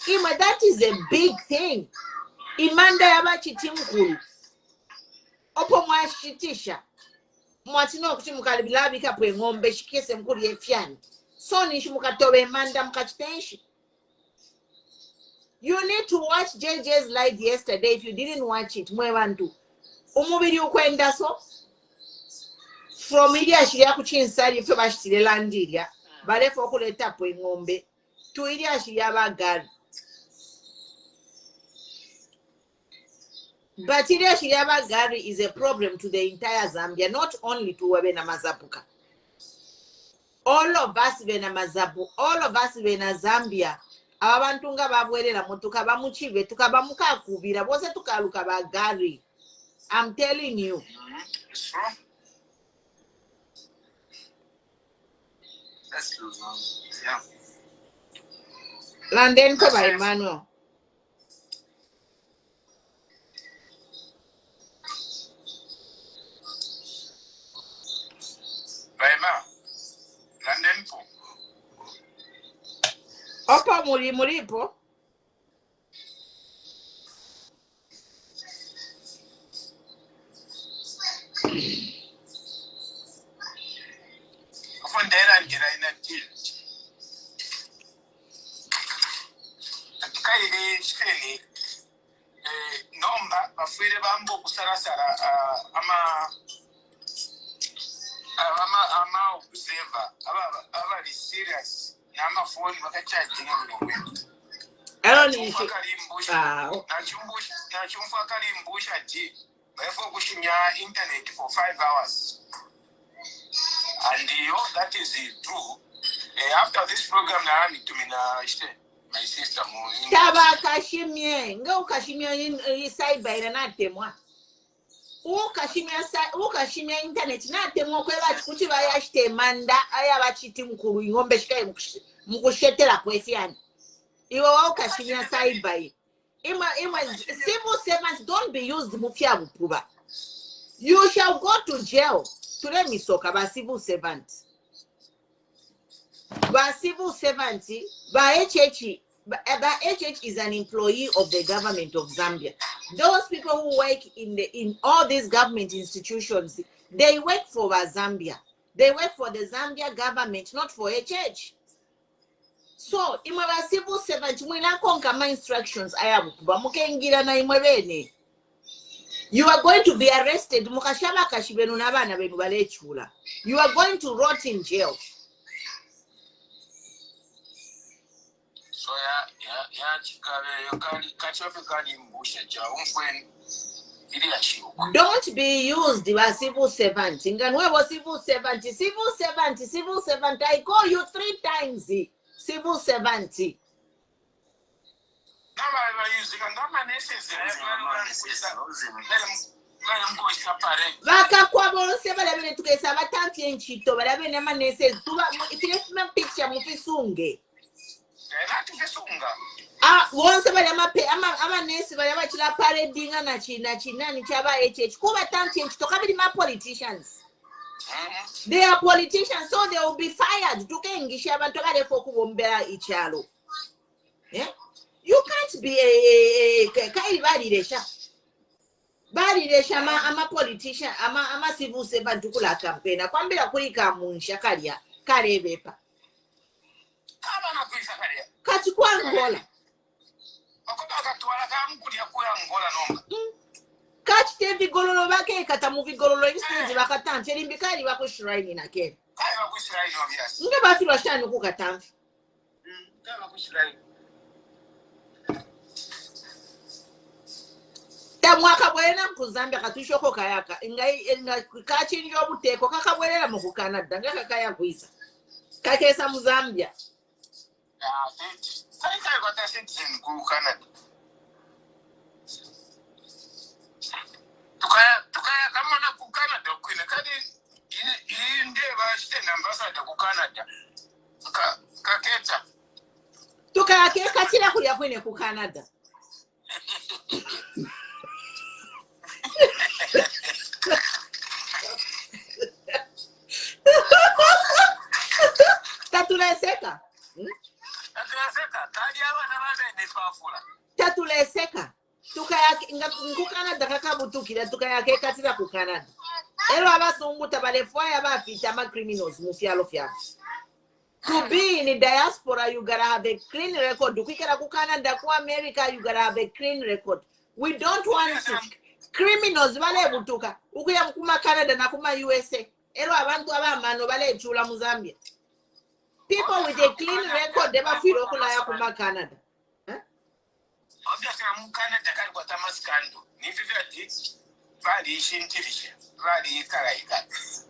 Ima, that is a big thing. Imanda yabachitimkuru. Opo mwashitisha. Mwatino kuti mukalibika pwe ngombe shikese mkuru yefiani. So nishi mukatobe manda mukachitenshi. You need to watch JJ's live yesterday. If you didn't watch it, mwebantu. Umubiri ukwenda so. From idia shiria kuchinsari ife bashitile landiria. Balefo kuleta pwe ngombe. To idia shiria bagari. But idia shiria bagari is a problem to the entire Zambia, not only to Wabena Mazapuka. All of us bena Mazapu, all of us bena Zambia. Abantu nga babwerera mutuka bamuchive tukabamuka kubira bose tukaluka bagari. I'm telling you. That's true. Yeah. London ko by Emmanuel. London po. Opa muripo. Afundela ngira ina tilt. Atikaile shikeli nomba bafwire bambo kusarasara ama observer aba serious nama phone bakacharginga mulongwe. Nachumfa kalimbusha ji before kushinya internet for 5 hours. And that is true. After this program na to me na my sister mo. Taba kashimye, nga ukashimye side by na temwa. Ukashimya internet na temwa kweba kuti bayashite manda aya bachiti mukuru ingombe shikaye mukushetera kwesiani. Iwe wa ukashimya side by. Ima civil servants don't be used mufya bupuba. You shall go to jail. Today misoka ba civil servant. Ba civil servant, ba HH is an employee of the government of Zambia. Those people who work in all these government institutions, they work for Zambia. They work for the Zambia government, not for HH. So, imwe ba civil servant, mwina konka ma instructions ayabu kuba mukengira na imwe bene. You are going to be arrested. Mukashaba kashibenu nabana benu balechula. You are going to rot in jail. So don't be used by civil servant. Civil servant. I call you 3 times. Civil servant. Vaka kwa bonse balabene tukesa batanti enchito balabene manese tuba ifilesima picture mufisunge. Wonse ama nesi balaba chila paradinga na chinani chaba HH kuba tanti enchito kabili ma politicians. They are politicians, so they will be fired. Tukengisha abantu balefo kubombera ichalo. Yeah? You can't be I'm a politician, I'm a civil servant to kula campaign. Kwambira kulika munsha kalia karebepa. Kachukua Angola. Catch the vigolo bake katamu vigolo instead bakatanche limbikali bako shrine na ke. Nga bafi bashanu kukatanche. Mwaka bwena mkuzambia katushoko kayaka inga kachi nyo buteko kakabwela mu Canada ngaka kaya kuisa kakesa mu Zambia sai kwata citizen ku Canada tukaya kama na ku Canada kwina kadi inde ba shite ambassador ku Canada kaketa tukaya keka tira kuya kwine ku Canada Tatunaseka. Tadi abana babene tatuleseka ku Canada kakabutukira tukayakekatira ku Canada ero abasungu tabalefwaya bafita ama criminals mu fyalo fyabo. To be in the diaspora, you gotta have a clean record. Ukikera ku Canada, ku America, you gotta have a clean record. We don't want to. Criminals bale butuka. Ukuya kuma Canada na kuma USA. Ero abantu abamano bale chula mu Zambia. People with a clean record never feel okulaya kuma Canada. Obviously, I'm Canada can go to Mascando. If you get it, very intelligent, very correct.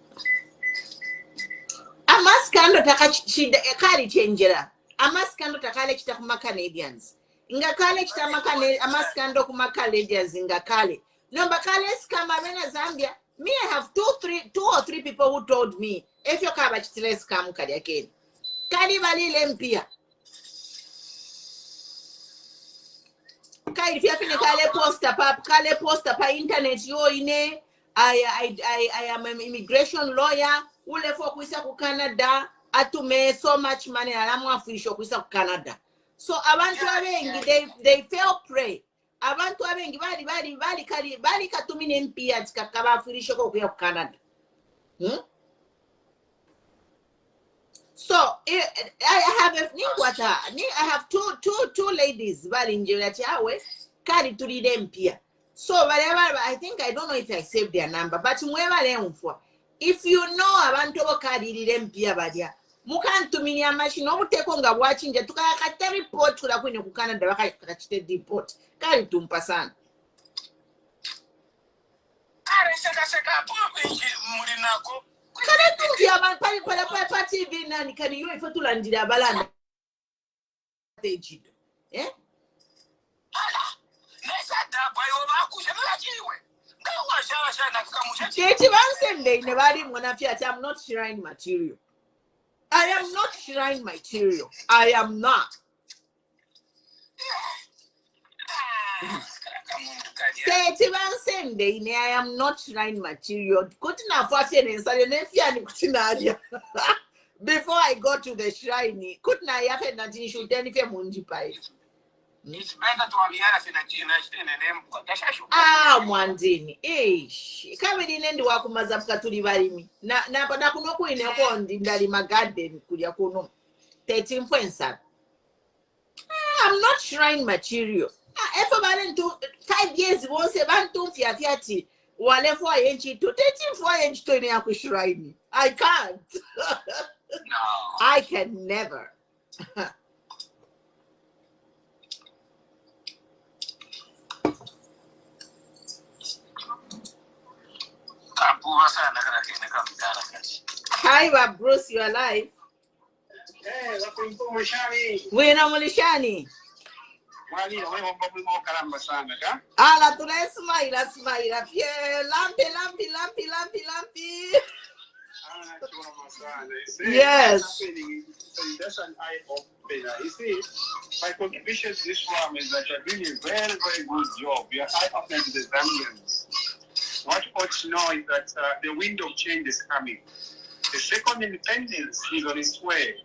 Amaskando takachida ekali changera. Amaskando takale chita kuma Canadians. Inga kale chita makane amaskando kuma Canadians inga kale. No bakale scam amena Zambia. Me, I have two or three people who told me if you kaba chitile scam kadi again. Kali bali lempia. Kali if you fini kale poster pa internet yo ine. I am an immigration lawyer. Ule for kuisa ku Canada atume so much money alamu afisho kuisa ku Canada. So abantu abengi they fell prey. Abantu abengi bali katumine mpia tikakaba afisho ku Canada. So I have two ladies bali njela chawe kali tulide mpia. So whatever I think I don't know if I saved their number but mweba lemfwa. If you know abantu bokalirire mpia badia mukantuminya machine obuteko nga bwachinja tukakata report kula kwine ku Canada bakachite report kali tumpa sana kare seka popi mulinako kale tungi abantu pali pa TV nani kani yo ifo tulandira balanda tejido ala nesa daba yo bakusha nalachiwe. I'm not shrine material. I am not shrine material. I am not. I am not shrine material. Before I go to the shrine, couldn't I have nothing should anything munjipai? It's better to have Mwandini. Kama ndinendi wakumazafuka tuli balimi. Na pada kunoku ineko ndali magarden kulia kuno. 13.7. I'm not shrine material. Efa bale 5 years wonse bantu fiati wale 4 inch to 13 inch to ya ku shrine. I can't. No. I can never. Hi, Bruce, you are live. We're not Mulishani. Ala, tu la smile. Lampi. Yes. That's an eye opener. You see, my contribution to this forum is that you're doing a very, very good job. You're eye opening to the Zambians. What ought to know is that the wind of change is coming. The second independence is on its way.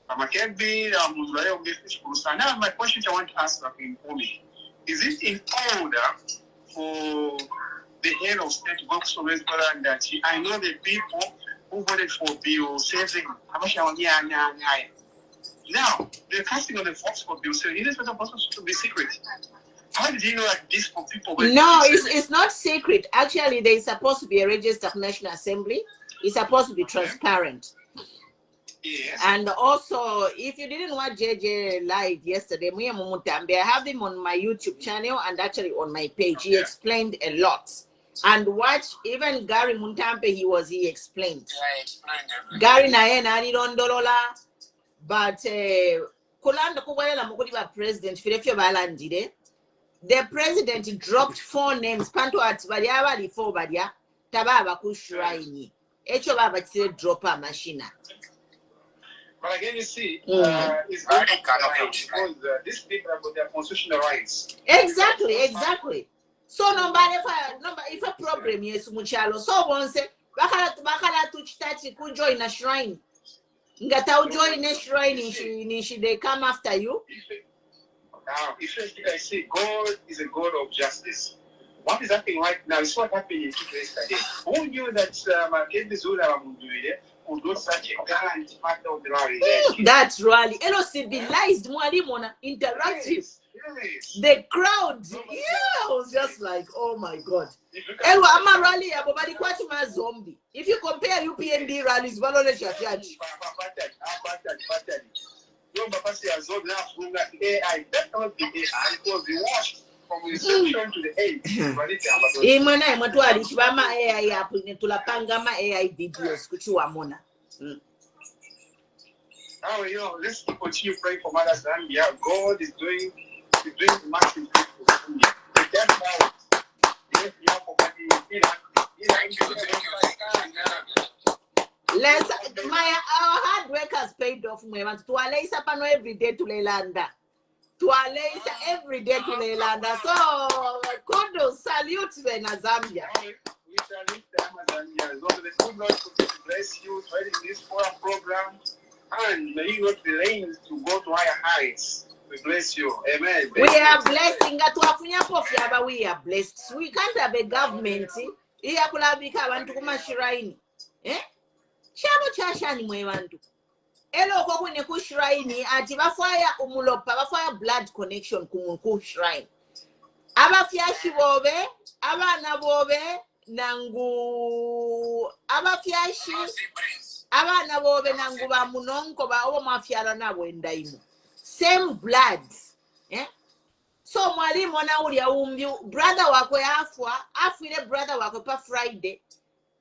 Makebi, now my question I want to ask me, is it in order for the head of state to go to restaurant that I know the people who voted for Bill saving now they're casting on the votes for Bill, so it is supposed to be secret. How did you know that this for people? No, it's not secret. Actually, there is supposed to be a register of National Assembly. It's supposed to be transparent. Yes. And also, if you didn't watch JJ live yesterday, I have him on my YouTube channel and actually on my page. He explained a lot. And watch, even Gary Muntampe, he explained. I explained everything. Gary Naye Nani Rondolola, but Kulanda Kuwela Mukudiba president, Filefio Balandide. The president dropped 4 names. Panto at Badiaba, the 4 Badia, Tababa Kushraini. Echo Baba dropper machine. But again, you see, it's very because these people have got their constitutional rights. Exactly. So if a problem yes muchalo. So once bakala to chitachi ku join a shrine. Ngata join a shrine they come after you. If I say God is a God of justice, what is happening right now is what happened in yesterday. Who knew that Makebi Zulu Mundubile would go such a gallant part of the rally? That's rally. Hello, civilized Mwalimona, interactive. Yes. The crowd, yeah, was just like, oh my God. Hello, I'm a rally, everybody quite my zombie. If you compare UPND rallies, Valone Shafiachi. AI, that cannot be AI, because the wash from reception to the end. Imana matwali shibama AI hapo inetulapanga ma AI videos kuchua mona. Now, let's continue praying for Mother Zambia. God is doing massive things for Zambia. With that now, yes, we have poverty. Let's our hard work has paid off. To Alaisa pano every day to Leilanda. To Alaisa every day to Leilanda. So kudos, salute when Zambia. We salute Zambia. God, the good Lord to bless you in this program, and may you not be lanes to go to higher heights. We bless you. Amen. We are blessing. We are blessed. We can't have a government. Here kulabika abantu kumashiraini. Chabo chashani mwewantu. Elo kwa kwenye kushiraini ati bafaya umulopa bafaya blood connection ku shrine. Abafyashi bobe, abana bobe nangu abafyashi abana bobe nangu ba munonko ba obo mafyala nabo endaimu. Same blood. So mwalimu na uli ya brother wako afwile brother wako pa Friday.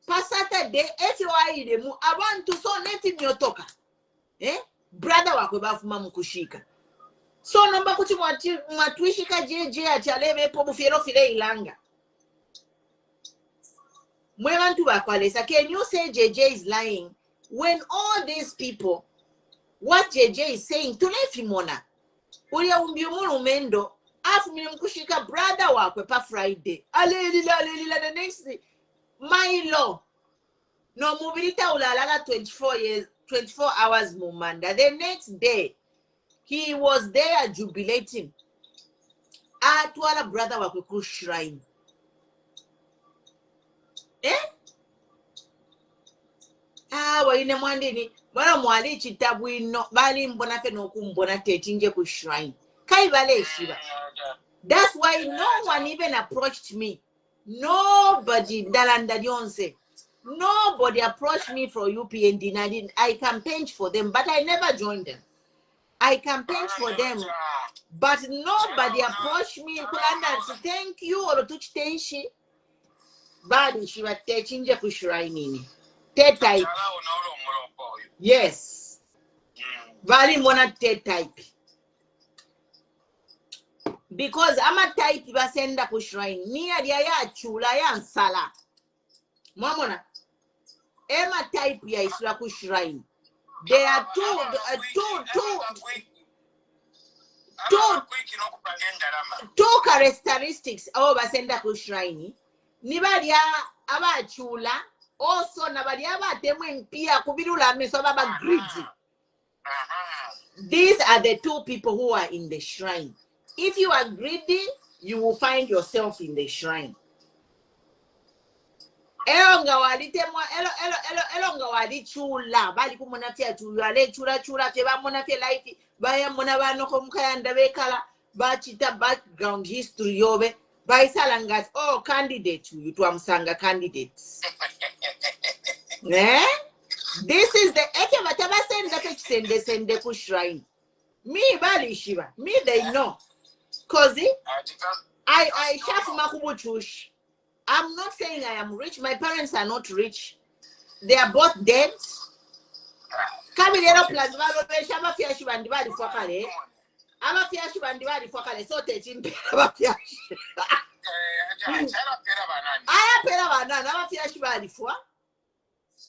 Pa Saturday, FYI mu abantu so neti myotoka. Brother wako bafuma mkushika. So nomba kuti mwatuishika jeje ati alebe po bufiro file ilanga. Mwemantu bakwalesa. Can you say JJ is lying? When all these people, what JJ is saying, tulefi mona. Ulia umbiumuru mendo, afumile mkushika brother wako pa Friday. Alelila, the next day. My law. No mobilita ulalala 24 hours mumanda. The next day, he was there jubilating. Atwala brother wako shrine. Waine mwandini. Wala mwali chitabu ino. Bali mbona fe no kumbona tetinje ku shrine. Kai vale shiba. That's why no one even approached me. Nobody dalanda dionse. Nobody approached me for UPND. I campaigned for them, but I never joined them. I campaigned for them, but nobody approached me. Thank you or to tenshi. Badi she was teaching je kushraini. Type. Yes. Bali mona type. Because I'm a type basenda kushrine. Niya dia ya chula ya nsala. Mamona. Emma type ya isla kushrine. There are two characteristics of basenda kushrine. Nibadia aba chula. Also nabadia aba temwe mpia kubirula meso baba greedy. These are the two people who are in the shrine. If you are greedy, you will find yourself in the shrine. Elonga wali chula bali kumona fia chula le chula te ba mona fia life ba ya mona ba no komkayanda bekala ba chita background history yobe ba isalangas candidate you to amsanga candidates. This is the eke bataba sende ku shrine. Me bali shiba. Me they know. Cause I shafu makubuchush. I'm not saying I am rich. My parents are not rich. They are both dead. Kabwe plus valo shaba fiashi bandibadi fwakale. Ama fiashi bandibadi fwakale so tetimpe aba fiashi. Aya pera banana ama fiashi badi fwa.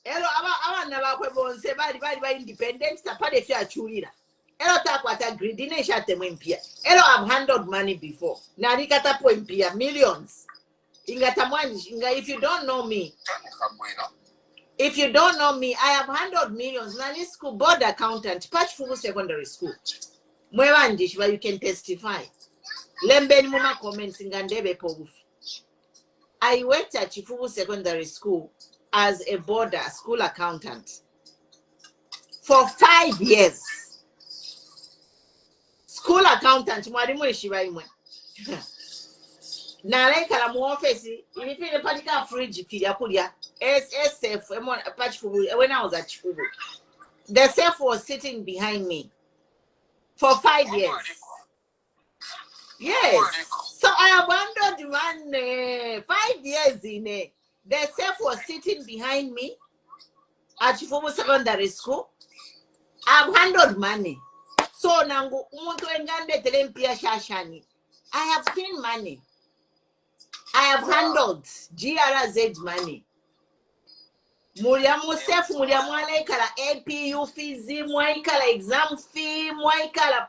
Elo abana bakwe bonse bali independent tapade fiachulira. Elo takwata greedy ne shate mwempia. Elo I've handled money before. Na nikata po impia millions. If you don't know me, I have handled millions. Nani school board accountant, Patch Fugu Secondary School. Mwewandishwa, you can testify. Lembeni muma comments ngandebe pogufi. I worked at Chifubu Secondary School as a boarder, school accountant for 5 years. School accountant, mwalimu eshiba imwe. Na like mu office, ilipile patika fridge pili akulia. SF, when I was at Chifubu. The safe was sitting behind me for 5 years. Yes. So I abandoned one 5 years in a. The safe was sitting behind me at Chifubu Secondary School. I've handled money. So nangu umuntu engande telempia shashani. I have seen money. I have handled GRZ money. Muriamu safe, muriamu alaikala APU fees, mwaikala exam fee, mwaikala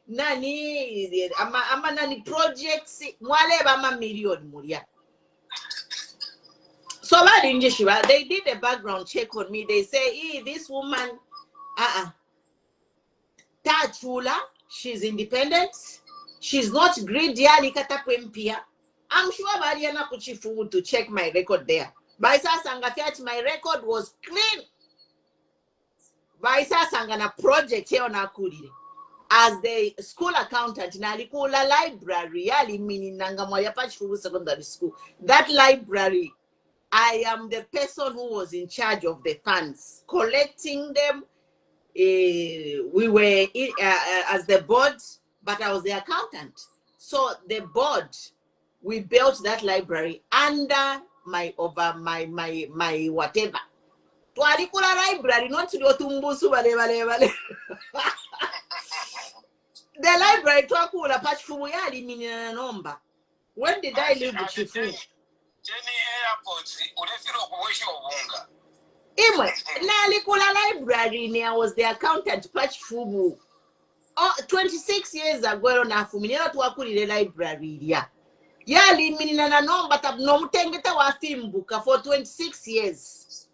nani ama nani projects, mwaleba ama million muria. So they did a background check on me. They say, hey, this woman, Tachula, she's independent. She's not greedy. I'm sure Bariana Kuchifu to check my record there. Baisa Sangafiat, my record was clean. Baisa Sangana project here on Akuri. As the school accountant, Nalikula library, Ali meaning Nangamoya Pachifu Secondary School. That library, I am the person who was in charge of the funds, collecting them. We were as the board, but I was the accountant. So the board, we built that library under my whatever. Twalikula library, not to go to Mbusu vale. The library twakula Pachifu yali minina nomba. When did I leave the Chifu? Imwe, Nalikula library, I was the accountant Pachifu. 26 years ago, na fuminera twakuli the library ya. Yali minina na nomba tab no mutengeta wa fimbuka for 26 years.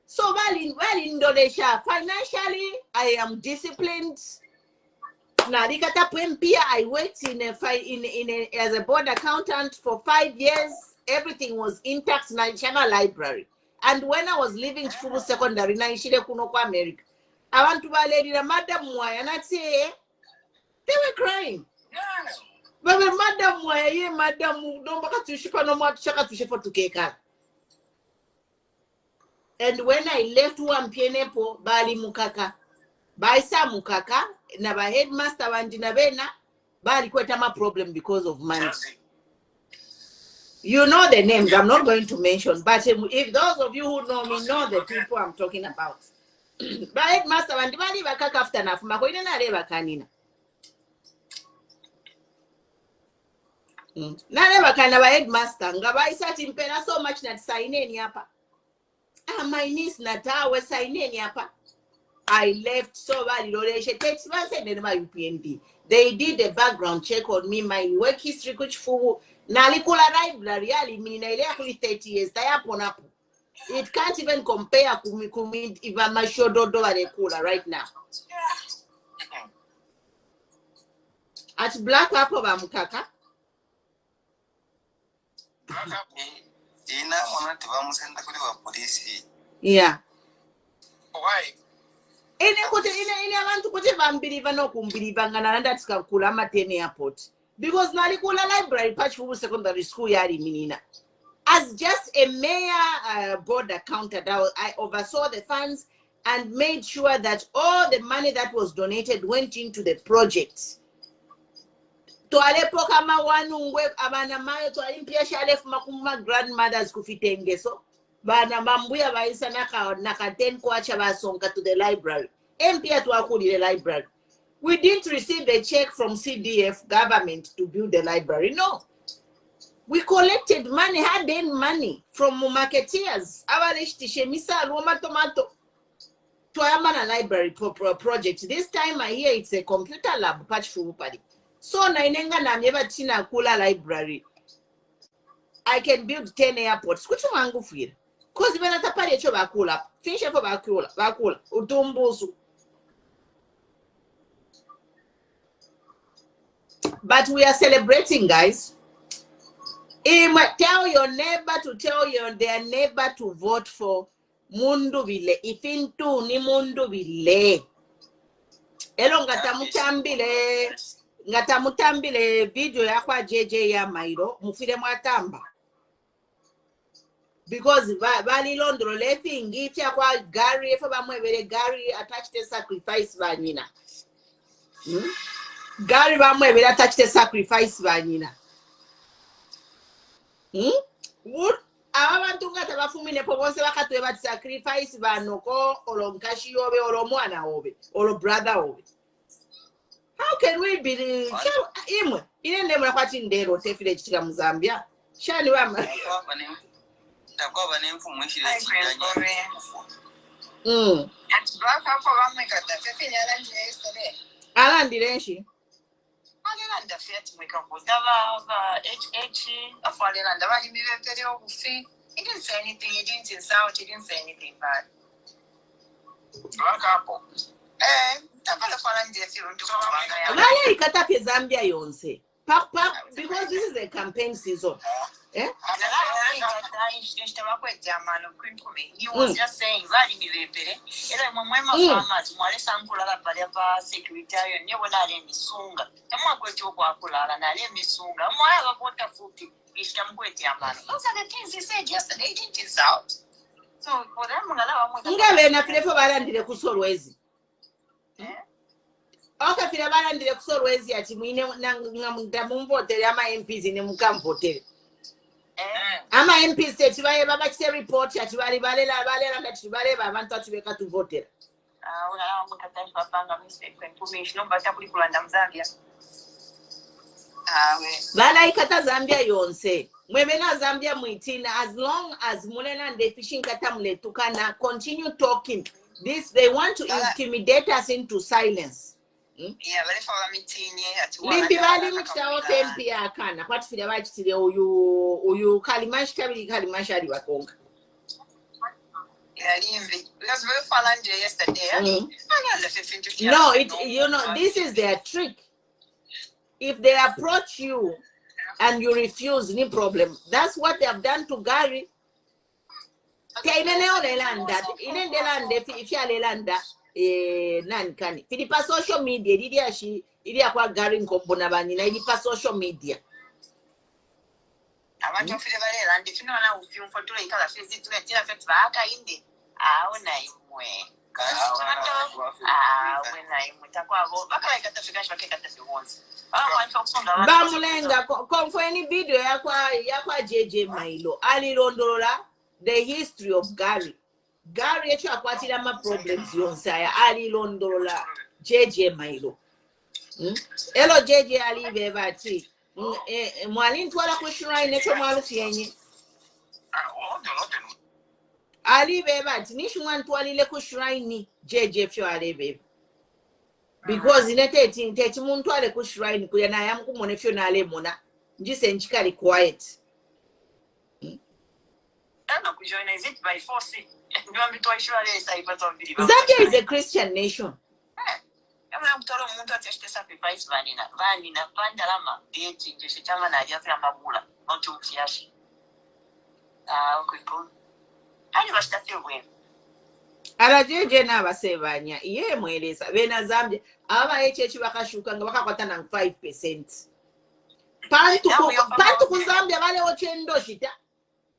So while in Indonesia, financially, I am disciplined. Narikata Pempia, I worked as a board accountant for 5 years. Everything was intact in National Library. And when I was leaving Chifubu Secondary, Naishile Kunoko America, I want to buy a lady, Madam Moy, and I'd say, they were crying. But Madam Moy, Madam, don't back to ship no more chaka to ship for to cake. And when I left one pienepo, Bali Mukaka, Baisa Mukaka, Naba headmaster Wanjinabena, Bali Kwetama problem because of money. You know the names, I'm not going to mention, but if those of you who know me know the people I'm talking about. But headmaster Wanjibali Bakaka after Nafuma, Koina Reva Kanina. Nana Bakana headmaster, Ngabaisa Timpena so much that sign in yapa. My niece Nata was signing yapa. I left so bad. Takes months and my UPND. They did a background check on me, my work history, which for Nalikula library, really mean 30 years. It can't even compare to if I'm a show dodo right now. At Black Apple Bamukaka. Yeah. Why? In abantu kuti vambiriva no kumbiriva ngana that's kakula matene airport because Nalikula library Pachifubu Secondary School yari minina. As just a mayor board accountant, I oversaw the funds and made sure that all the money that was donated went into the project. To alepo kama wanungwe abana mayo to alimpia shale fuma grandmothers kufitenge so bana mambuya baisa naka 10 kwacha basonga to the library. Empia to akuli the library. We didn't receive a check from CDF government to build the library. No. We collected money, hard-earned money from marketeers. Avaleshtishe misal woma tomato. To Ayamana library project. This time I hear it's a computer lab Pachifubu padi. So nainenga na mjeba tina kula library. I can build 10 airports. Kuchu mangu feel. Cause when atapari echo bakula. Finish for bakula. Utumbusu. But we are celebrating, guys. Tell your neighbor to tell their neighbor to vote for Mundubile. If into ni Mundubile. Elo ngatamutambile video ya kwa JJ ya Mairo mufire mwatamba. Because bali londro lefing if ya kwa Gary if bamwebere Gary attached the sacrifice banyina. Gary bamwebere attached the sacrifice banyina. Would abantu ngata bafumine pobonse bakatwe bat sacrifice banoko olonkashi yobe olomwana obe olo brother obe. How can we be imwe inende mura kwati ndero tefile chitika mu Zambia shani wama takwaba nemfumu ishire chidanya At black hapo bamweka tafenya alandire yesterday. Alandire nshi Alanda fiat mweka kuzaba HH afalenda bali mibepere obufi. He didn't say anything, he didn't insult, he didn't say anything bad. Black hapo. Tapala falandire firu ndukubanga ya. Wale ikatape Zambia yonse. Because this is a campaign season. He was just saying, those are the things he said yesterday, he didn't insult. So for them, okay, fila barandire kusolwezi ati mwine mumvotere ama MPs ne mukamvotere. Ama MPs ati baye baba kise report ati bali balela ngati baleba abantu ati beka tuvotera. Una mukatani papanga mistake information but abuli kulanda Zambia. Bala ikata Zambia yonse. Mwebena Zambia mwitina as long as munena nde fishing kata mletukana continue talking. They want to intimidate us into silence. Yeah, very for a meeting at Limbi bali mchao tempi ya kana pati fila wachitile uyu kalimashi ali wakonga. Yeah, Limbi. Because we found yesterday. No, you know, this is their trick. If they approach you and you refuse, no problem. That's what they have done to Gary. Nankani filipa social media ilia kwa Gary nkombona banyina ilipa social media abantu file balela ndi fino na ufyu mfotula ikala fezi tuletira fetu baaka indi aona imwe wena imwe takwabo bakala ikatafika shwakeka once bamulenga konfweni video yakwa JJ Mailo alilondolola the history of Gary echo akwatira ma problems yonsaya alilondolola JJ Mailo. Elo JJ alibe bati mwali ntwala ku shrine echo mwalufi yenye alibe bati nishwa ntwalile ku shrine JJ fyo alibe because inete teti muntu ale ku shrine kuya na yamkumone fyo na alemona njise nchikali quiet. Is it by force? Zambia is a Christian nation. Alajeje na basebanya iye mweleza bena Zambia aba HH bakashuka nga bakakwata na 5%. Pantu ku Zambia bale ochendo shita.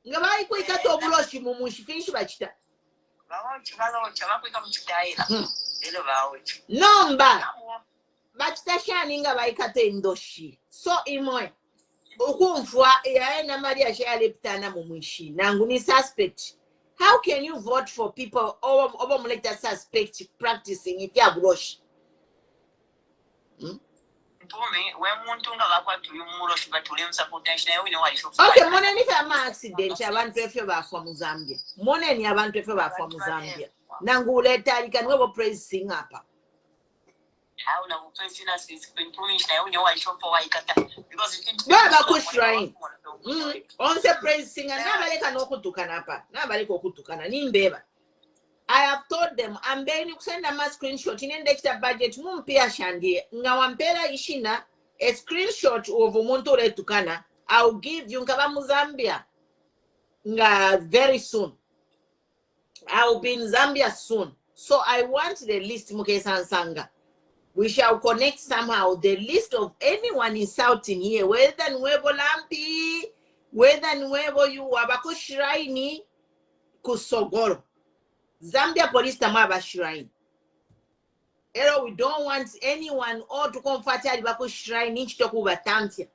Nga bayi kwikata obuloshi mu mushifinshi bachita. Nomba bachita shani nga bayikata endoshi. So imwe ukumfwa yaena Maria shaleptana mu mwishi nangu ni suspect. How can you vote for people over muleta suspect practicing if you have buloshi? Okay, moneni fama accident abantu efe bafa mu Zambia. Moneni abantu efe bafa mu Zambia. Nangu uleta likanwebo praise sing apa. Baba kushrine. Onse praise singer nabaleka nokutukana apa. Nabaleka okutukana nimbeba. I have told them I'm going to send a screenshot in the budget mumpia shandi nga wampela ishina a screenshot of umuntu retukana. I'll give you nkaba mu Zambia very soon. I'll be in Zambia soon. So I want the list, Mukesa Sanga. We shall connect somehow the list of anyone insulting here, whether Nuevo Lampi, whether Nuevo you Wabako Shrine, Kusogoro. Zambia police tamaba shrine. Ero, we don't want anyone or to comfort Wabako Shrine in Chitokuba Tantia.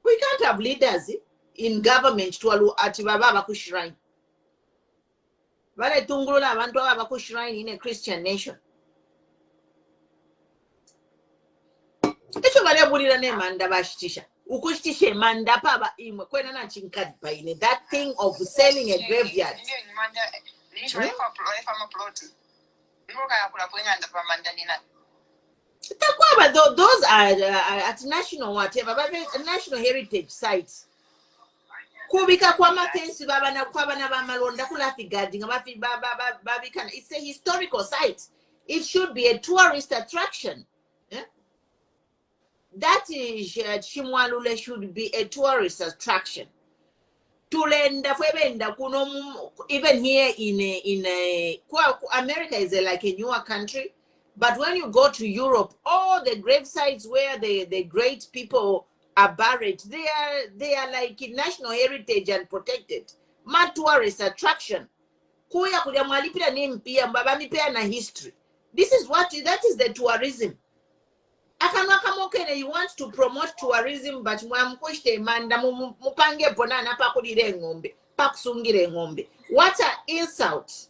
We can't have leaders in government to allow Atibaba Shrine. Vale tungula abantu Wabako Shrine in a Christian nation. Echo vale bulira ne manda bashitisha. Ukushtishe manda paba imwe kwena na chinkadi paine. That thing of selling a graveyard. Those are at national whatever, national heritage sites. Kubika kwa matensi baba na kwa bana ba malonda kula figadi ngamafi baba babikana. It's a historical site. It should be a tourist attraction. Yeah? That is Chimwalule should be a tourist attraction. Tulenda fwebenda kuno, even here in America is like a newer country, but when you go to Europe, all the grave sites where the great people are buried, they are like national heritage and protected. Ma tourist attraction. Kuya kuya mwalipira ni mpia mbaba mipea na history. That is the tourism. You want to promote tourism, but mwamkoshte manda mupange ponana pakulire ngombe, pakusungire ngombe. What an insult!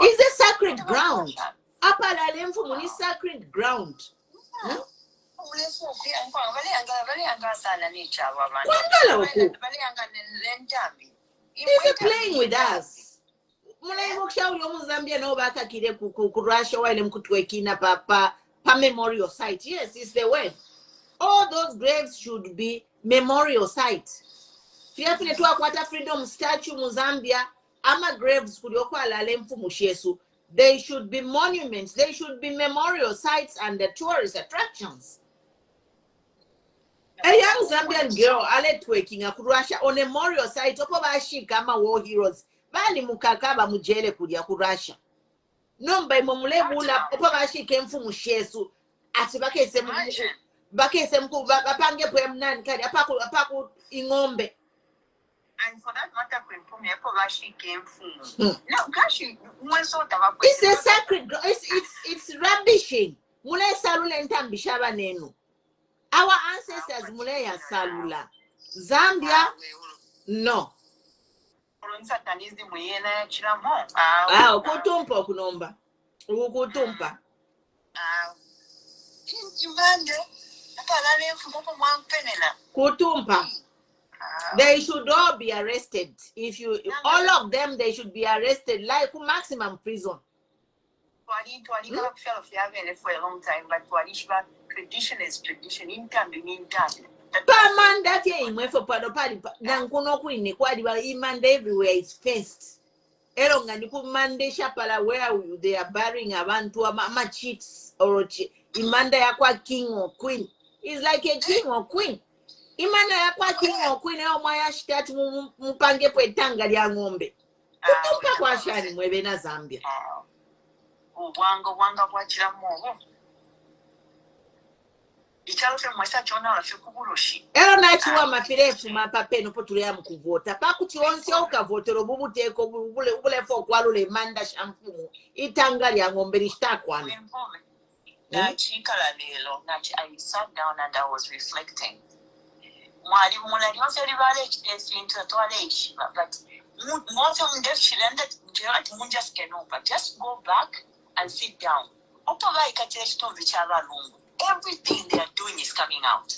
It's a sacred ground. Apalalemfu muni sacred ground. He's playing with us. Memorial site. Yes, it's the word. All those graves should be memorial sites. Freedom statue Muzambia, ama graves they should be monuments, they should be memorial sites and the tourist attractions. A young Zambian girl, Ale twerking a Kurasha on a memorial site, Opobashi Kama war heroes, Bani Mukakaba Mujele Kudia Kurasha. No, by Momule Bula, Opobashi came from Mushesu, Atibake Sem Bakesemku, Bapange Pemnan, Apaku Ingombe. And for that matter, Opobashi came from. No, Gashi, it's a sacred, it's rubbishing. Mule Salula and Tambishaba Nenu. Our ancestors Muleya Salula. Zambia, no. Kutumpa kunomba. Kutumpa. Kutumpa. They should all be arrested. All of them, they should be arrested like maximum prison. For a long time, but tradition is tradition. In time, Paman that year went for Padopadi, Nankuno Queen, Imanda everywhere is fenced. Erong and you put Mande Shapala where they are burying around to a mama chiefs or Imanda Aqua king or queen. It's like a king or queen. Imanda Aqua king or queen, oh my ash that Mupange Petanga Yangombe. Kutumpa kwa shani mwebena Zambia. Wanga wachira mo. Ero nachiwa mapirefu mapapeno potulea mkuvota. Pakuti onse ukavotero bubuteko ubule fo kwalule manda shamfumu. Itangali ya ngombe nishtakwana. I sat down and I was reflecting. But most of them just just go back and sit down. Everything they are doing is coming out.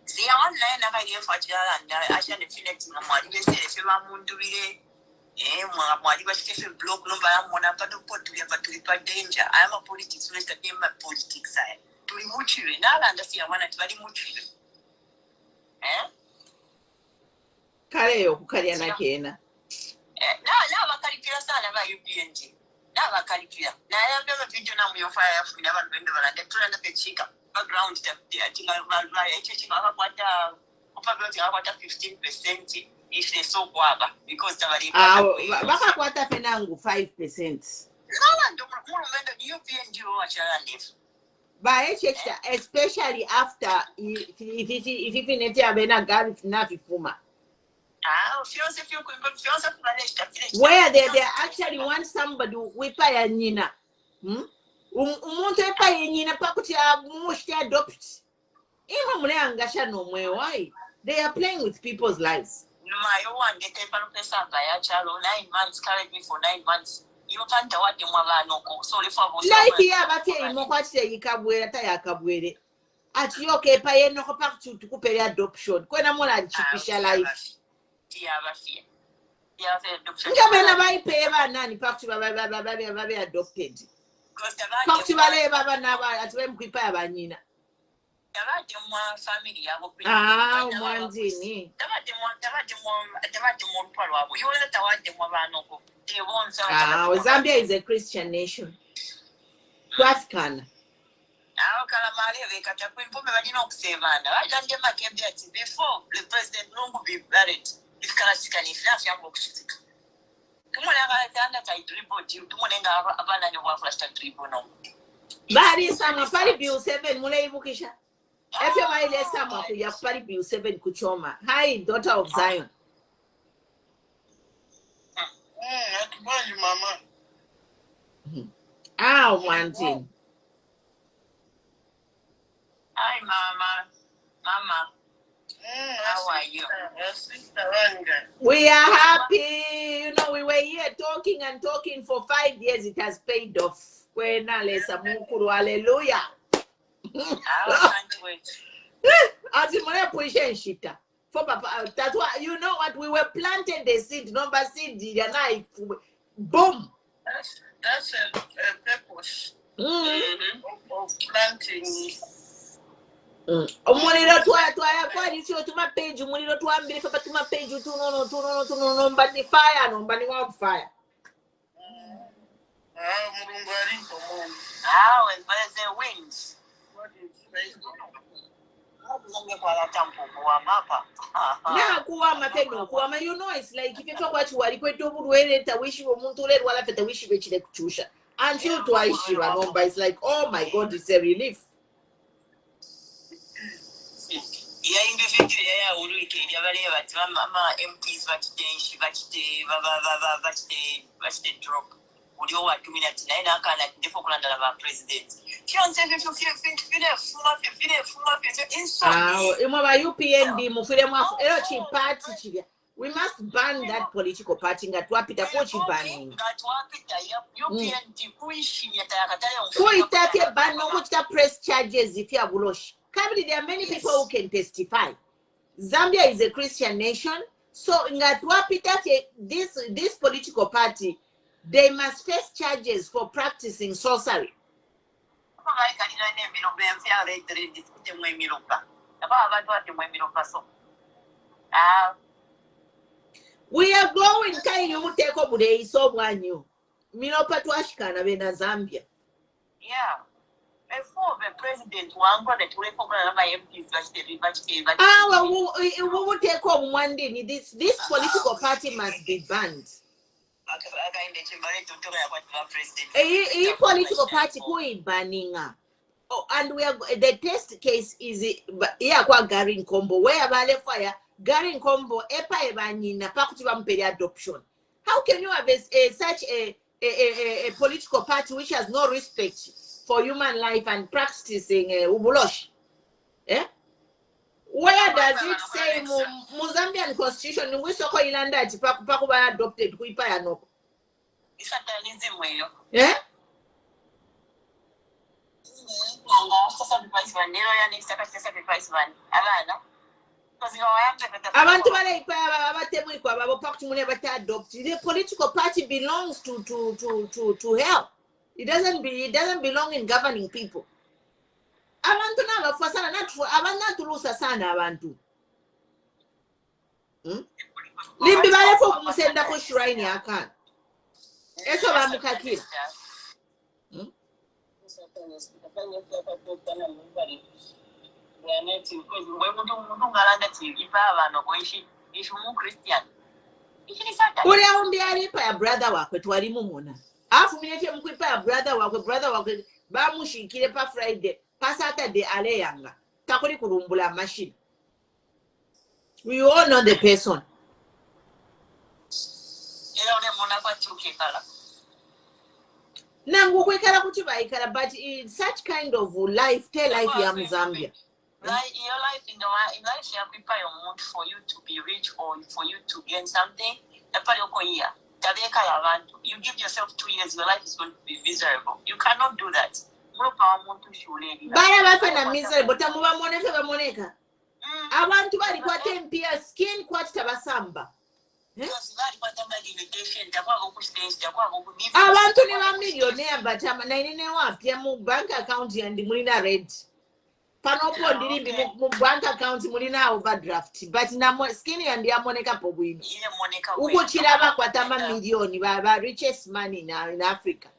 See, I want to know if I and I shall definitely no money. They say if you are Mundubile, money was taken block no by one after to put together to report danger. I am a politics, Mr. Game politics side. To remove you, now I understand I want to very much. Kale okukaliana kena. Now I can't kill us about UPNG. Now I can't kill. Now I have never video now your fire for never been over and then the chica background step. I think I'll buy a chicken about 15% if they so guava because the baka kwata fenangu 5%. No one don't remember UPNG or Chalandif. By especially after if you abena gavi nafi fuma. Where they actually want somebody with paya nina. Umuntu epaya nina pakuti mushti adopt. Ima mule angasha no mwe why? They are playing with people's lives. No, my one get a pesa by a child 9 months carried me for 9 months. You can't what the mother no sorry for life here but here mo kwatse ikabwera ta yakabwere. Ati yoke paye no paku to kupere adoption. Kwena mola chipisha life. Ngabena bayipheye banani pakuthi babe adopted. Pakuthi bale baba naba athi bemkhipha yabanyina. Tabade mwa family yabo mwanzini. Tabade mwa mpalo wabo. Yona tawade mwa banoko. They won't Zambia is a Christian nation. Kwaskana. Kalamari vekata kwimpume badina okusevana. Bajanje Makebi ati before the president nungu be buried. If Karasika ni flash yangu kushizika. Tumone abana ta dribble you tumone nga abana ni wa flash ta dribble no. Bari sama pali bill 7 mule ibukisha. Efyo maile sama kuya pali bill 7 kuchoma. Hi daughter of Zion. Mama. One thing. Hi mama. Mama. How are you? We are happy. You know, we were here talking and talking for 5 years. It has paid off. Hallelujah. I can't wait. That's why, you know what? We were planted the seed, number seed, boom. That's a purpose of planting. Umuliro twaya kwani sio tuma page umuliro twambire papa tuma page tuno but the fire no but the fire Mulungari and where's the wings? What is you know, it's like if you talk about you are wish you wish you until twice you are but it's like, oh my God, it's a relief. Yeah, in the future, yeah, we can mama MPs drop. Would you want to mean at 9 like the Falkland of president? She wants to we must ban that political party that wapita kochi banning. Ban no press charges if you are bulosh. Currently, there are many people who can testify. Zambia is a Christian nation, so in that this political party, they must face charges for practicing sorcery. We are going kind of take over the so one you. Milopa tuashikana bena Zambia. Yeah. Before the president, one got to MPs. We will take on one day. This political party must be banned. A political party who is banning. Oh, and we are the test case is Garin Combo where Vale Fire Garin Combo Epa Evanina Pakutiva adoption. How can you have such a political party which has no respect for human life and practicing ubulosh? Where does it say Mozambian constitution we so ilanda pakuba adopted kuipaya no? Abantu bale abatemwiko ababo pakti mune bata adopt. The political party belongs to hell. It doesn't belong in governing people. Abantu nabo fasana abantu tulusa sana abantu. Limbi bale fo kumusenda ko shrine yakan. Eso bamukakira. Ule aundi alipa ya brother wakwe twali mumona. Afu minete mkwipa ya brother wakwe bamushikire pa Friday pa Saturday ale yanga takuli kurumbula machine. We all know the person. Nangu kwekala kuti baikala, but in such kind of life, tell life ya Zambia. Like your life in life, you prepare your mood for you to be rich or for you to gain something. You give yourself 2 years, your life is going to be miserable. You cannot do that. Baya bafana miserable, tamuba moneka bamoneka. Abantu bali kwa tempia skin kwa tabasamba. Abantu ni ba millionaire batama na inene wapya mu bank account yandi mulina red. Panopo ndirimbi mu bank account mulina overdraft, but na skin yandi amoneka pobwino. Uko chiraba kwa tama milioni ba richest man in Africa.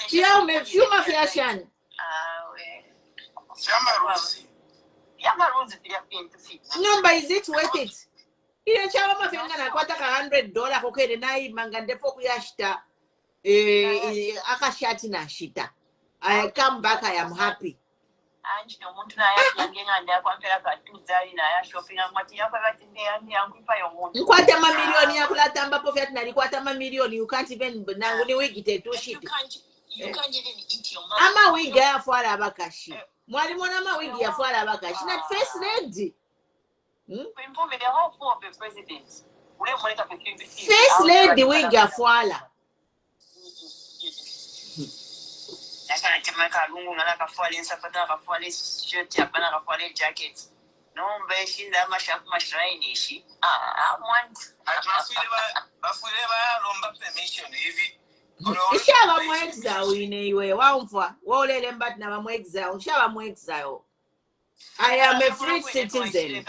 Pia umefyuma fashion. No, but is it worth it? Ile chawa mafenga na kwata ka $100 kokere nayi mangandefo kuyashita akashati na shita. I come back, I am happy. Nkwata mamilioni ya kulata ambapo fiat na likwata mamilioni, you can't even nangu ni wigi tetu shit. You can't even eat your money. Ama wigi ya fuara abakashi. Mwalimu na ama wigi ya fuara abakashi. Not first lady. The whole four of the president. First lady wigi ya fuara. Jacket. No, but she that much of my shiny. I want. Ishaba mwekza wine iwe wamfwa wolele mbati na mwekza ushaba mwekza yo. I am a free citizen.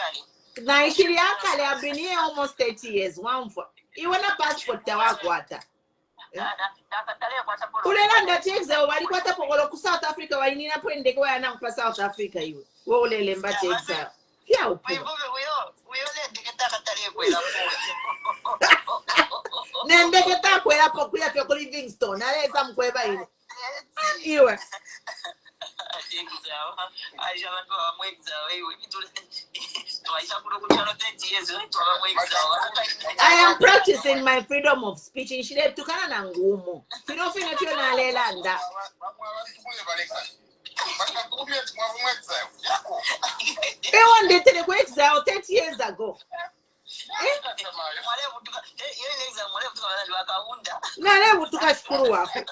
Na ishiri akale I've been here almost 30 years wamfwa. Iwe na passport tawakwata. Ulela ndatekza walikwata pokolo ku South Africa wainina pwendeke wana kwa South Africa iwe. Wolele mbati ekza. Ya upu. Nendeke takwela pokuya fyo Livingstone aleza mkweba ile. Iwe. I am practicing my freedom of speech in Shile tukana na ngumu. Finofino tyo na lelanda. Ewan detere kwa exile 30 years ago. Na leo tukashukuru wako.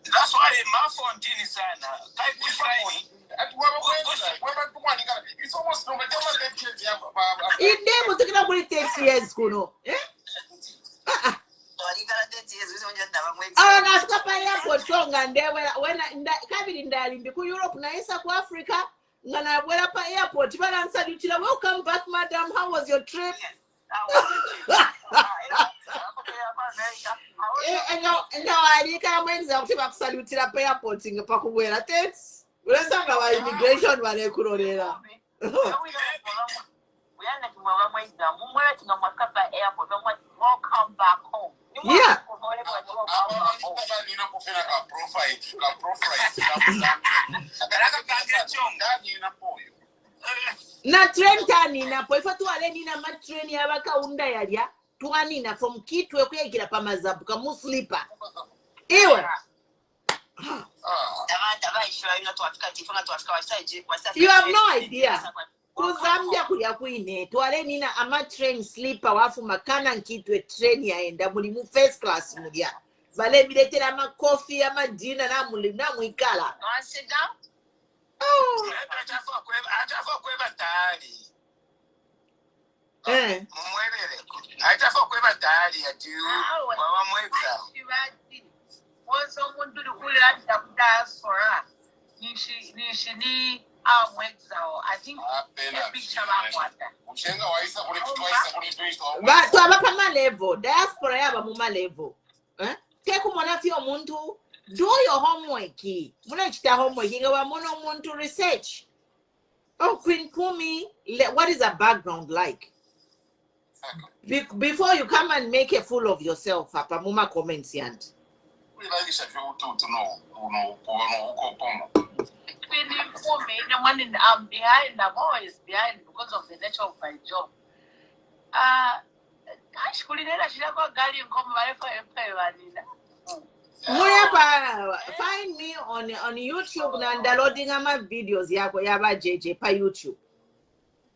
That's why my phone is sana. Type is right. It's almost no matter what Idemo tukina kuli 30 years kuno. Nasikapa airport songa ndewe wena kabiri ndalimbi ku Europe na isa ku Africa ngana bwela pa airport bana nsadutira welcome back madam, how was your trip? Eno alika mwenza kuti bakusalutira pa airport ngapa kubwela tets ulesanga wa immigration wale kurorera. Welcome back home. Yeah. Na train tani na po ifa tuwale nina ma train ya bakaunda yalya tuanina from Kitwe kuyekira pa Mazabu ka muslipa. Iwe. You have no idea. Kuzambia kulia kuine tuwale nina ama train sleeper wafu makana Kitwe train yaenda muli mu first class mulia. Vale biletera ama coffee ama dinner na mwikala. Sit down. Oh. Atafa kweba tayari. Eh. Mumweleleko. Atafa kweba tayari ati baba mweza. Once someone do the ule at the diaspora, ni mweza. I think a picture of water. Ushenga waisa kule twice. But to abapa ma level, diaspora yaba mu ma level. Eh? Take umona fi omuntu, do your homework. Muna chita homework, nga wa mono omuntu research. Oh, Queen Kumi, what is a background like? Before you come and make a fool of yourself, Papa Muma comments yant. Queen Kumi, the one I'm behind, I'm always behind because of the nature of my job. Find me on YouTube and downloading my videos yaba JJ pa YouTube.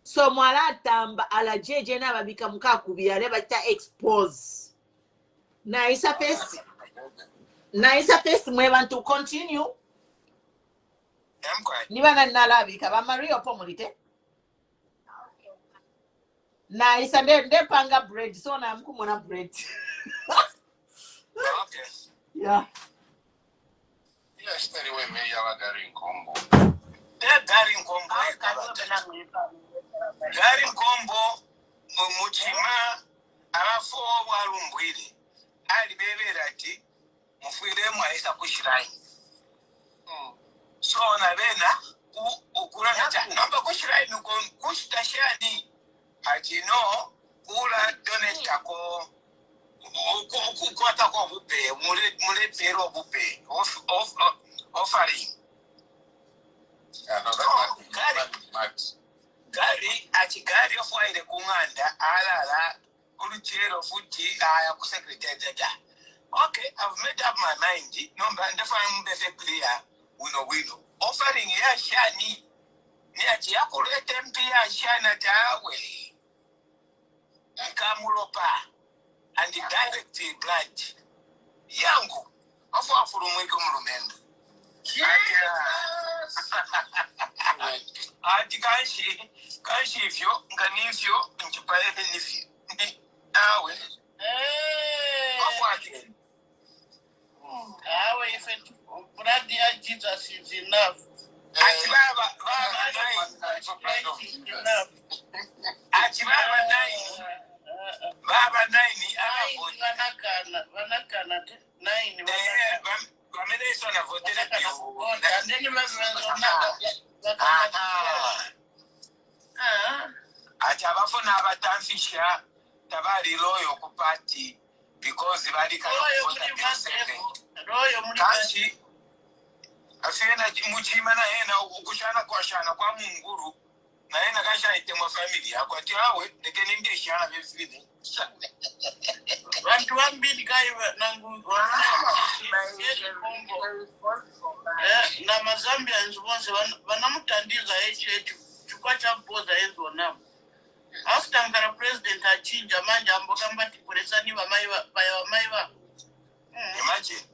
So mwala tamba ala JJ na babika mukakubi ya leba ta expose. Na isa first we want to continue. Niba na nalabika ba Mario pomulite. Na isa nde panga bread so na mkumona bread. Okay. Yeah. Yes, anyway, me yawa garin combo. Garin combo muchima abafo walumbwire ali bebera ati mufwire mwaisa kushirai. So na bena ukurana cha namba kushirai nuko kushitashani ati no kula donate ako kukwata kwa bupe mule pero bupe offering. Gari achigari ofwaire kunganda alala uluchero futi aya ku secretary. Okay, I've made up my mind. Number ndefanya mbefe clear wino offering ya shani ni ati yakulete mpia shana tawe ikamulopa and direct blood yangu afu afurumweke mulumendo. Ati kanshi ifyo nganifyo nchipaye nifyo awe afu ati Awe if it blood ya Jesus is enough. ati baba nine Vanakana 9 wameneso na votera pio and then ati abafuna abatanfisha tabali loyo ku party because bali kanshi afena muchima na hena ukushana kwa shana kwa munguru na hena kasha itemwa family akwati awe ndeke ningeshana befide Bantu wambili kaiwa nangu na Mazambians bonse banamutandiza echetu chukwa cha boza enzo namu. After ngara president achinja manja amboka mbati kuresani bamaiwa. Imagine.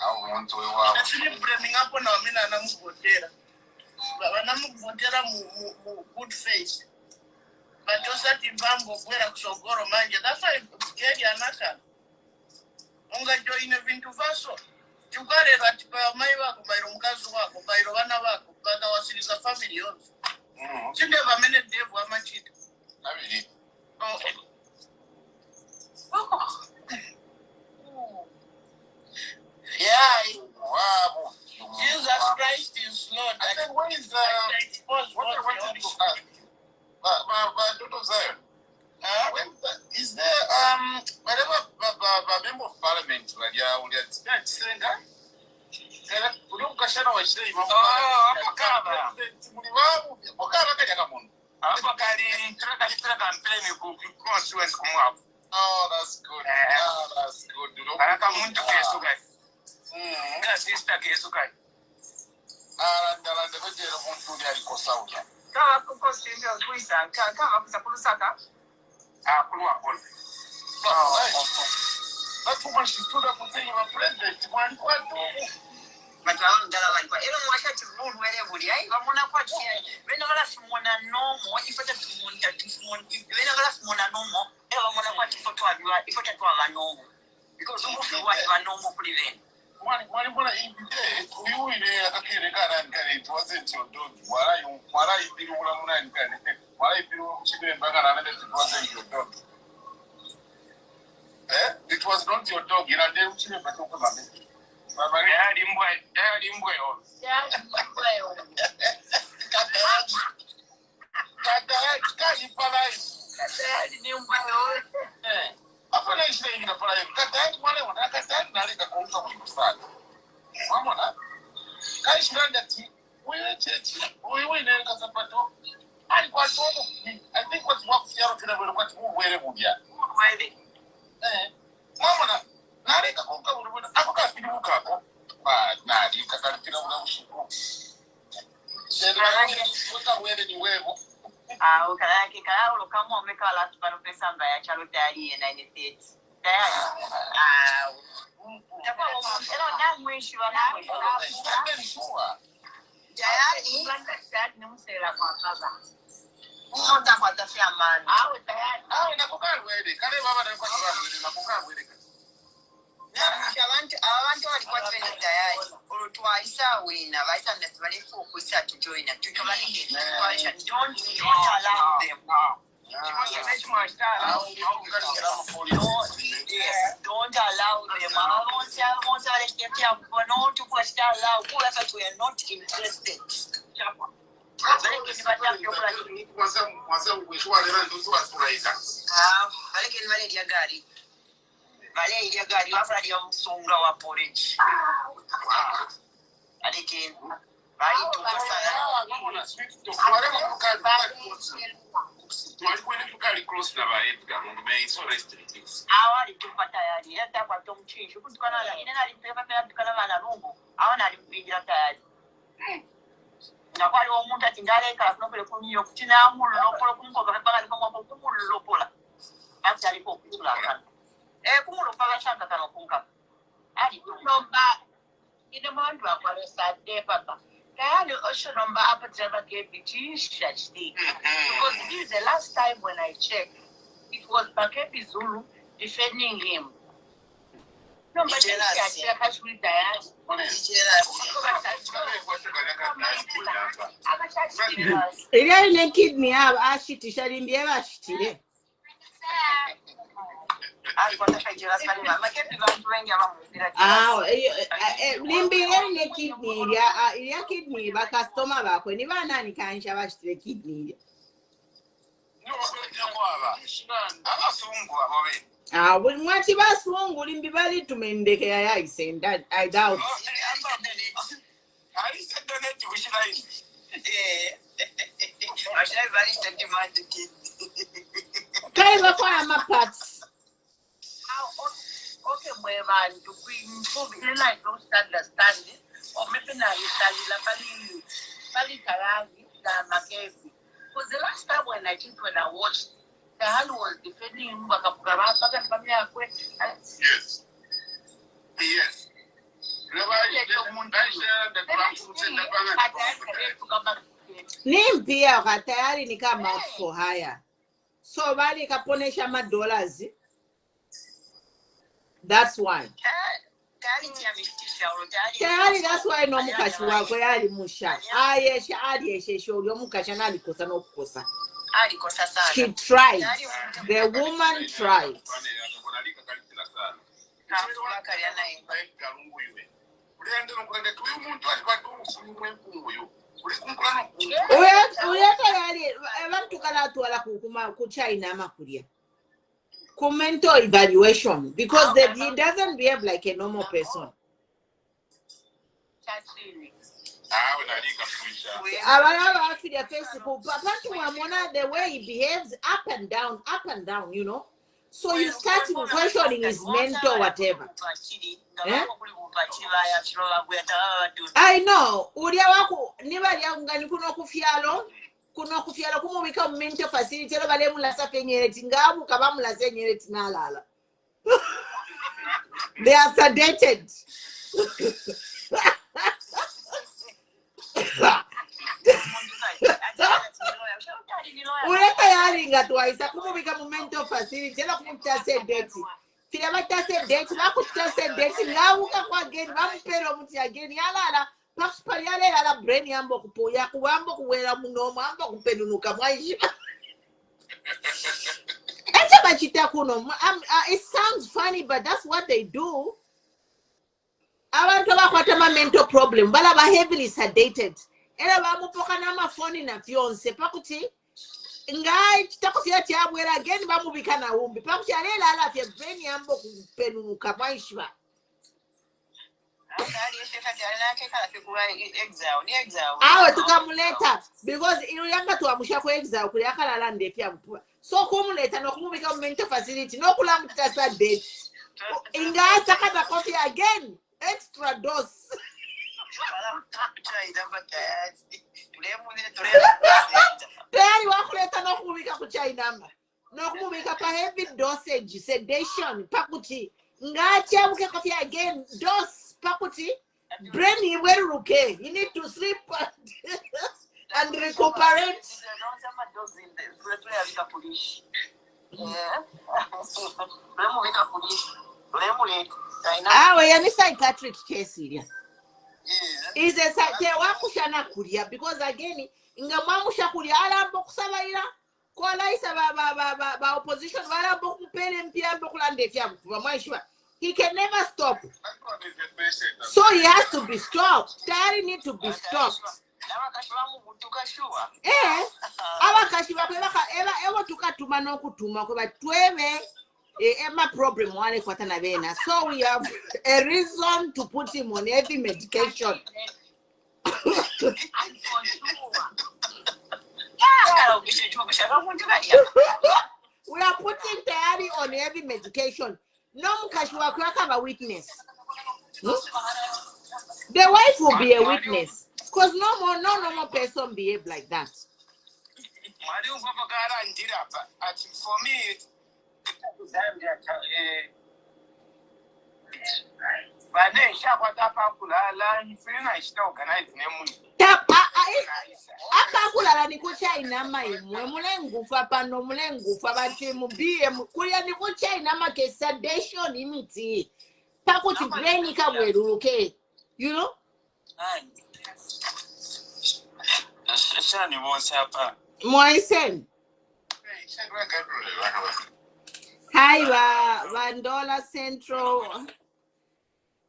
Au muntu wewa. Nasini blaming hapo na wamina anamuvotera. Wanamuvotera mu good face. Batosa timbambo kwera kusogoro manje. That's why geri anaka. Unga join vintu vaso. Chukare ratipa maiwa kumairo mkazu wako, mairo wana wako, kada wasiliza family yonzo. Sinde vamene devu amachita. Abili. Yeah. Wow. Jesus Christ is Lord. I think what is what I wanted to ask? Dr. Zion. Is there whatever member of parliament senga? Kashana wa shiri mambo. Apakaba. Muliwabu, okaba kaja kamuntu. Apakali traka campaign ku constituency kumwapo. Oh, that's good. That's good. Araka muntu kesuka. Nga sister kesuka. Aranda kujera muntu yali kosauya. Kama kuko sindio kuisa, kama kusa kulusaka. Kulwa. That's why she stood up and said, "You're a president." One. But I don't know what. Even watch that rule wherever they are. I'm gonna watch here. When I'm gonna someone no more. If I just want that someone, when I'm gonna someone no more, I'm gonna watch for 12 hours. If I just want to know, because some of the what you are no more prevent. One you in a it wasn't your dog. Why you didn't want to why you didn't it wasn't your dog? It was not your dog. You know, they were but I think what's what Don't allow them. We are not interested. Nakwali omuntu atingaleka nokole kunyo kutina mullo polo kunkoga pagali komo kumullo pola actually ko kutula kana kumullo pala shaka kana kunka ali nomba ine mwandu akwale sade papa kayali osho nomba apa treva Makebi chisha chiti because this is the last time when I checked it was Makebi Zulu defending him. Ile kidney ashitisha limbye bashitire. Limbye ne kidney ya kidney ba customer bakwe ni banani kansha bashitire kidney. When what you was wrong, wouldn't be valid to me in the AI saying that I doubt. I said, donate to which I should valid the demand to keep. Kind of my parts. Okay, where I to bring like don't understand it, or maybe now you study la Makebi. Because the last time when I watched. The hand was defending him. Yes. Yes. Nimpia tayari ni kama for hire. So bali kaponesha $. That's why. Tayari that's why no mukashi wako yali musha. Ayeshe shori omukashi nali kosa no kosa. She tried. The woman tried. Mental evaluation because he doesn't behave like a normal person. The way he behaves up and down, you know. So you start questioning his mental whatever. Eh? I know. Kuno kufialo kumubika mental facility lo bale mulasa penyereti ngabu kaba mulasa nyereti nalala. They are sedated. Ureka yaringa twaisa kumubika mu mental facility ela kumuta sedate. Fira bata sedate bakuta sedate ngawuka kwa again bampero muti again yalala pakspali yalela la brain yambo kupoya kuwambo kuwela munomo ambo kupenunuka mwaisha. It sounds funny, but that's what they do. Abantu bakwata mental problem bala ba heavily sedated. Era bamupoka na phone na fiance pakuti ngai chitakusia tiabwera again bamubika na umbi pakuti alela ala fye brain yambo kupenunuka mwaisha. Awe tukamuleta because iluyamba tuamusha kwa exile kuli akalala ndefya mpua. So kumuleta no kumubika mu mental facility no kula mutasa date. Inga sakata coffee again extra dose. Tayari wakuleta no kumubika kuchai namba. No kumubika pa heavy dosage sedation pakuti. Nga chabuke coffee again dose pakuti. Brain you will okay. You need to sleep and recuperate. Ah, we are psychiatric case here. Is a wakushana kuria because again inga mamusha kuria alambo kusabaira kwa laisa ba opposition balambo kupele mpia kulande fya mwaishwa. He can never stop. So he has to be stopped. Tayari need to be stopped. Problem so we have a reason to put him on heavy medication. We are putting Tayari on heavy medication. No mukashwa have a witness. The wife will be a witness. Because no normal person behave like that. For me, akakulala nikucha inama imwe mulengufa pano mulengufa bati mubiye mukuya nikucha inama ke sedation imiti pakuti brain kabweruke you know shani wonse hapa Moisen hi Vandola Central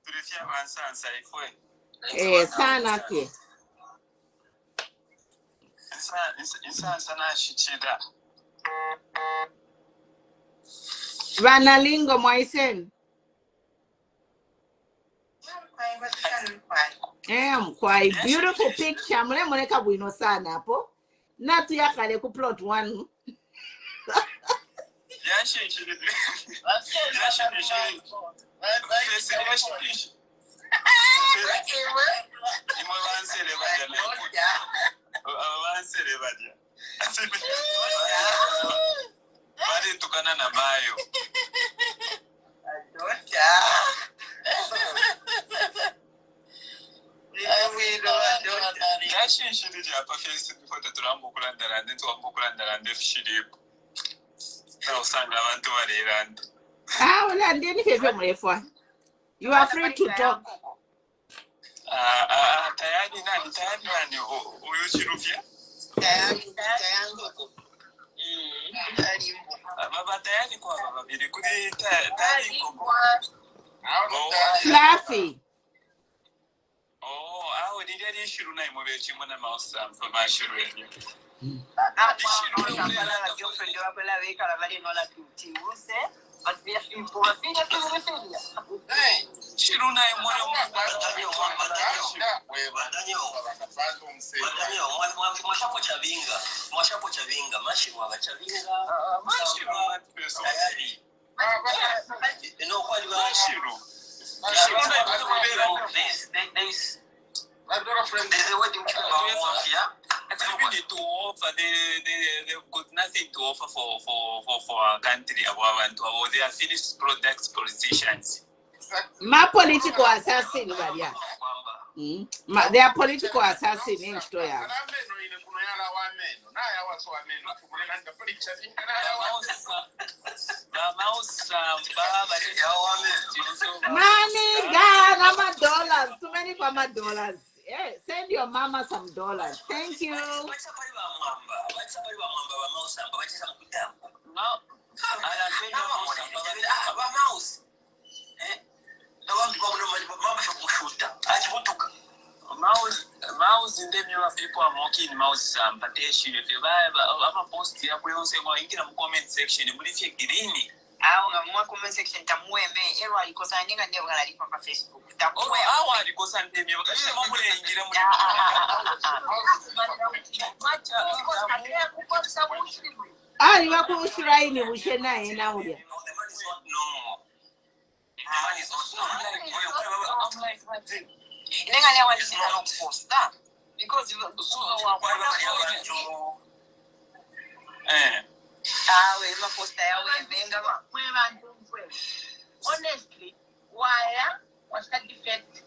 tulifia wansansa ifwe sana ke insansa na shichida Vanalingo Moisen quite beautiful picture mule muleka bwino sana hapo na tuyakale ku plot 1 tukana na mayo you are free to talk. Tayari nani uyuchirufia baba tayari kwa baba bili kuri tayari koko Fluffy aho ndirari shiru nayi mubechi mwana mausa mfama shiru yenye Shiruna moyo mwashapo chavinga mashiru abachavinga mashiru tayari ino kwali bashiru there's a wedding here. Need to offer they've got nothing to offer for our country. They are finished products politicians. My political assassin, Varia. They are political assassin in Stoya. Money, God, I'm $1. Too many for my dollars. Yeah, send your mama some dollars. Thank you. Mouse in the new people are mocking mouse but if you have a post here, we also going to comment section. What if you get in it? More comment section. Tamwe me era because I never like from Facebook. Tamwe because I'm telling you you are going to try in Ushena now. The money is also I'm like because honestly, why was that defect?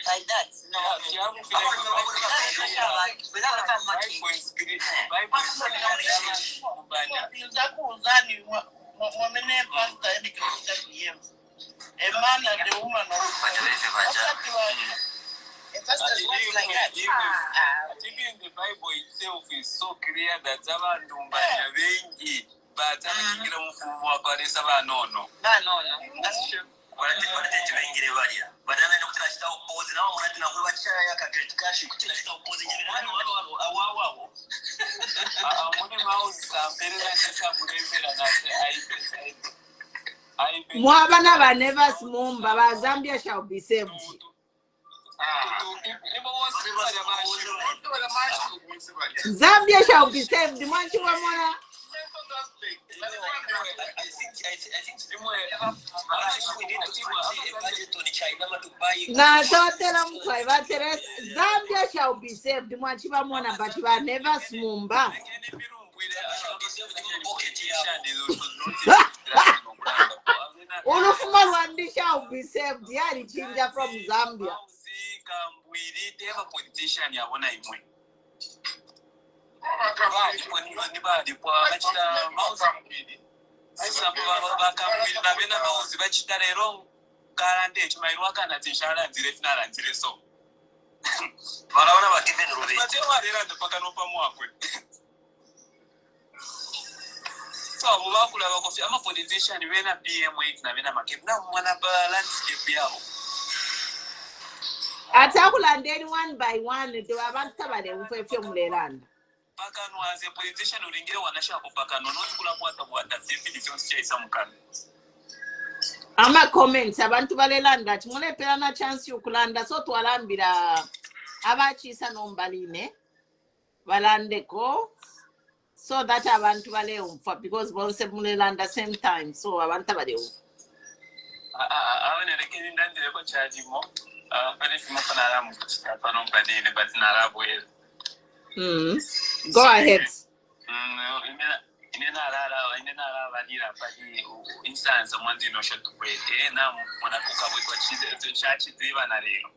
Like that, no. A man and a woman Even the Bible itself is so clear that but no. That's true. But then I looked at the opposite now, and I will share a cash. You could take the opposite. Mwabana never small, Baba Zambia shall be saved. Zambia shall be saved. The man you want. Now, don't tell them Zambia shall be saved. The man you want, but you are never smumba. All of my one shall be saved. Yeah, the ginger from Zambia. So, I'm a politician, when a PM wait, and I'm a Makebi. Now, one of the landscape. Atakula then one by one, do I want to have a film land? Pakano as a politician who didn't get one shop of Pakano, not what that's the difference. Some can. I'm a comment about to Valeland that Mole Perana chance you kulanda so to Alambira Abachisa Nombaline Valandeko. So that I want to Valeu for because both Muleland the same time. So I want to Valeu. I want to get in that they were charging more. But if you but not aware. Go ahead. Instance, someone did not shut to wait. Now, when I cook up with what she did to church, it's even a little.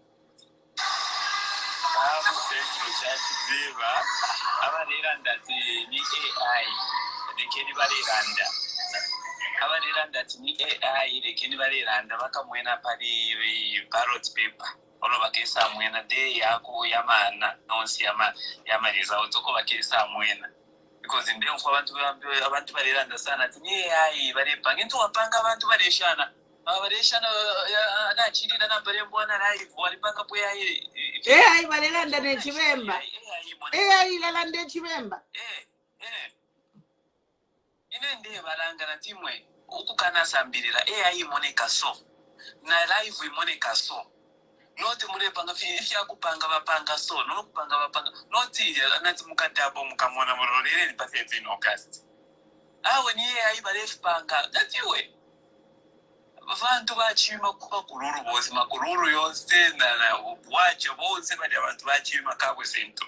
That the AI, the Kenibali Randa. That AI, the Kenibali Randa, Wakamwena Paddy, parrot paper. All of a case, when a day Yaku Yamana, non Siama, Yamaris, I'll talk about case somewhere. Because in them for I want to understand that AI, but if I into a punk, I want to Varishana. Varishana, that she didn't have very one alive, what if I pay AI, Valenda, did you remember? AI, Valenda, did you remember? In the Valangana Timway, Ukana Sambira, AI Monica so. Na live with Monica so. Not Murepanga, if Yakupanga Vapanga so, no Panga Vapanga, not anati mukatabo mukamona murorere pathetic in August. When ye Ibaref Panga, that's you. Vantu vachima kupa kururu bosi makururu yose na wacho bose bali abantu vachima Kabwe sento.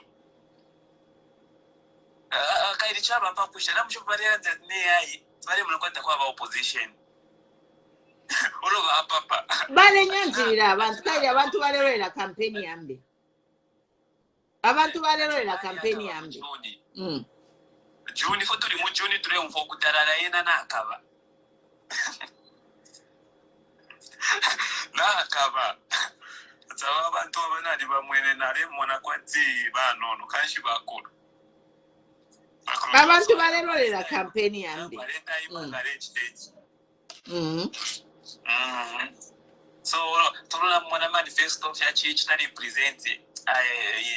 Kairi chaba pakusha na mshuparia ne ai bali mnakwenda kwa opposition. Oloba papa. Bale nyanjira abantu balewera campaign yambe. Abantu balewera campaign yambe. Juni fotuli mu Juni tule mfokutarara yena nakaba. Nakaba. Tsawa abantu abanali bamwene nale mona kwati banono kanshi bakuru. Abantu balewera campaign yambe. So turuna mwana manifesto ya chichi na represent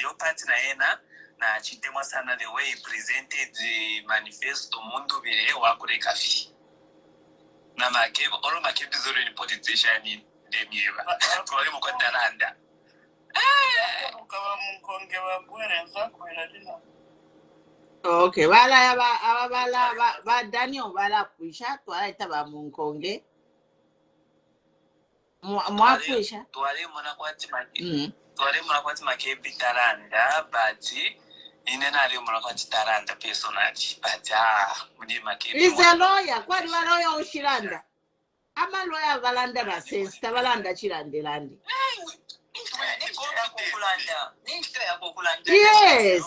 your party na ena na chitemwa sana the way he presented the manifesto Mundubile wakure kafi na Makebi oro Makebi Zulu ni politician in demieva twali mu kwatalanda Ukawa mkonge wa bwere nzakwera dina. Okay, bala ba Daniel bala kuisha twalaita ba munkonge. Mwakwisha twali mwana kwati Makebi taranda but inena ali mwana kwati taranda personally but mudi Makebi is a lawyer kwani wa lawyer ushiranda ama lawyer balanda ba sense tabalanda chirandelandi. Yes,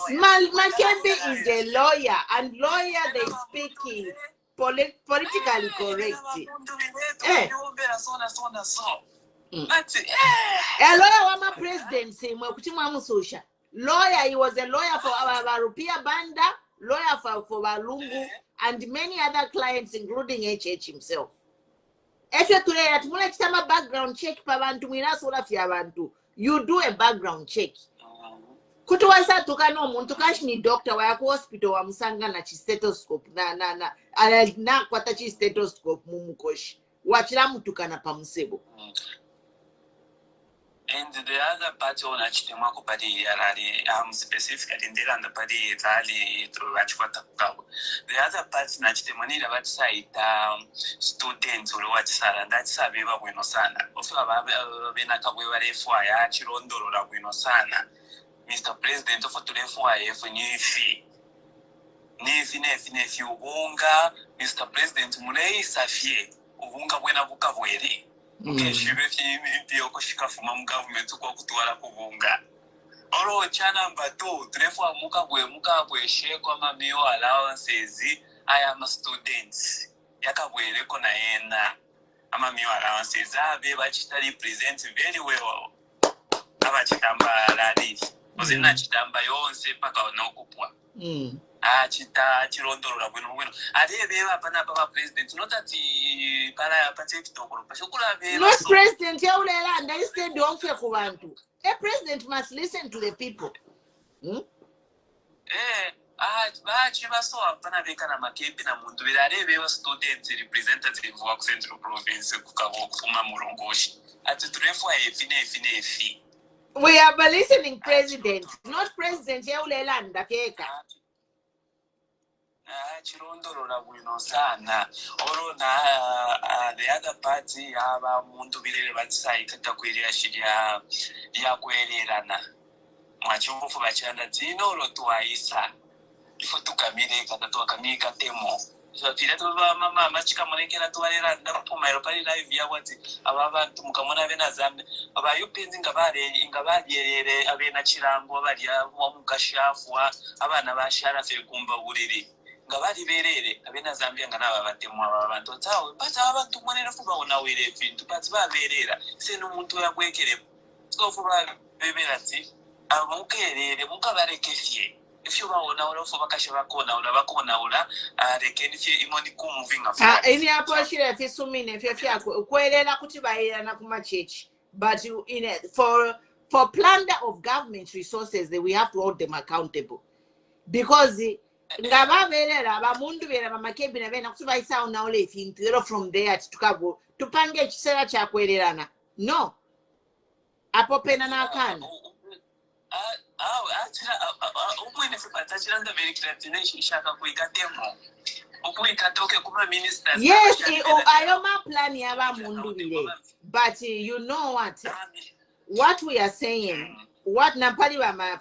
Makebi is a lawyer and lawyer they speaking politically correct. A lawyer was my presidency. Lawyer, he was a lawyer for our Rupia Banda, lawyer for Walungu, and many other clients, including HH himself. If you today at Mulekama background check, you do a background check. Kutuwasa tukano muntu kashini doctor wa yako hospital wa musanga na chi stethoscope na kwata chi stethoscope mumukoshi wachira mutukana pa musebo. And the other part on Achitemwa Kupadi Yarari, specifically in the Padi Rally to Rachwata Kabwe. The other part in Achitemani about side students or what Sara, that's a Viva Buenosana. Also, Benakabwe for Achirondo or Buenosana. Mr. President of Tulefoa for Nifi. Nefi, Ubunga, Mr. President Mulei Safie, Ubunga Buena Bukaweri. Yokoshika from government to Kokutwara Kubunga. Oro Chana Bato, Trefa Mukabwe, Shekoma Mio allowances. I am a student. Yakabwe Rekonaena. I'm a Mio allowances. Bachitari presents very well. Abachitamba Ladi. Was in Nachitamba Yon Sepaka no Kupua. Chirondo Rabuno. I did Papa president, not that the Para Pacific Tokoro, not president Yaula, and I said don't fear Kubantu. A president must listen to the people. Chivaso, Panavicana Makebi and Mundubile, students, representative of Central Province, Kukavo, Fuma Murongoshi, at the Trefa, a fee. We are listening, president, not president Yaula and the Keka. Chirondo Buenosana, Oro na the other party have a Mundubile website, Taquia Shidia, Yaquerana. Machu for Bachana Tino, Rotuaisa. If you took a minute, Katakamika Temo. So, Mamma, Machika Moneka to my life, Yawati, Ababa to Mukamona Venazam, about you painting Gabadi, in Gabadi, Avena Chirango, Mukasha, Abana Shara Kumba Woody. Gabadi Vere, Avena Zambia and Nava to Tao, but I want to money for now with a fin to Patsva Vera, send to a wake it. So for a Beverati, I won't care, the Mukabare Kefi. If you want now for Bakashavakona, they can see Imoniku moving up. Any approach if you mean if you're quite a Nakuma church, but you in it for plunder of government resources, that we have to hold them accountable because the Mundubile Makebi and Venakuba sound now living from there to Kabwe to Pangage Sera Chakwerana. No. apopena n'akaana yes ayo ma plan yaba Mundubile. But you know what we are saying, what na pali ba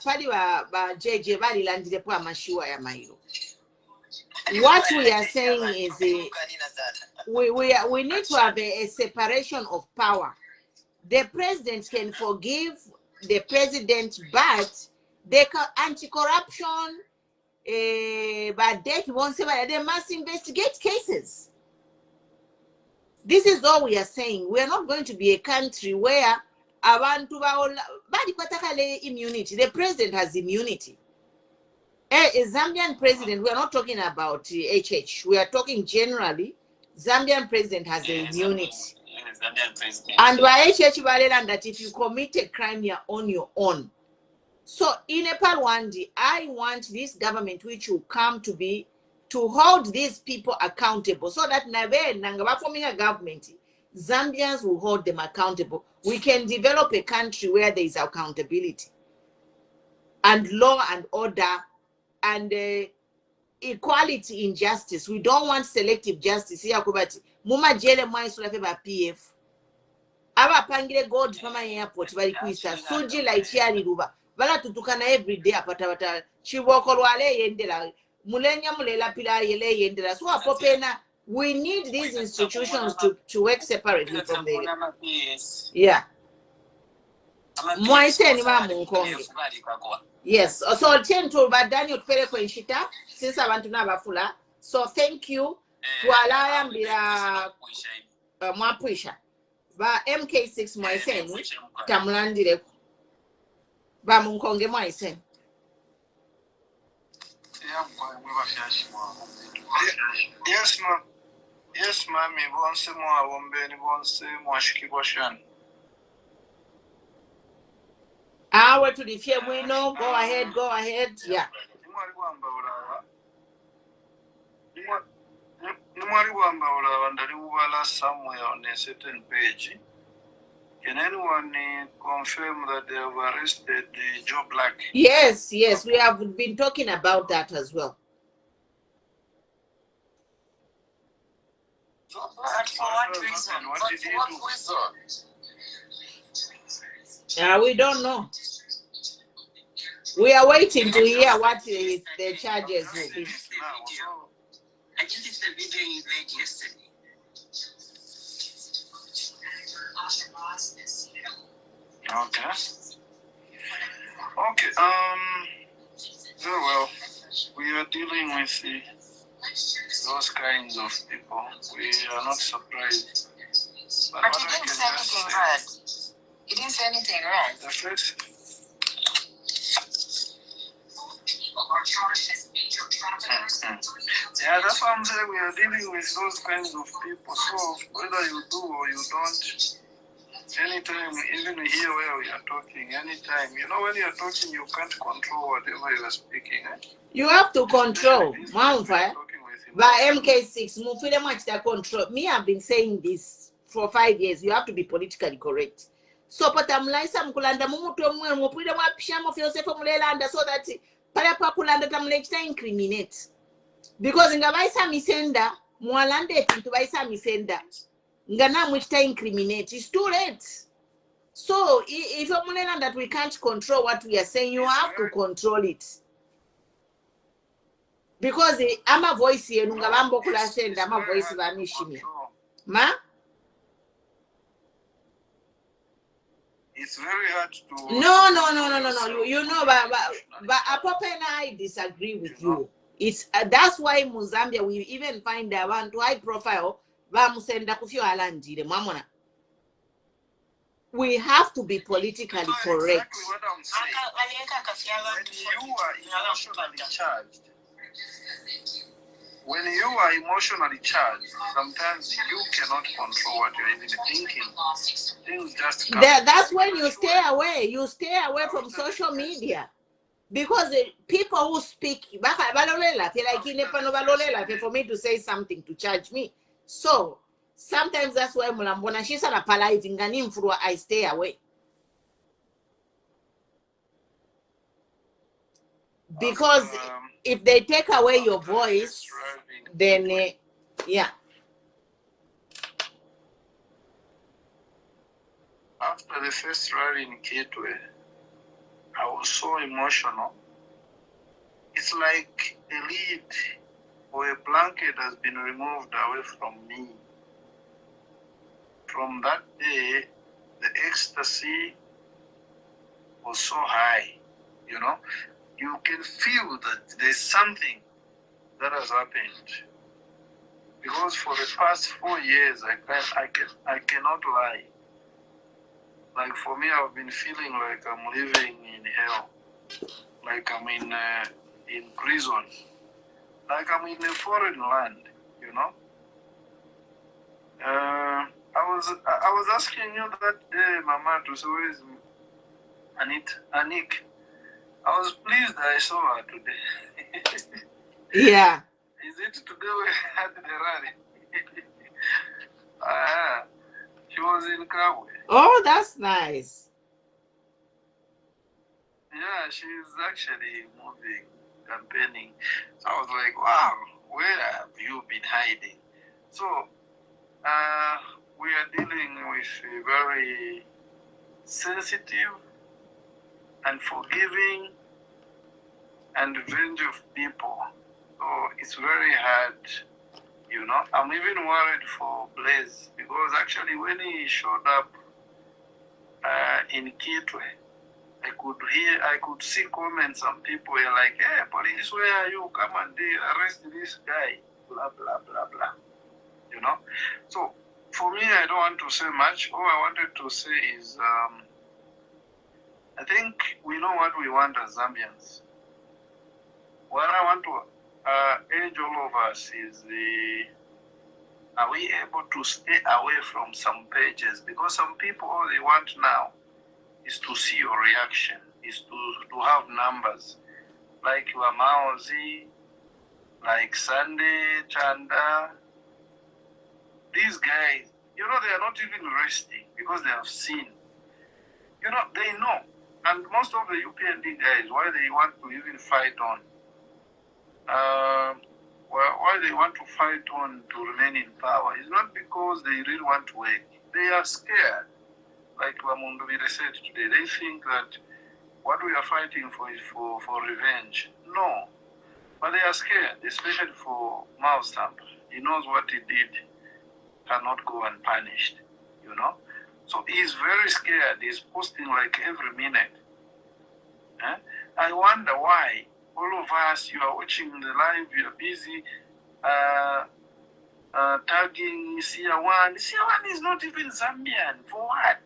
jeje bali landile po amashiwa ya mailo. What we are saying is we need to have a separation of power. The president can forgive the president, but the anti-corruption, but they must investigate cases. This is all we are saying. We are not going to be a country where abantu immunity. The president has immunity. A Zambian president, we are not talking about HH. We are talking generally. Zambian president has the immunity. Zambian president. And by HH that if you commit a crime, you're on your own. So in Nepal one day, I want this government which will come to hold these people accountable, so that Nanga forming a government, Zambians will hold them accountable. We can develop a country where there is accountability and law and order and equality in justice. We don't want selective justice here. Muma jele mwaisula feba PF. Aba pangile gold fama airport bali kuisa suji la ichiari ruba. Bala tutukana every day apata chiboko wale yendela mulenya mulela pila yele yendela. So apopena, we need these institutions to work separately from the Mwaise ni mamu nkonge. Yes, so to Daniel Pere for Inshita, since I want to know Fula. So thank you for allowing me Mwapuisha. Ba MK6 Mwaisen, Tamlandire. Ba Munkonge Mwaisen. Yes, ma'am. Yes, ma'am. Bonse mwa wombe ni bonse mwashiki boshan. Hour to the fear window. Go ahead. Yeah. Somewhere on a certain page. Can anyone confirm that they have arrested Joe Black? Yes, we have been talking about that as well. Joe Black, for what reason? What did he do? We don't know. We are waiting to hear what the charges will be. I think it's the video you made yesterday. Okay. Very well. We are dealing with those kinds of people. We are not surprised. But he didn't say anything bad. He didn't say anything wrong. The first. Yeah, that's what I'm saying. We are dealing with those kinds of people. So whether you do or you don't, anytime, even here where we are talking, anytime, when you're talking, you can't control whatever you are speaking. You have to control. By MK6, mufile much that control. Me, I've been saying this for 5 years. You have to be politically correct. So, but I'm like some kulanda mumuto mupile mwapishamo filosofa mulelanda so that pala pa kulanda tamlechita incriminate. Because ngabaisa misenda mwalande tintu baisa misenda ngana mwchita incriminate. It's too late. So if you're mulelanda that we can't control what we are saying, you have to control it. Because ama voice yenu ngabambo kula senda ama voice banishimia. Ma? It's very hard to. No. You know, but Apope and I disagree with you. It's that's why Mozambique we even find that one to high profile. We have to be politically correct. Exactly what I'm saying. When you are emotionally charged, sometimes you cannot control what you're even thinking. Things just come. That's when you stay away. You stay away from social media. Because the people who speak, for me to say something to charge me. So sometimes that's why I stay away. Because if they take away your voice, then yeah. After the first rally in Kabwe, I was so emotional. It's like a lid or a blanket has been removed away from me. From that day, the ecstasy was so high, you know. You can feel that there's something that has happened. Because for the past 4 years, I cannot lie. Like for me, I've been feeling like I'm living in hell, like I'm in prison, like I'm in a foreign land, you know. I was asking you that day, Mama, to say where is Anik? I was pleased that I saw her today. Yeah. Is it today we had the rally? She was in Kabwe. Oh, that's nice. Yeah, she's actually moving, campaigning. So I was like, wow, where have you been hiding? So we are dealing with a very sensitive and forgiving and vengeful people. So it's very hard, you know. I'm even worried for Blaze because actually when he showed up in Kabwe, I could see comments. Some people were like, "Hey, police, where are you? Come and arrest this guy." Blah blah blah blah. You know. So for me, I don't want to say much. All I wanted to say is, I think we know what we want as Zambians. What I want to urge all of us is are we able to stay away from some pages? Because some people, all they want now is to see your reaction, is to have numbers. Like Wamaozi, like Sunday, Chanda. These guys, you know, they are not even resting because they have seen. You know, they know. And most of the UPND guys, why they want to even fight on, why they want to fight on to remain in power is not because they really want to work. They are scared. Like Mundubile said today, they think that what we are fighting for is for revenge. No. But they are scared, especially for Mao Stamp. He knows what he did cannot go unpunished, you know. So he's very scared. He's posting like every minute. I wonder why all of us, you are watching the live, you are busy tagging Sia1. Sia1 is not even Zambian. For what?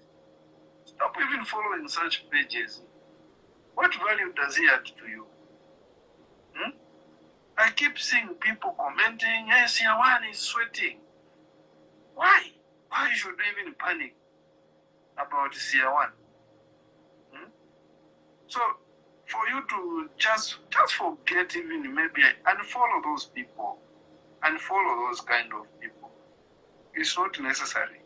Stop even following such pages. What value does he add to you? I keep seeing people commenting, hey, Sia1 is sweating. Why? Why should we even panic about Sia1? So, for you to just forget even maybe unfollow those people, unfollow those kind of people. It's not necessary.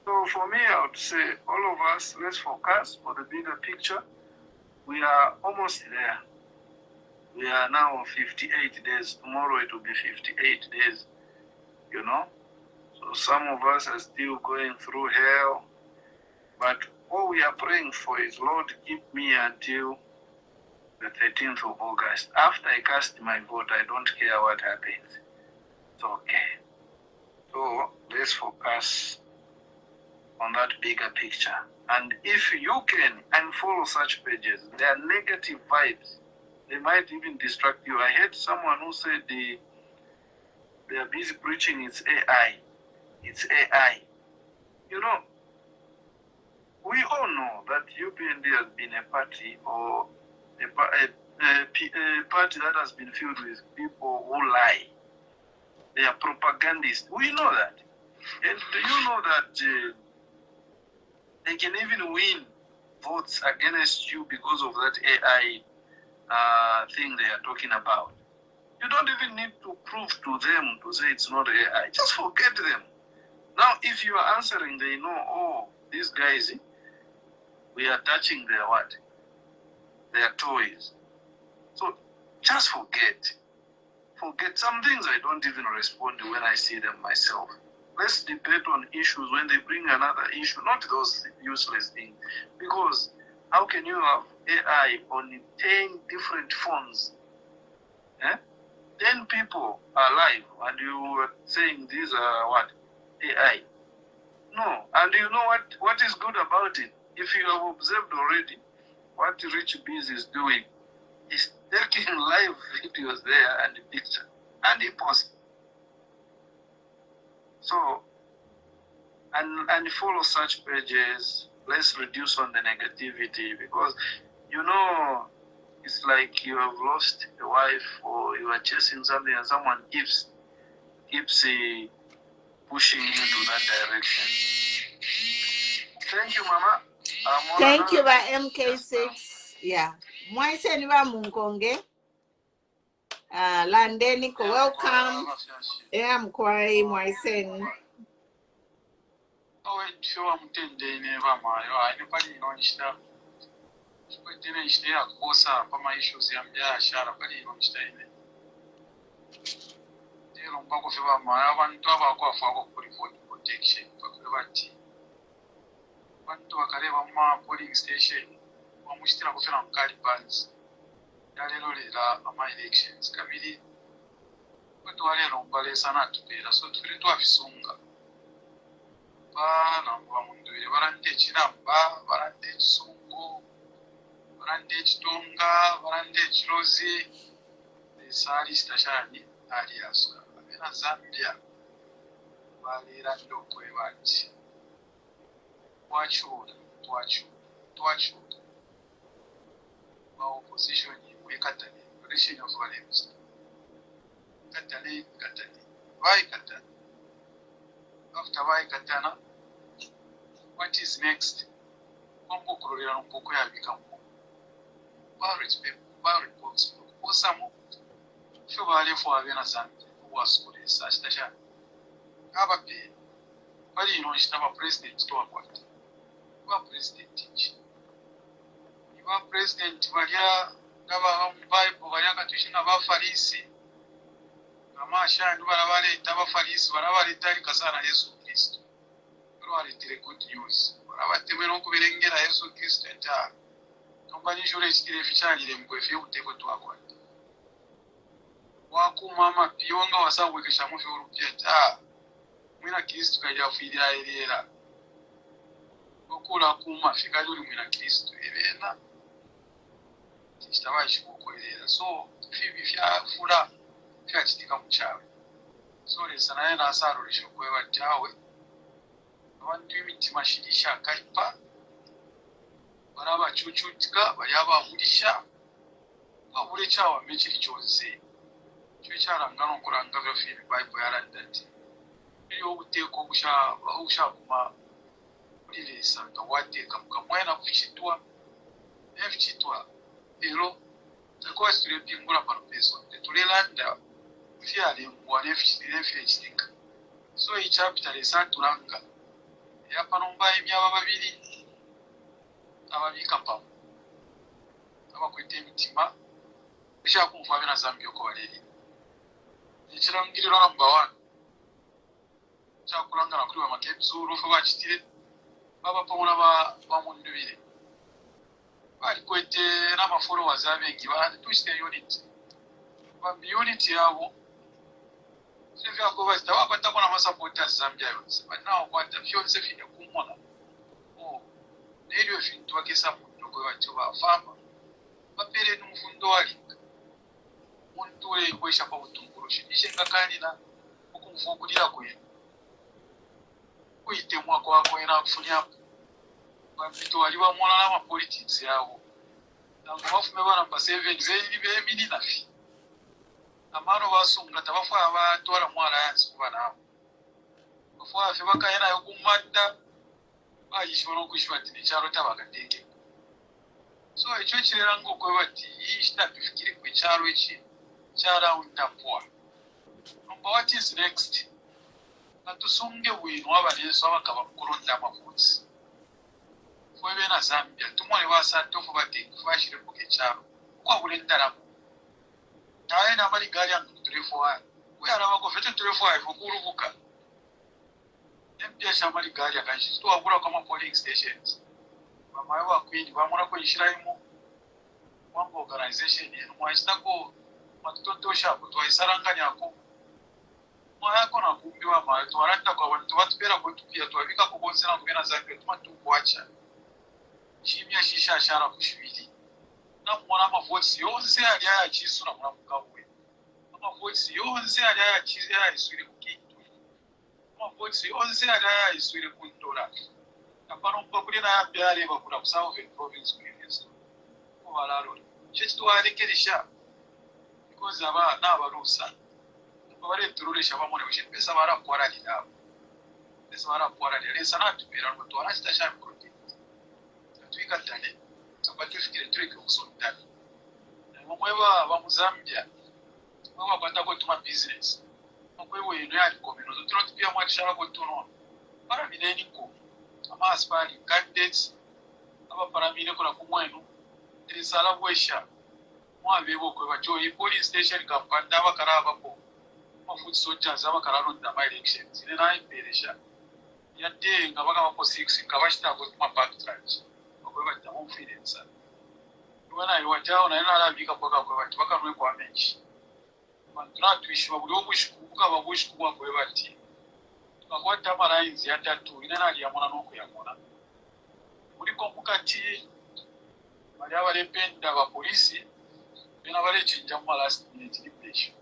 So for me, I would say all of us, let's focus for the bigger picture. We are almost there. We are now on 58 days. Tomorrow it will be 58 days, you know. So some of us are still going through hell. But all we are praying for is, Lord, keep me until the 13th of August. After I cast my vote, I don't care what happens. It's okay. So let's focus on that bigger picture. And if you can unfollow such pages, they are negative vibes. They might even distract you. I heard someone who said they are busy preaching it's AI. It's AI. You know, we all know that UPND has been a party or a party that has been filled with people who lie. They are propagandists. We know that. And do you know that they can even win votes against you because of that AI thing they are talking about? You don't even need to prove to them to say it's not AI. Just forget them. Now, if you are answering, they know, oh, these guys, we are touching their what? They are toys. So just forget. Forget some things I don't even respond to when I see them myself. Let's debate on issues when they bring another issue, not those useless things. Because how can you have AI on 10 different phones? 10 people are live and you are saying these are what? AI. No. And you know what is good about it? If you have observed already what Rich Bees is doing, he's taking live videos there and picture and he posts. So and follow such pages. Let's reduce on the negativity, because you know it's like you have lost a wife or you are chasing something and someone keeps pushing you to that direction. Thank you, Mama. Thank you, by MK6. Yeah. Mwaise niwa munkonge. Landeniko, welcome. Yeah, mkwai mwaise. Oh, sure, I'm 10 days never my anybody know ishta. Dina ishta ya kosa pama issues ya mbya shara bali no ishta ine. Dino mbako fiba ma abantu abako afako kuri protection bakubati. Bantu bakareba ma polling station bamushitira kufira mukali bands. Yalero lera ama elections kabiri. Bantu walero mbale sana tupera so turi twafisunga. Namba Mundubile barande Chiramba, barande Chisungu, barande Chitonga, barande Chirozi, Sari Stashani, Ariaska, Abena Zambia, Valera Ndokwe Bati. Twachu. My opposition in Katani, relation of values. Katani. Why Katani? After why Katana? What is next? Mambo kurulira mpoko ya bikamu. Bar reports. Osamo. Sho bale fo abena Zambia. Waskule sastasha. Abape. Bali no ishitaba president to akwati. Wa president ichi. Wa president balia ngaba Bible balia katushinga bafarisi. Amasha ndo barabale itaba farisi barabale itali kasana Yesu Kristo. Good news. Abatemera okubirengera Yesu Kristo nta nombanyishura ekikire fikyalire mukwefe okuteko twakwata wakuma amapiyonga wasabwekesha mufi olupya nta mwina Kristo kajja afiirira erera okula kuma fikali oli mwina Kristo ebeena kitaba kikukolerera so fibi fyafula fyakitika mu kyawe so lesa naye n'asaalulesha okweba jaawe abantu imitima shirisha kaipa baraba chuchutika bayaba mulisha babule chawa mechiri chose cyo cyarangano kuranga byo film Bible yarandati iyo uteko busha kuma uliresa ndawateka mukamwena kuchitwa efchitwa ero takwa sire pingura paropeso tulelanda fiale mwane efchitika so i chapter lesa turanga yapa nomba emyaba babiri ababika pamu abakwete emitima bishakumva abena Zambia ko baleri ekirangirira namba 1 kyakulangana kuri wa Makebi Zulu fo bakitire baba pamona ba Mundubile bali kwete n'ama followers abengi ba twiste unit ba unit yabo sivya ko basta wapata kona ma supporters Zambia yose but now kwata fyonse fine kumona nero fintu akesa muntu ko bacho ba fama bapere n'umufundo wali muntu we kwesha pa utungurushi ishenga kanina ukumvukulira kwe kuite mwako wako era kufunya bapito wali ba mona na ma politics yawo nango bafume bana mba 7 be mini nafi amano basunga tabafa abatwala mwala yansi kubana bafa afi bakayena yokumanda bayishobora kwishwati n'cyaro tabakateke so icyo kirera ngo kwe bati yishita bifikire ku cyaro iki cyara undapwa number what is next atusunge wino abaneso abakaba kuronda amafuzi Fwe na Zambia tumone basanto fo bati kufashire ku kecharo kwa bulendara naye na mali gari yangu tulifwa we araba ko fete tulifwa ifukurubuka empia shamali gari yakanshi tuwagura kama polling stations mama wa kwini bamura ko ishiraimo wango organization yenu mwashitako matutotosha kutwaisaranganya ko mwaya kona kumbiwa ma twaranta kwa bantu batupera ko tupia twabika ko bonsera kubena Zambia tumatu kwacha chimya shisha shara kushibiri na mwana amavotsi yonse ali ayachisura mwana Kabwe amavotsi yonse ali ayiswire kukintu amavotsi yonse ali ayiswire kundola apano mpakuli na yabyale bakula kusauve province kuyeso kubalalo chitwalekelisha because aba nabalusa bale turulesha bamone bishipesa barakwara lidabo pesa barakwara lesa natupira ngo twarashita shamko tuikatane tupatufikire tureke kusondana mweba ba Muzambia mweba kwata ko tuma business mwebo yeno yali komino turoti pia mwakishara ko tuno para bineni ko ama aspari candidates aba para bine kula kumwenu isala bwesha mwabebo ko bacho i police station kapanda bakaraba ko mafuti soldiers abakarano ndama elections ine na imperesha yade ngabaka bako 6 kabashita ko tuma backtrack bata confidence wana iwajao na ina labika kwa bati bakanwe kwa menshi mandra tuishwa buli obushukuka babushukuka kwa bati tukakwata marainzi ya tatu ina nali ya mwana noko ya mwana muri kompukati bali abalependa ba polisi bina bale chinja mu last minute dipesho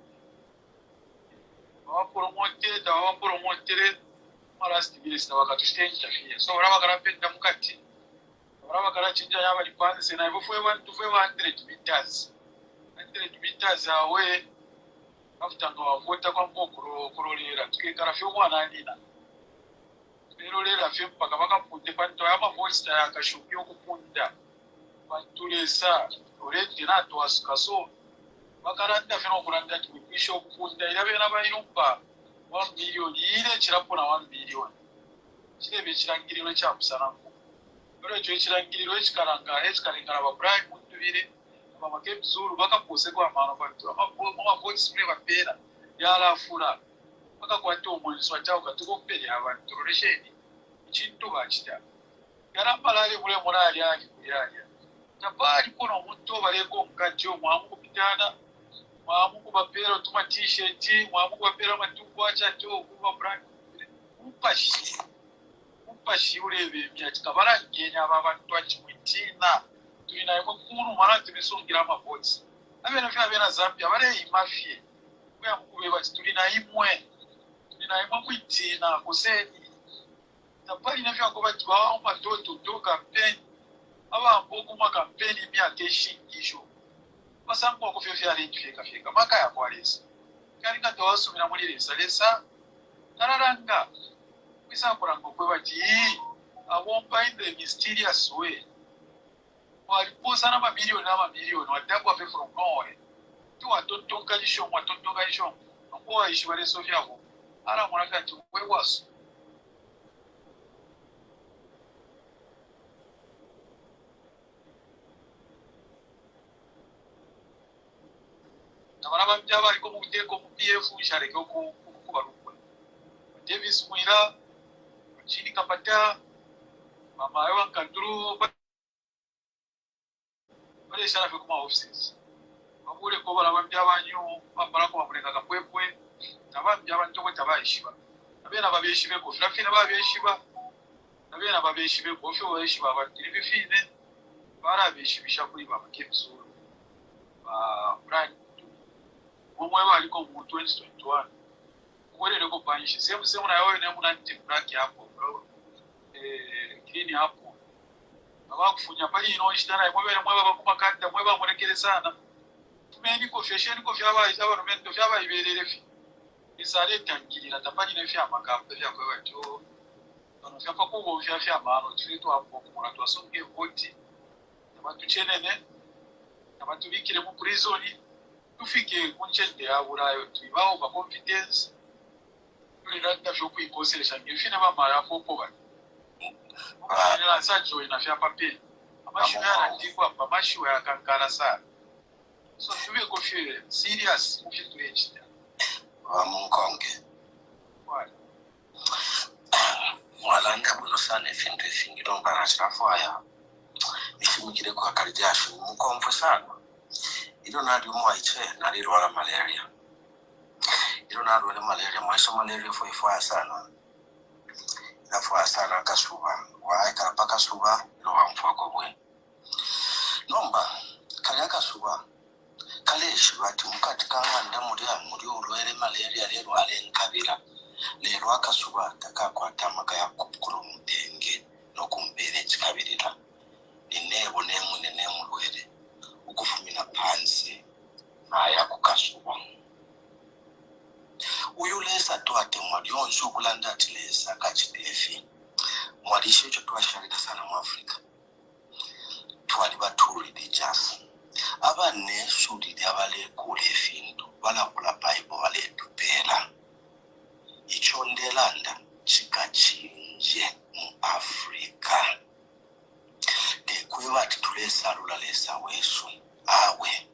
ba promote mu last minute bakatushtenja fie so ora bakarapenda mukati Brava Karachinja yaba lipanse na ifwe 100 meters away after no vota kwa mokoro korolera tukekara fyo mwana ndina berolera fyo paka bakapunde panto yama voice ya kashupyo kupunda batulesa oreti na to asukaso bakaranda fyo kuranda tukisho kupunda irabe na bayirumba 1 million ile chirapo na 1 million chirebe chirangiriro cha musana Ora chirangiriro echikarengana ba Brian Mundubile ba Makebi Zulu bakapose kwa manufacture ama voice spray bapera yala fura bakakwata omuntu swachao katukopeli abantu relation chintu bachita yarampalale mule morali yake kuyaya tabali kono omuntu baleko mkacho mwamu kupitana mwamu kubapera tuma t-shirt mwamu kubapera matungu acha to kuba Brian upashi urebe byachika barangenya ababantu achimwitina tulina yemo kuru marati bisongira amavotsi abena fya bena Zambia bare imafie kwa mukube bati tulina imwe kwitina kuseni tapali na fya ko bati ba matoto to campaign aba mboko ma campaign imyaka eshingisho basambo ko fya fika maka ya kwalesa kali ka tawasumira muri lesa tararanga Misakura ngokwe bati awompa in the mysterious way waliposa na mamilioni watakwa fe from nowhere tu watotonga lisho kwa ishi wale sofiako ara mwanaka tu wewaso na baraba mjaba liko muteko PF shareke ko kubarukwe Davis Muira chini kapata mama yao kanduru bale shara fe kuma offices babule ko bala bamjabanyu bambara ko babuleka kapwepwe tabamjaba ntoko tabayishiba abena babeshibe ko flafina babeshiba abena babeshibe ko fyo babeshiba batiri bifine bara beshibisha kuri baba kebsuru brand umwe bali ko mu 2021 Kwele ko panishi semu na yao ne muna ntibraki hapo kini hapo aba kufunya pali ino ishitana mwebere mweba bakuma kanda mweba murekere sana tumendi ko fashion ko fyaba isaba nomendo fyaba iberere fi isale tangirira tapani ne fyama kampe fya kwa bacho ono fyapa ko fya mano tiritu hapo kumura twasonge voti abatuchenene abatubikire mu prison tufike kunchende ya burayo twibaho ba confidence Randa shoku ikosesha ngifina bamara koko bati Ela sacho inafia papi. Amashu ya ndikwa amashu ya kankara sana. So tuwe kofie serious mufitulechi. Munkonge. Why? Mwalanda buno sana efintu efingi lombara chafaya. Nishimikire kwa karijashu mukomvu sana. Ilo nadi umwaiche nadi rwala malaria. Ilo nadi rwala malaria mwaisha malaria fwa sana. Nafwa sana kasuba. Wae karapaka suba ilo wamfwa Kabwe. Nomba kaya kasuba. Kale shibati mukati kanganda muri ulwele malaria lero alenkabira. Lero akasuba takakwata makaya kupukuru mudenge no kumbere chikabirira. Ninebo nemu lwele ukufumina pansi aya kukasuba. Uyulesa twate mwali onsu kulanda atilesa kachitefi. Mwali shecho twasharita sana mu Africa. Twali batuli dijasi. Abane shuri abale kule findu bala kula Bible bale tupela. Ichondelanda chikachinje mu Africa. Dekwe bati tulesa lula lesa wesu awe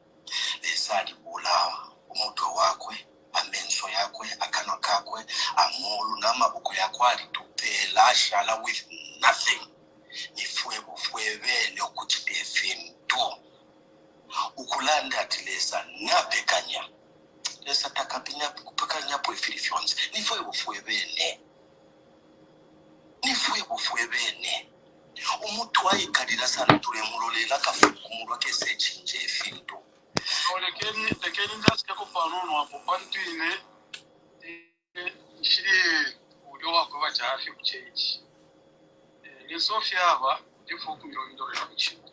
lesa libula umuto wakwe amenso yakwe akano kakwe amolu namabuko yakwe alitupela shala with nothing. Nifuebo fuebele okuchitefindu ukulanda atilesa napekanya lesa takapinya kupekanya po ifilifyonze nifuebo fuebene umutu wayikalira sana tulemulolela kafukumulwa kese chinje efindu Lekeni ndasika kupanono hapo pantwine shiri ulio wako wacha afya kuchechi. Ni Sofia hapa ndifo kumiro ya kuchini.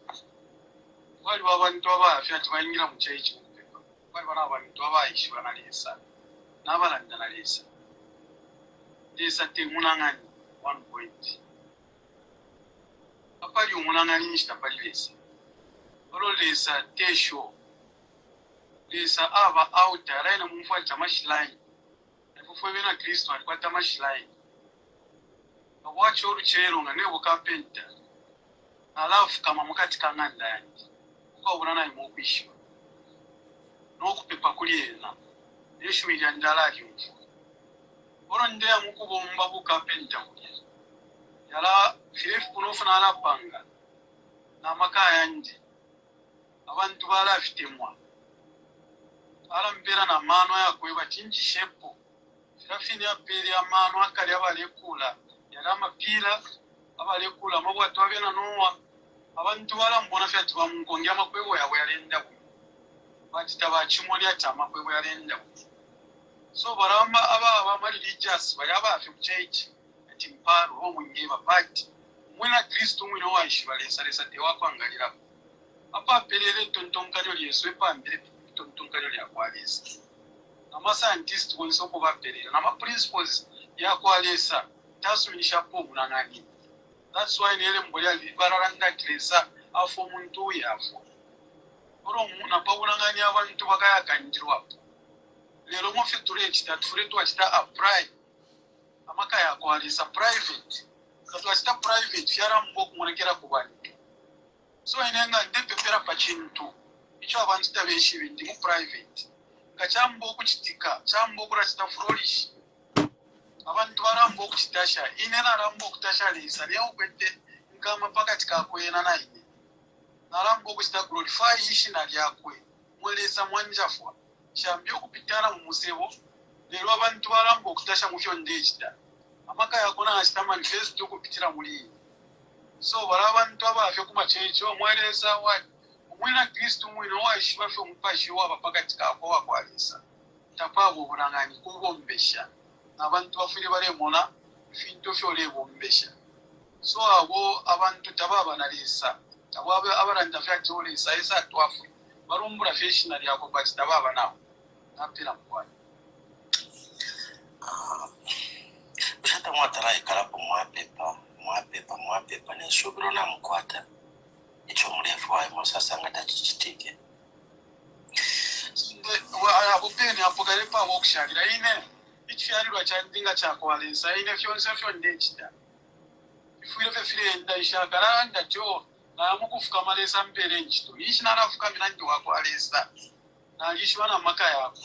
Wali babantu abafya tubayingira mu chechi kupepa. Wali bana abantu abayishi banalisa. Nabalanda nalisa. Lisa te munangani 1 point. Apali umunangani nishitapali lisa. Olo lisa tesho. Lisa aba outa raina mumfwa tamashilai. Nafufwe bena Kristo alikuwa tamashilai. Wacho uruchero nga nebo kapenta. Alafu kama mukati kanganda yangi. Kwa urana imokwisho. Nokupepa kuliyena. Yeshu yandalaki mfu. Oro ndea mukubomba bukapenta kulye. Yala firefu kunofuna alapanga. Na maka yangi. Abantu balafitemwa. Ala mpera na mano ya kweba chinchi shepo. Firafini ya peri ya mano akali abalekula. Yala mapila abalekula mabwatu abena noa. Abantu balambona fyati bamunkongia makwebo yawe yalenda ku. Batita bachimoli ata makwebo yalenda ku. So baramba aba religious bayaba afi kuchechi ati mparo omunyeba but mwina Kristo mwina waishi balesa te wakwangalira. Apa pelele tontonkalyo lyeswe pambire tontonkalyo lyakwalesa. Nama scientist konsoko bapelele nama principles yakwalesa tasumisha po munangani. That's why nele mbolya libararanga klesa afo muntu yafo. Oro muna pawunangani abantu bakaya kanjirwa. Lero mo fitule chita tufuretu achita apply. Amaka yakwalesa private. Katwa chita private fyara mboku munekera kubani. So inenga ndepepera pachintu. Icho abantu tabeshi bindi mu private. Ngachambo kuchitika, chambo kurachita flourish. Abantu barambo kuchitasha, inena rambo kutasha lisa, leo kwete ngama pakati kakwena na ine. Narambo kuchita glorify ishi na lyakwe. Mwelesa mwanjafwa. Shambyo kupitana mu musebo. Lero abantu barambo kutasha mufyo ndechita. Amaka yakona ashita manifesto kupitira muri. So barabantu abafyo kuma checho mwelesa wa mwina Kristo mwina waishi bafyo mupashi waba pakati kako wakwalisa. Tapabo burangani kubombesha. Nabantu bafiri baremona finto fyole bombesha. So abo abantu tababa nalisa. Abo abaranda fyati olisa isa twafu. Barumbura feshional yako bati tababa nawo. Napira mkwani. Ushata mwatara ikarapo mwapepa ne shubiro na mkwata. Icho mrefu wae mwasasa ngata chichitike. Abupeni apokalepa wokshalira. Ine, ichi yalirwa chandinga chakwalesa. Ine fyonse fyondechita. Ifule fefile ndaisha garanda jo na mukufuka malesa mbere nchito. Ishi na nafuka minandi wako alesa. Na ishi wana maka yako.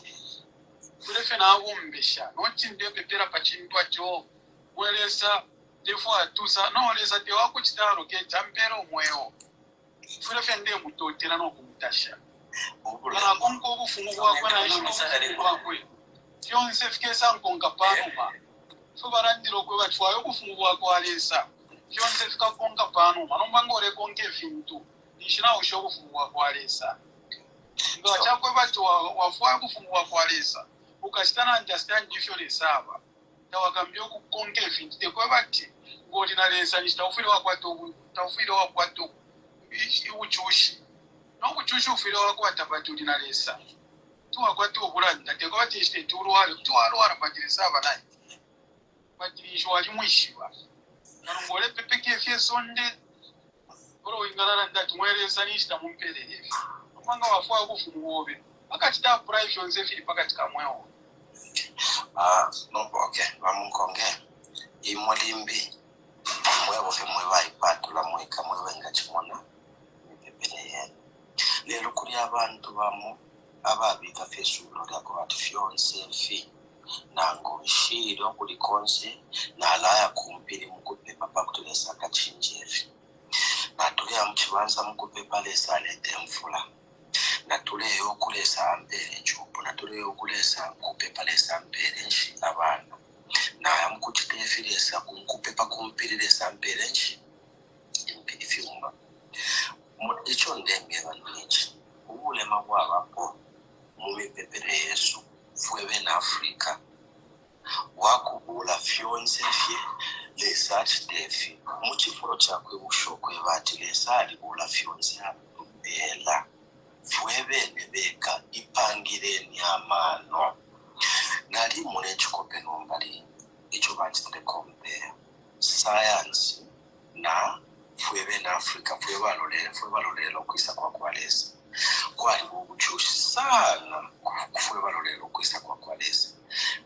Fulefe na umbesha. Noti nde pepera pachindwa jo. Mwelesa defo atusa. No lesa te wako chitaro ke champero mweo. Fulefe nde mutotera no kumutasha. Kana konko kufungu wako na ishi wako. Kyonse fikesa nkonga panuma. Fubarandiro kwe batwayo kufungu wako alesa. Kyonse fika konka panuma. Nombangore konke vintu. Nishina usho kufungu wako alesa. Nga chakwe batu wafuwa kufungu wako alesa. Ukashitana understand ifyo lesaba. Tawakambio kukonke vintu. Tekwe bati. Ngoti na lesa nishita ufile wakwato. Taufile wakwato. Uchushi. Na uchushi ufile wakwata batu na lesa. Tuwa kwatu okulanda tekwe bati ishite turuwari. Tuwaruwara bati lesaba nae. Bati wali mwishiwa. Ngole pepe kefye sonde. Oro ingalala ndati mwelesa nishita mumpele hivi. Mwanga wafuwa kufungu wobe. Akachita private nze fili pakati kamweo. No, okay. Wamunkonge. Imolimbi. Mwevo fe mwewa ipatu la mweka mwewe nga chimona. Mpepele yenu. Lero kuri abantu bamu. Ababika fe Zulu lyako bati fyonse fi. Nango bishiro kuri konse. Na alaya kumpiri mukupepa pakutulesa kachinjevi. Na tulia mchibanza mukupepa lesa alete mfula. Na tule yokulesa ambere chupu. Na tule yokulesa kupepa lesa ambere nshi abana. Na mkuchitefilesa kunkupepa kumpiri lesa ambere nshi. Impiri fiumba. Icho ndenge banunichi. Ule mawa wapo. Mumi pepere Yesu. Fuebe na Afrika. Wakubula fyonse fye. Lesa chitefi. Muchifuro chakwe ushokwe bati lesa alibula fyonse bela. Fuebe nebeka ipangireni amano. Nali mune chikope nombali. Icho bachitile compare. Science na fuebe na Afrika. Fuebe alolelo kuisa kwa kwalesa. Kwali ubuchushi sana. Fuebe alolelo kuisa kwa kwalesa.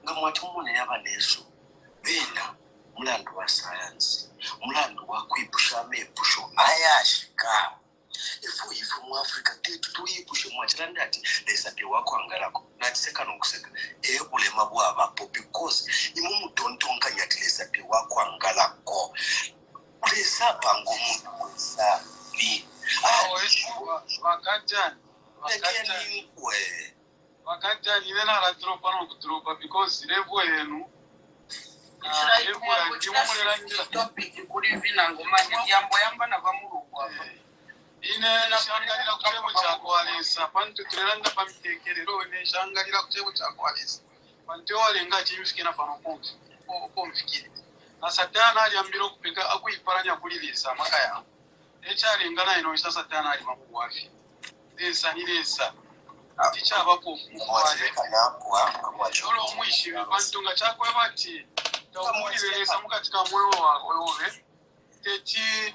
Ngamwati mune yaba nesu. Bena. Mulandu wa science. Mulandu wa kuipusha mepusho. Ayashika. Ifu mu Africa tetu tuyipushe mwachiranda ati lesa te wako angalako natiseka nokuseka ulema bwabapo because imumu tontonka nyati lesa te wako angalako lesa pango mundu lesa bi wakajani lena la dropa no kudropa because levo yenu topic kuri vinango manje yamba na bamuruko ine nashangalira kuchebo chako alesa pantu tulanda pamitekerero ine shangalira kuchebo chako alesa pantu walenga chimfikina pano pomfikire na satana aliambira kupeka akuiparanya kulilisa makaya echalengana ino satana ali makuwafi lesa ni lesa ticha abapo mkwale cholo mwishi pantu ngachako bati tawulilesa mukatika mwewo wawe techi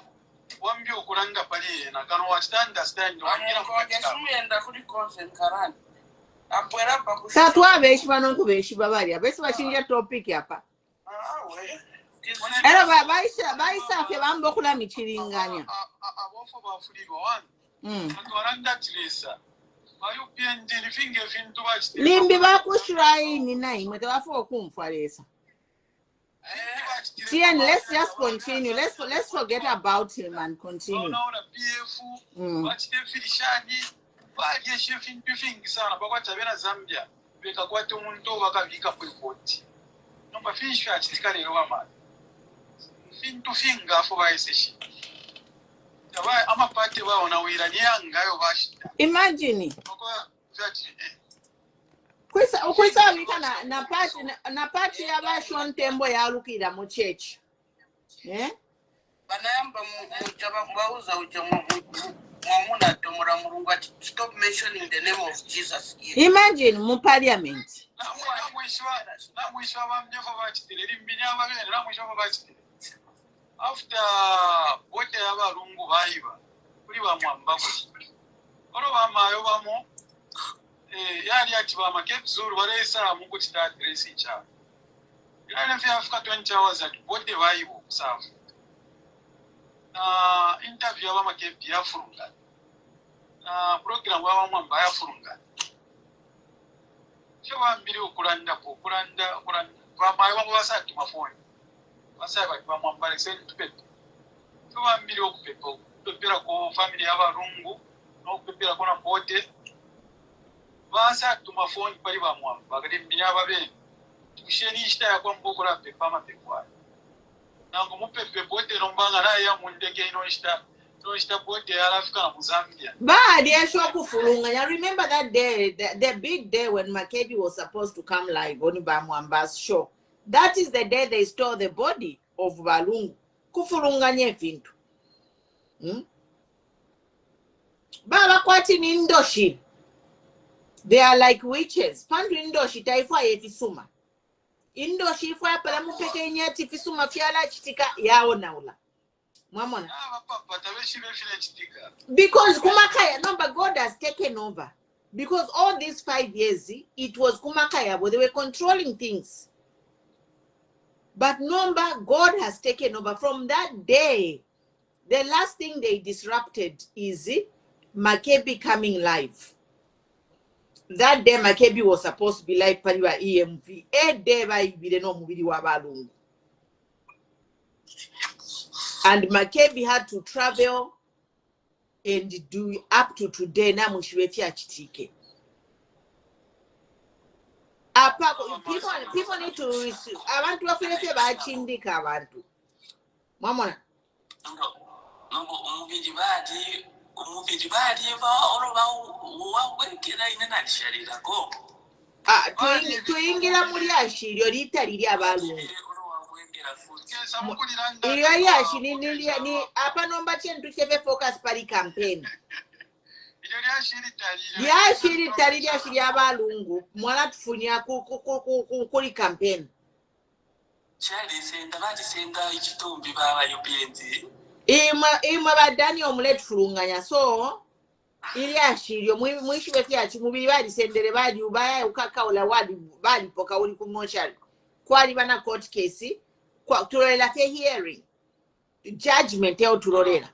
wambio kulanda pali na kano understand wangira kuenda kuri consent karani apwera pa Satwa beshi banonku beshi babali abesi bachinja topic hapa era baisa fe bambo kula michiringanya abofo bafuliwa wan atwaranda tilesa bayo pende lifinge fintu bachite limbi bakushiraini na imwe tebafo okumfalesa. Tian, let's just continue. Let's forget about him and continue. Imagine. Kwisa wika na party ya bashon tembo ya alukira mu church. Banayamba mujaba mbauza mwamuna tomora murungu ati stop mentioning the name of Jesus here. Imagine mu parliament. After bote abarungu baiba kuri bamwambako. Oro bamayo bamo yali ati ba Makebi Zulu balesa mu kuti ta address cha. Yana fi afika 20 hours at bote baibo kusafu. interview aba Makebi yafurunga program aba mwamba yafurunga cyo bambiri okulanda bamaye bamwe basatu mafoni basaba bati bamwambale sente tupepe cyo bambiri okupepa pepera ko family y'abarungu no pepera ko na bote basatu mafoni bali bamwamba bagade mbinyaba be tusheni ishita yakwa mbokora pepa mapekwa nango mupepe bote rombanga naye mundege ino ishita bote yarafika na Zambia. But I remember that day, the big day when Makebi was supposed to come live on Bamwamba's show. That is the day they stole the body of Balungu. Kufulunga nyefintu. Baba kwati ni Indoshi. They are like witches. Pandu Indoshi taifwa yefisuma. Indoshi ifwa pala mupeke nyati fisuma fiala chitika yao naula. Mwamona. Because Kumakaya, no, but God has taken over. Because all these 5 years, it was Kumakaya, but they were controlling things. But number, God has taken over. From that day, the last thing they disrupted is Makebi coming live. That day, Makebi was supposed to be live pariwa EMV. A day by no mubiri wa balungu. And Makebi had to travel and do up to today. Na mushwefia chitike. People need to receive. I want to offer you about chindika abantu. Mama. Tuingira muri ashiryo litali abalungu. Ni apa nomba chentu cheve focus pari campaign. Yashiri tali yashiri abalungu mwana tufunya kuri campaign. Chali senda bati senda ichitumbi baba yopenzi. Ima badani omulet fulunganya so ili ashiryo mwishiwe fyachi mubiri bali sendere bali ubaya ukakaula wadi bali poka uli kumochari. Kwali bana court case kwa turela fe hearing judgment yao turorela.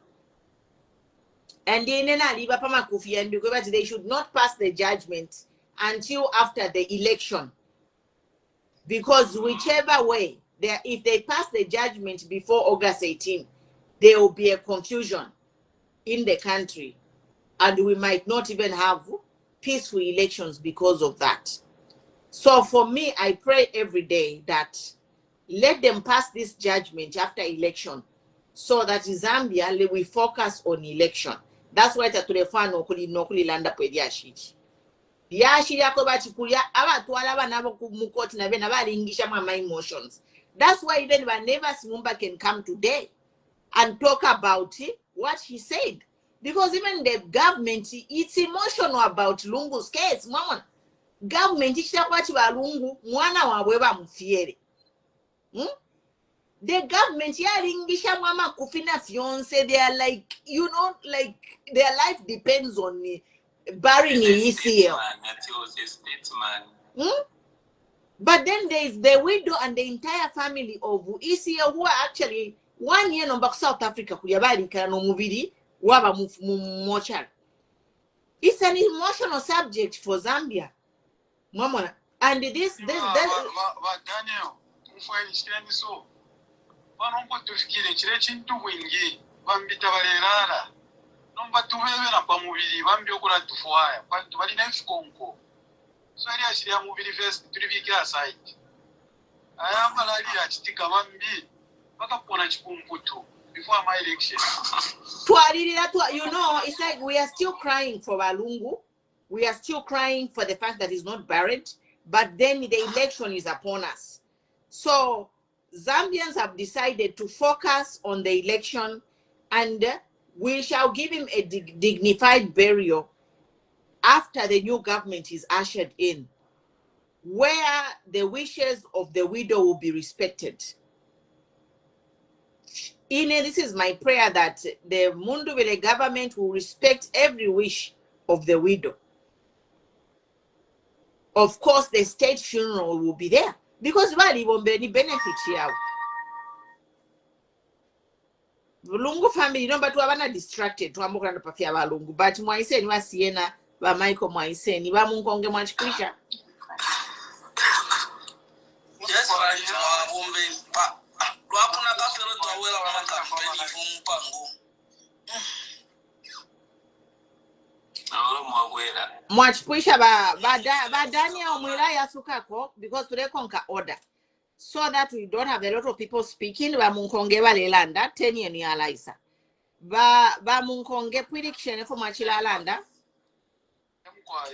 And they should not pass the judgment until after the election. Because whichever way, if they pass the judgment before August 18, there will be a confusion in the country. And we might not even have peaceful elections because of that. So for me, I pray every day that let them pass this judgment after election so that in Zambia, we focus on election. That's why tatulefano nokuli landa pwe yashiri. Yashiri akoba chikulia abatu alaba nabo kumukoti na bena bali ingisha mama emotions. That's why even whenever Simumba can come today and talk about what he said. Because even the government, it's emotional about Lungu's case. Mama, government ichitakwati ba Lungu mwana wabwe bamufiere. The government yaringisha mama kufina fiance. They are like, like their life depends on burying ECL. But then there is the widow and the entire family of ECL who are actually 1 year number South Africa kuyabali kana mubiri waba mochari. It's an emotional subject for Zambia. Mama, and this Daniel, so banomba tufikire kire kintu wingi bambita balerara nomba tubebera kwa mubiri bambyo kula tufuaya kwa tubali na fikonko so ali ashiri ya mubiri first tulibika site ayamba lali ya chitika bambi bakapona chikumputu before my election it's like we are still crying for Balungu. We are still crying for the fact that he's not buried, but then the election is upon us. So Zambians have decided to focus on the election, and we shall give him a dignified burial after the new government is ushered in, where the wishes of the widow will be respected. This is my prayer that the Mundubile government will respect every wish of the widow. Of course, the state funeral will be there. Because Bali won't be any benefit here. Lungu family nomba tu abana distracted tuamboka ndo pafia balungu but mwaiseni wasiena ba Michael mwaiseni ba munkonge mwachikwisha yes ba bombe pa lwakuna kafero twawela wa kampeni fumpango mwachikwisha ba Daniel mwila yasukako because today konka order so that we don't have a lot of people speaking ba munkonge balelanda 10 years ya laisa ba munkonge prediction for machilalanda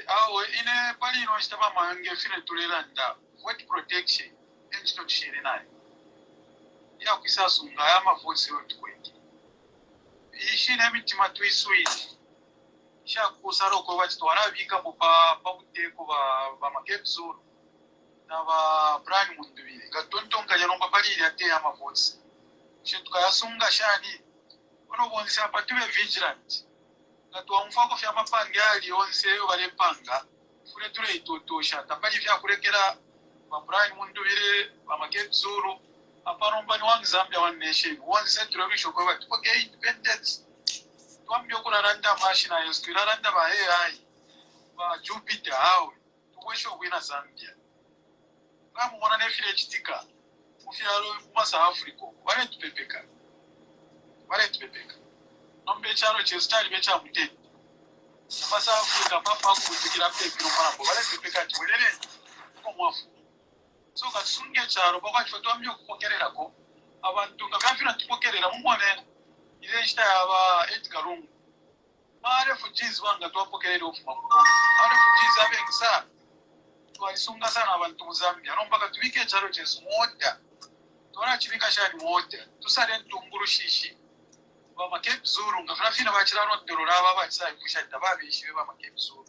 awo ine pali ino chitaba mange fine tulelanda what protection enchito chiri nayo ya kwisasunga ya mavosi yotu kweti ishine mitima tuiswiti sha kusaro ko bachitwara bika mupa pabuteko ba Makebi Zulu na ba Brian Mundubile gatontonga yanomba pali yate ya mavosi shintuka yasunga shani ono bonse patube vigilant tuamfako fya mapanga ali onse yo bale panga fune tule itotosha tapali fya kurekera ba Brian Mundubile ba Makebi Zulu aparomba ni wangu Zambia one nation one central bisho kwa watu poke independence tuambio kuna randa mashina yesu randa ba AI ba Jupiter hao tuwesho wina Zambia bamu mwana nefile chitika ufialo masa Afrika wale tupepeka nombe charo chestali becha mutete masa Afrika papa kutikira pepe no mara wale tupepeka chwelele ko mwafu so kasunge charo baba chfoto amyo kupokerera ko abantu ngafira tupokerera mumone ile nshita aba Edgar Lungu mare refugees wanga twapokerera ofuma mare refugees abengisa twalisunga sana abantu mu Zambia nomba tubike charo chesu moja tora chibika shani moja tusale ntunguru shishi ba Makebi Zulu ngafira fina bachirano ndorora baba chisa kushata babishiwe ba Makebi Zulu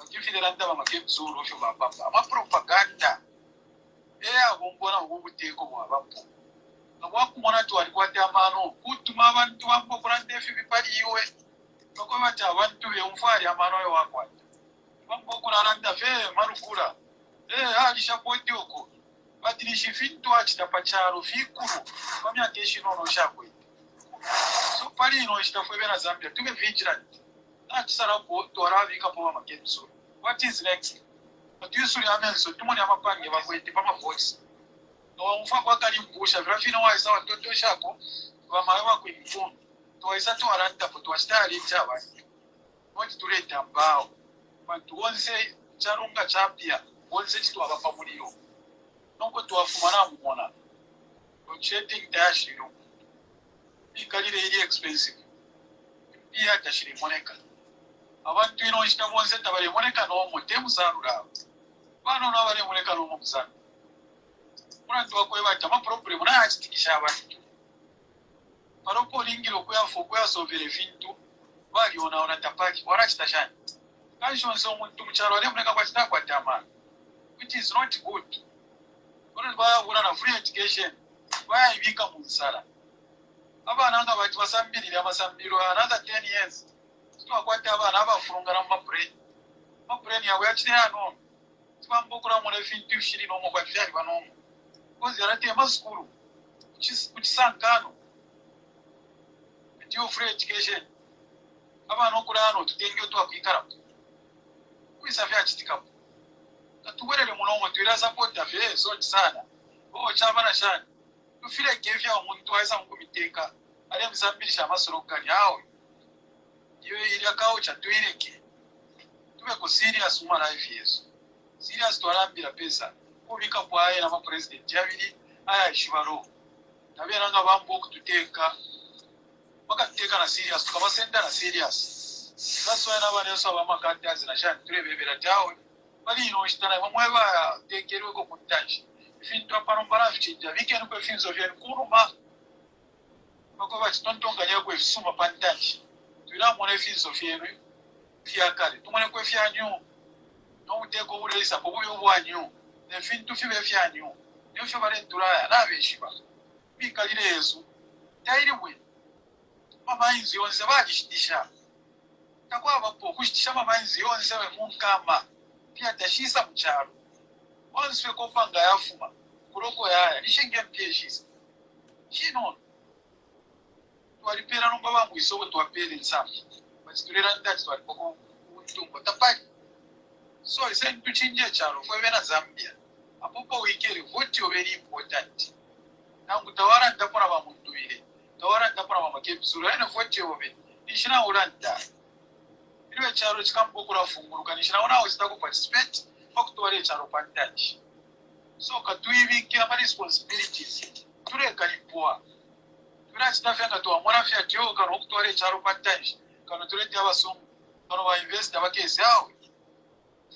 ngifire randa ba Makebi Zulu ofyo baba ama propaganda abombona ubuteko bwabappo ngwakumona twalikwate amano kutuma abantu bambo kurande fi bipali iwe noko bati abantu bemfali amano yo wakwate bambo kuraranda fe marukura alisha poti oko batirishi fintu achitapacharo fikuru kwamya keshi nono shakwe so pali ino chitafwe bena Zambia tube vigilant atisara ko toravika po Makebi Zulu. What is next? But you should have so too many amapange bakwete pama voice no mfako akalimbusha virafina waisa watoto shako bamawa kuimfuna toisa to aranda po twastari chawa wati tuleta mbao bantu wonse charunga chapia wonse chitu abapamuliro nongo twafumana mumona cheating dash yo ikalire ili expensive pia tashiri moneka abantu ino ishita bonse tabale moneka no motemu sarura bano na bale moneka no musana mwana twakwe bata ma problem na achitikisha abantu paropo lingiro kuya sovere vintu bali ona tapaki warachitashani kanshon so muntu mcharo ale moneka kwa chitakwa tama which is not good kuna baya na free education baya ibika musala abana nga bati basambirira amasambiro another 10 years twakwata abana abafurungana mu brain yawe yakire hano twambukura mu refintu shiri no mu kwafyari banomo kozi yarate maskuru kuchisankano ndio free education abana okura hano tutengyo twakwikara kwisafya chitikapo tuwerele munomo twira support afi so sana chabana shani tufile kevya omuntu waisa mukumiteka ale msambirisha amasoro kali awo iyo iliya kawo chatwireke tube ko serious mu life yesu serious twarambira pesa kubika kwaye na president yabiri aya shibaro nabera nga bambo kututeka bakateka na serious tukabasenda na serious that's why nabane so bamakati azina shani turebebera tawo bali ino ishitana bamweba tekerwe ko kutashi fintu aparombara fichija weekend kwa finzo vya kuruma bako bati tontonga nyako efisuma pantachi tuira mone finzo vyenu vya kale tumone kwa vya nyu no uteko ule isa pobo yo bwanyu ne fintu fibe vya nyu ne fyo bare turaya na beshiba bikalire yesu tairi we mama inzi yonse bagishitisha takwa bapo kushitisha mama inzi yonse we munkama pia tashisa mcharo onse kopanga yafuma kuloko yaya ishenge mpyeshisa chino twalipera no baba mwiso twapera ensambi batulera ndati twalipoko utumbo tapaki so isen tuchinje charo kwa bena Zambia apopo wikere vote yo very important nangu tawara ndakora ba Mundubile tawara ndakora ba Makebi Zulu ene vote yo be ishina uranda iliwe charo chikambokura funguruka nishina ona usita ku participate fakutwale charo pantachi so katuibike ama responsibilities tureka lipoa tunachitafanga to amona fya tyo kana okutwale charo pantachi kana turete abasomo kana ba invest abakezi awo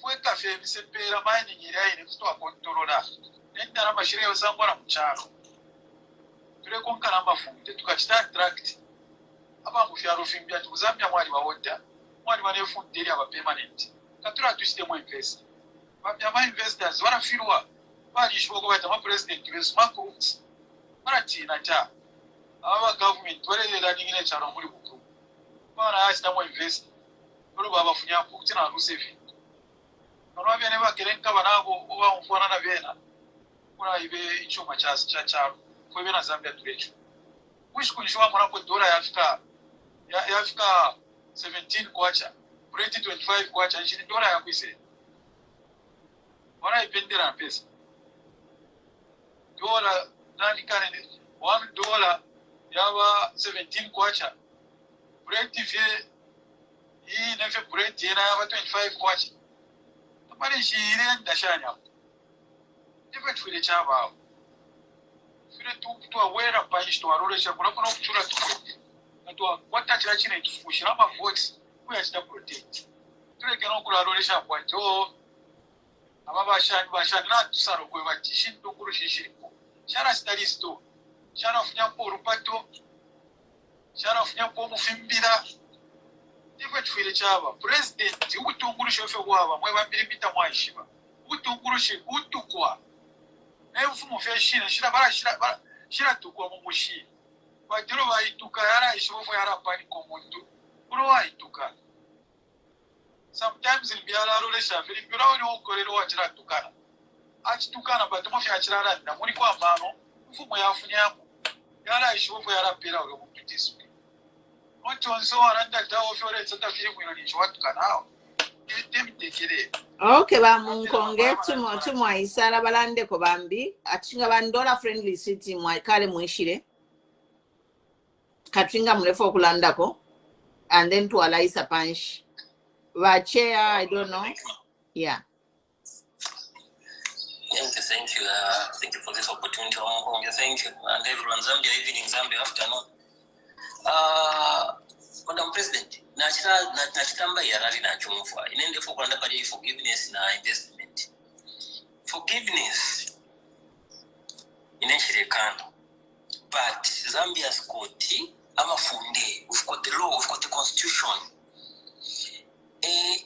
fueka fe misepera mining iriya ine kutwa controller nenda mashire yosangwa mucharo tureko nkana mafunde tukachita attract aba mufyaro fimbya tuzambya mwali bawoda mwali bane fundiri aba permanent katura tu system invest babya ma investors barafirwa bali shoko bata ma president besu makuts barati na cha aba government barela ningine charo muri buku bana asita mo invest bro baba funya kutina rusevi no bene bakerenka banabo oba umfana na bena kuna ibe ichuma cha charo kwa bena Zambia tulecho wish kunishwa mwana kwa dola yafika 17 kwacha 25 kwacha nchini dola ya kwise wana ipendera na pesa dola nani kane $1 yaba 17 kwacha breakfast hii nefe bread yana yaba 25 kwacha tapale shire ndashanya ife twile chaba fire tu awera paish to arolesha kuna kuchura tu atwa kwata chira chine tufushira ma votes kuya chita protect tureke no kurarolesha kwa jo abashani na tusaro kwe batishin ndukuru shishiriko chara stalisto chara funya ko rupato chara funya ko mufimbira ife twile chaba president utunguru shofe waba mwe bambiri bita mwashiba utunguru shi utukwa efumo feshina shira tukwa mu mushi badiro bayituka yara ishofo yara pani komuntu uno wayituka sometimes ilbiala rolesha fili biro ni okorero wachira tukana achitukana batuma fya chirara nda muri kwa mano mfumo yafunya yara ishofo yara pera uro mutitisu ontonso aranda dawo fyore tsata fili mwino ni chwatukana hao okay bamunkonge tumo isara balande ko bambi atinga bandola friendly city mwa kale mwishire katringa mrefu okulandako and then to alaisa punch va chair I don't know yeah thank you for this opportunity thank you and everyone Zambia evening Zambia afternoon Madam President nachitamba yarari nachumfa inende fokulanda pali forgiveness na investment forgiveness inenshirikana but Zambia's court amafunde we've got the law we've got the constitution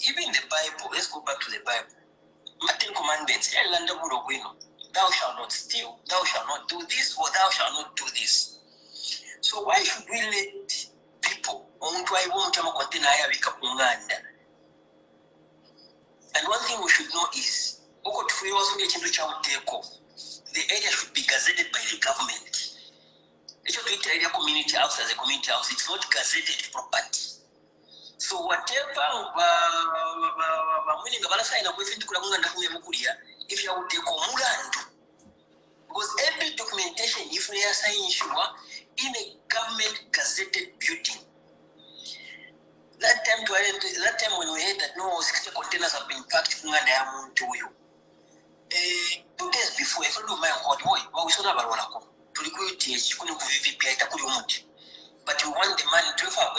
even the Bible let's go back to the Bible Ten Commandments elanda bulo bwino thou shalt not steal thou shalt not do this or thou shalt not do this so why should we let people omuntu ayibonta makwatena ayabika kunganda and one thing we should know is oko tufuyo wasonge chintu cha uteko the area should be gazetted by the government echo tuita area community house as a community house it's not gazetted property so whatever mwini ngabala saina kwefintu kula kunganda kumye mukulia if ya uteko mulandu because every documentation if you are signing in a government gazetted building. That time when we heard that no 60 containers have been packed to you. 2 days before, I told my boy, we saw about one. But we want the money to have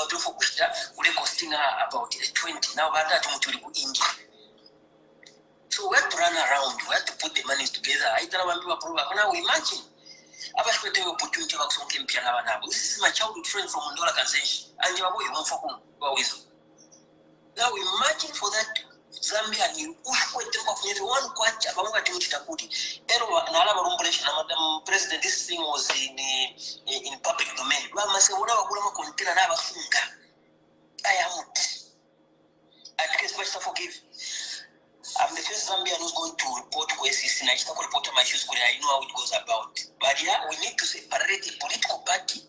to for Kushta, we costing about 20. Now, so we have to run around, we have to put the money together. I don't know now imagine. This is my childhood friend from Mundola Kansenshi. And you are now imagine for that Zambia ni one kwacha bamuga timuchitakudi. Madam President, this thing was in public domain. I am and case much to forgive. I'm the first Zambian who's going to report to SEC. I start reporting my issues. I know how it goes about. But yeah, we need to separate the political party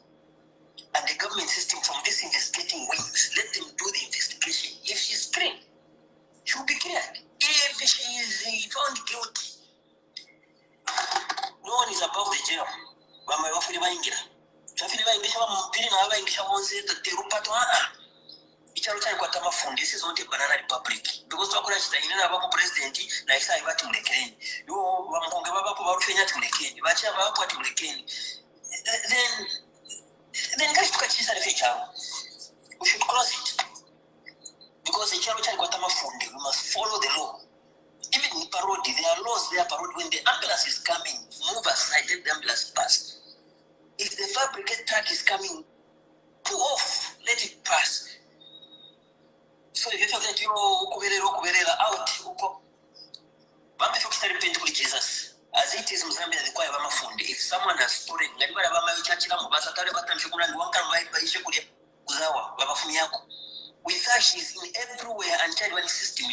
and the government system from this investigating wings. Let them do the investigation. If she's clean, she will be cleared. If she is found guilty, no one is above the jail. Bama bafuni bayingira. Tafuni bayingisha bamumpiri na bayingisha monse terupato icharo cyane kwa tamafundi. This is not a banana republic because twakora kitanyine nabako president na isa ibati mulekeni. Yo bamukonge babako barufenya tumulekeni. Bacha babako tumulekeni. Then guys tukachisa lefe. We should close it. Because the charo cyane kwa tamafundi, we must follow the law. Even in parody, there are laws there. Parody, when the ambulance is coming, move aside, let the ambulance pass. If the fire brigade truck is coming, pull off, let it pass. So if you tell that out, Jesus. As it is Mzambia, the choir of if someone has stolen, with her, she's in everywhere and child one system.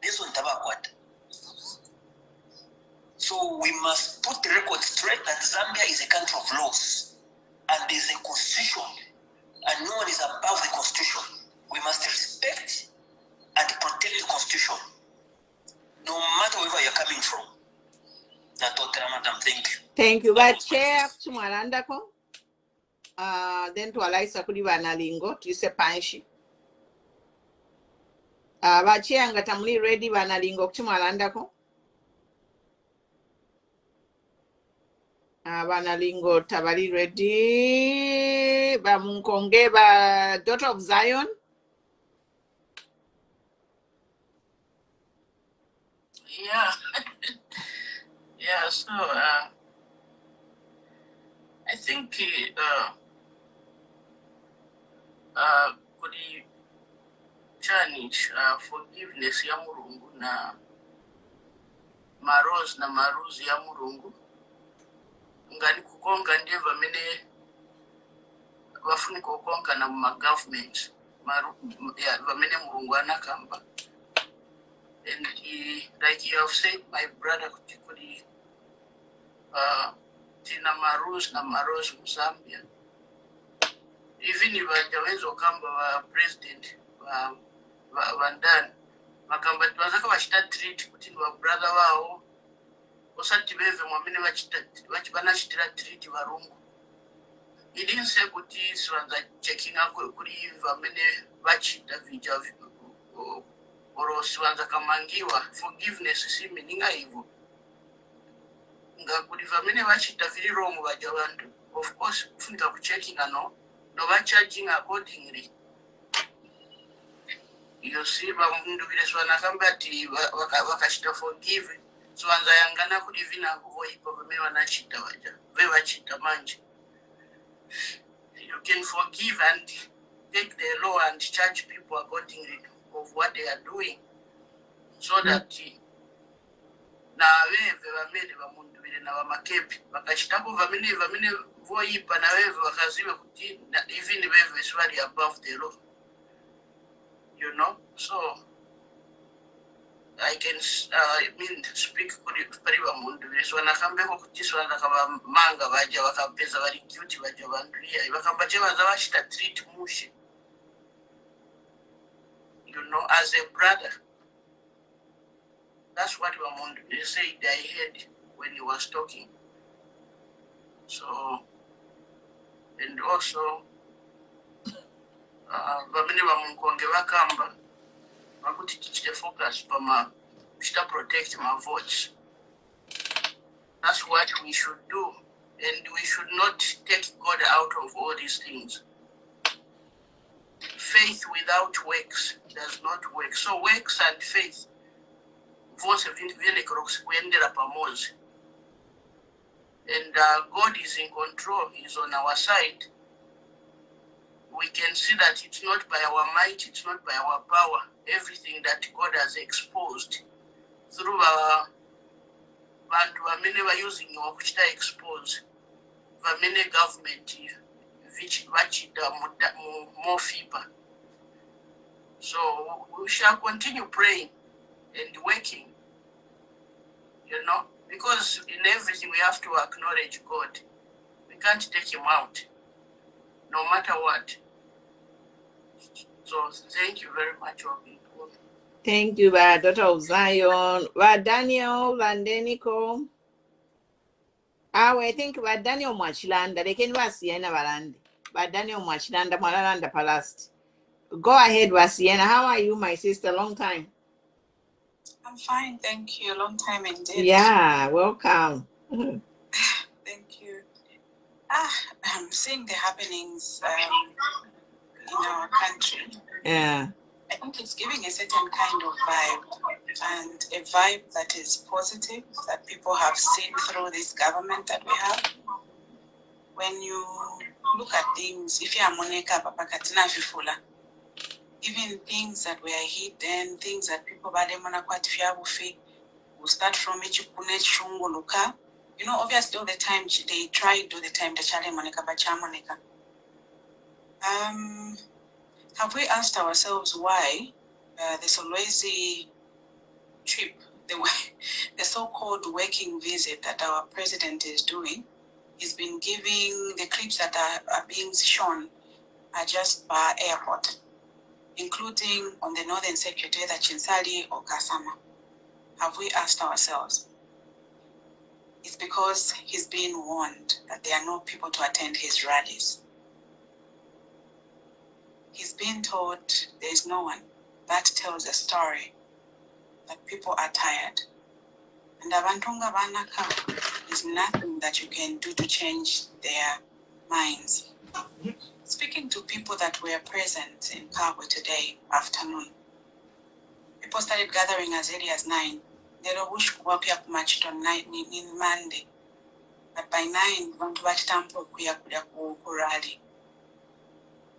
This one tabakwata. So we must put the record straight that Zambia is a country of laws and there's a constitution and no one is above the constitution. We must respect and protect the constitution no matter wherever you're coming from. Madam, thank you. Thank you. But chair then to Alaisa Kudiva Nalingo, to say Panshi. But chair ngatamli ready Vanalingo to Malandako. Banalingo Tabali ready. Bamunkonge ba daughter of Zion. Yeah. Yeah, so I think kuri challenge forgiveness ya Murungu na maroz na maruzi ya Murungu ngani kukonga ndiye vamene vafuni kukonga na government vamene Murungu anakamba. And like you have said, my brother Kutikuri, Tina Marus na Maros Zambia. Even if Jawezo Kamba president Vandan, Makamba Twazaka Washita treat Putin brother Wao, Osati Beve Momini Wachibana Shitira treat Varungu. He didn't say Putis was checking out Kuri Vamene Vachita Vija. Or siwanza kamangiwa forgiveness si meaninga hivyo ngakuliva mene vachita viri wrong vaja vantu of course kufunika kuchecking no charging accordingly. You see Mundubile swana kambati wakashita forgive siwanza yangana kulivina kuvoipo vime wanachita vaja ve wachita manje. You can forgive and take the law and charge people accordingly of what they are doing, so that na wewe vamene Mundubile na Makebi bakashitako vamene voipa na wewe wakaziwe kuti even wewe swali above the law, you know. So I can speak kuri Mundubile so nakambeko kuti swala kama manga vaja wakapeza vari guilty vaja vanduia vakamba vaza vachita treat mushi, you know, as a brother. That's what they said I heard when he was talking. So, and also, Vamini Vamunkonge Vakamba, I could teach the focus for my to protect my votes. That's what we should do. And we should not take God out of all these things. Faith without works does not work. So works and faith, and God is in control, He's on our side. We can see that it's not by our might, it's not by our power. Everything that God has exposed through our bantu vamene were using wakuchita expose vamene government which vachita more feeper. So we shall continue praying and working, you know, because in everything we have to acknowledge God. We can't take Him out. no matter what. So thank you very much, Obi. Thank you, daughter of Zion. Daniel Vandeniko. I think Daniel Mwachilanda. They can Siena Valandi. Daniel Mwachilanda Malalanda Palast. Go ahead, Wasiena. How are you, my sister? Long time. I'm fine, thank you. Long time indeed. Yeah, welcome. Thank you. I'm seeing the happenings in our country. Yeah. I think it's giving a certain kind of vibe, and a vibe that is positive, that people have seen through this government that we have. When you look at things, if you are Monica, Papa Katina Fifula, even things that were hidden, things that people will start from Ichukune Chunguluka. You know, obviously all the time they try all the time the Charlie Monica Bacha Monica. Have we asked ourselves why the Solwezi trip, the so-called working visit that our president is doing, he's been giving, the clips that are being shown are just by airport, including on the Northern Secretary, the Chinsali or Kasama. Have we asked ourselves? It's because he's being warned that there are no people to attend his rallies. He's been told there is no one. That tells a story that people are tired. And Abantunga Banaka is nothing that you can do to change their minds. Speaking to people that were present in Kabwe today afternoon, people started gathering as early as 9. They don't wish to work up much on in Monday. But by 9, want to watch Tampo rally.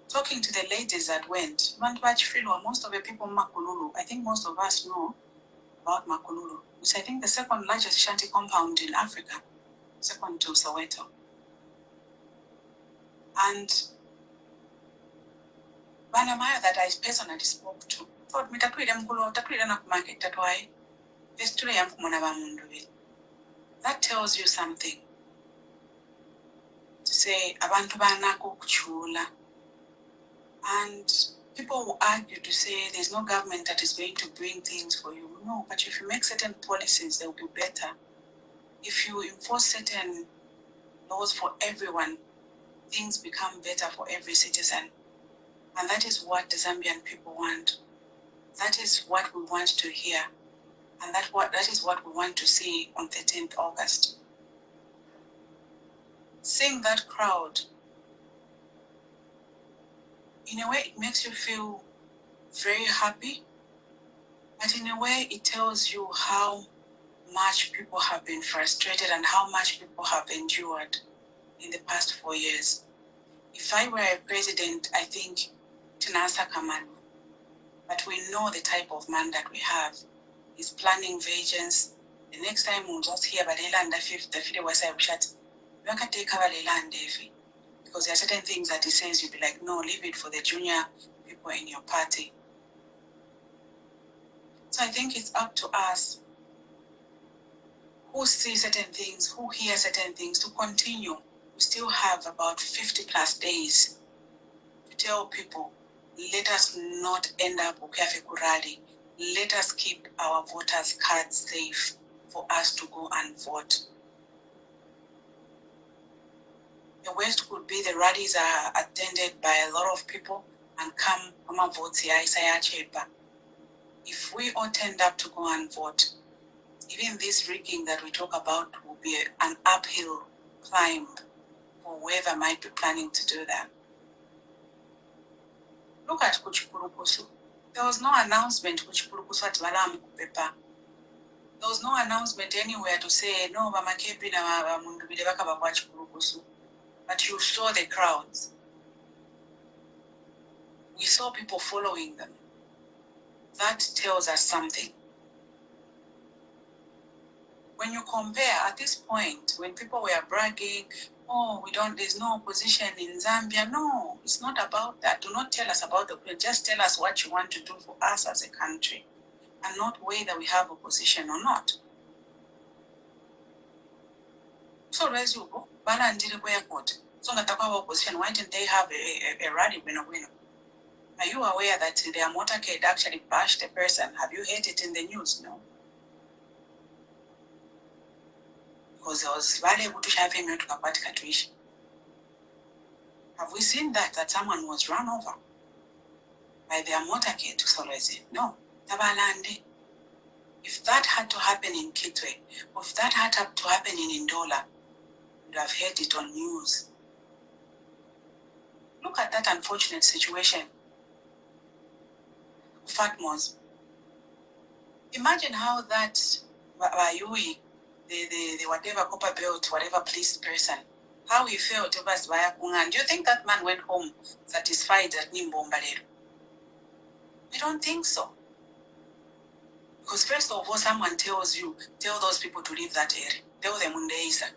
Talking to the ladies that went, most of the people in Makululu, I think most of us know about Makululu, which I think the second largest shanty compound in Africa, second to Soweto. And Banamaya that I personally spoke to, thought me that market that why that tells you something. To say abantu banako kuchula. And people will argue to say there's no government that is going to bring things for you. No, but if you make certain policies, they'll be better. If you enforce certain laws for everyone, things become better for every citizen. And that is what the Zambian people want. That is what we want to hear. And that is what we want to see on 13th August. Seeing that crowd, in a way, it makes you feel very happy, but in a way, it tells you how much people have been frustrated and how much people have endured in the past 4 years. If I were a president, I think Tinasa Kamanu, but we know the type of man that we have. He's planning vengeance. The next time we'll just hear about Leland, the 50 was a chat. You can take over Leland, because there are certain things that he says, you'll be like, no, leave it for the junior people in your party. So I think it's up to us who see certain things, who hear certain things, to continue. We still have about 50 plus days to tell people, let us not end up Ukafe Kurali. Let us keep our voters' cards safe for us to go and vote. The worst could be the rallies are attended by a lot of people and come vote here. If we all turned up to go and vote, even this rigging that we talk about will be an uphill climb for whoever might be planning to do that. Look at Kuchipulukusu. There was no announcement Kuchipulukusu at Balam Kupepa. There was no announcement anywhere to say, no, Makebi na Mundubile bakaba kwa Kuchipulukusu. But you saw the crowds. We saw people following them. That tells us something. When you compare at this point, when people were bragging, oh, there's no opposition in Zambia. No, it's not about that. Do not tell us about the opposition. Just tell us what you want to do for us as a country, and not whether we have opposition or not. So, as you go, So opposition, why didn't they have a rally winner? Are you aware that their motorcade actually bashed a person? Have you heard it in the news? No. Because there was valuable to have him to Kabwe Katwish. Have we seen that someone was run over by their motorcade to Solwezi? No. Tabalande. If that had to happen in Kitwe, or if that had to happen in Ndola, you'd have heard it on news. Look at that unfortunate situation. Fatmos. Imagine how that Bayui, the whatever copper belt, whatever police person, how he felt over Zvaya Kungan. Do you think that man went home satisfied at Nimbombalero? I don't think so. Because first of all, someone tell those people to leave that area. Tell them Undeisa.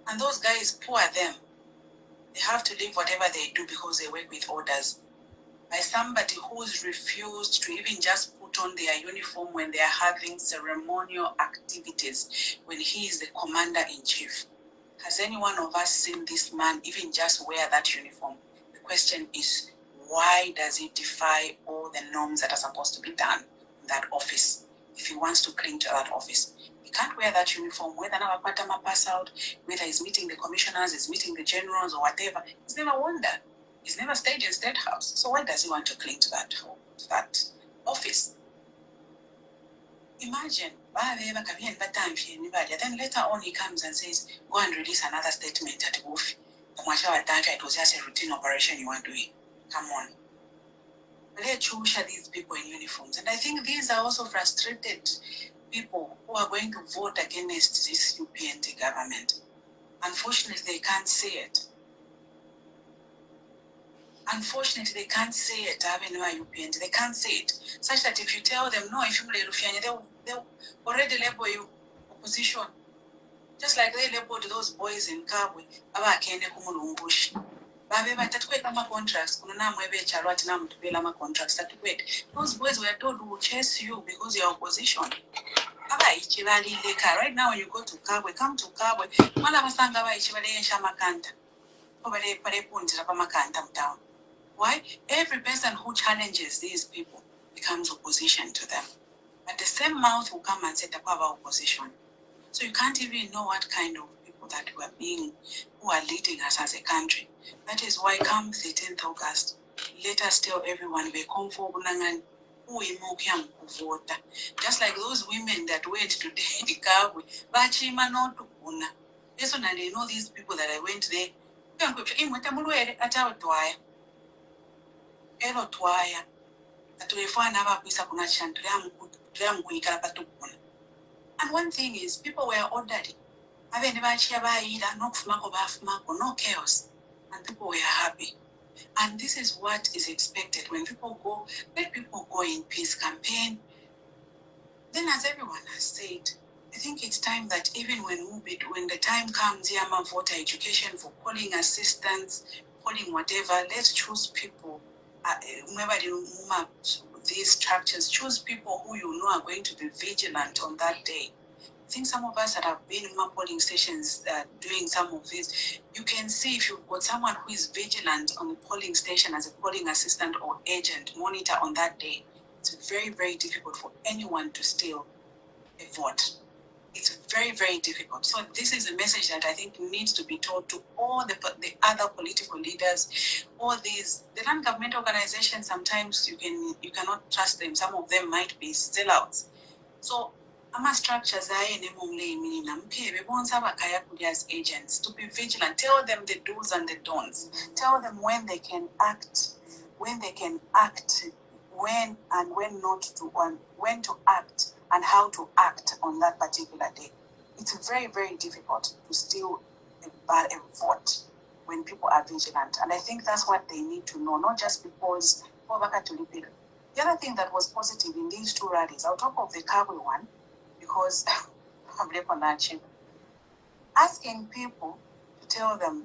And those guys, poor them. They have to leave whatever they do because they work with orders. By somebody who's refused to even just put on their uniform when they are having ceremonial activities, when he is the commander-in-chief. Has any one of us seen this man even just wear that uniform? The question is, why does he defy all the norms that are supposed to be done in that office? If he wants to cling to that office, he can't wear that uniform, whether Nawapatama pass out, whether he's meeting the commissioners, he's meeting the generals or whatever. He's never worn that. He's never stayed in State House. So why does he want to cling to that office? Imagine, then later on he comes and says, go and release another statement at Wofi. It was just a routine operation you want to do. Come on. Let's choose these people in uniforms. And I think these are also frustrated people who are going to vote against this UPND government. Unfortunately, they can't see it. Unfortunately, they can't see it. They can't see it. Such that if you tell them, no, if you they'll already label you opposition. Just like they labeled those boys in Kabwe. Contracts, those boys were told will chase you because you're opposition. Right now, when you go to Kabwe, come to Kabwe. Why? Every person who challenges these people becomes opposition to them. But the same mouth will come and say opposition. So you can't even know what kind of people that who are leading us as a country. That is why come 13th August, let us tell everyone we come for Bunangan who vote. Just like those women that went to the Kabwe, Bachima not to Buna. Personally, I know these people that I went there. And one thing is, people were ordered. No chaos. And people were happy. And this is what is expected. When people go, let people go in peace campaign. Then as everyone has said, I think it's time that even when the time comes, voter education for polling assistants, polling whatever, let's choose people. These structures, choose people who you know are going to be vigilant on that day. I think some of us that have been in polling stations doing some of this, you can see if you've got someone who is vigilant on the polling station as a polling assistant or agent, monitor on that day. It's very, very difficult for anyone to steal a vote. It's very, very difficult. So this is a message that I think needs to be told to all the other political leaders, all these, the non-government organizations. Sometimes you cannot trust them. Some of them might be sellouts. So ama structures as agents to be vigilant. Tell them the do's and the don'ts. Tell them when they can act, when and when not to, when to act and how to act on that particular day. It's very, very difficult to steal a vote when people are vigilant. And I think that's what they need to know, not just because the other thing that was positive in these two rallies, on top of the Kabwe one, because I'm asking people to tell them,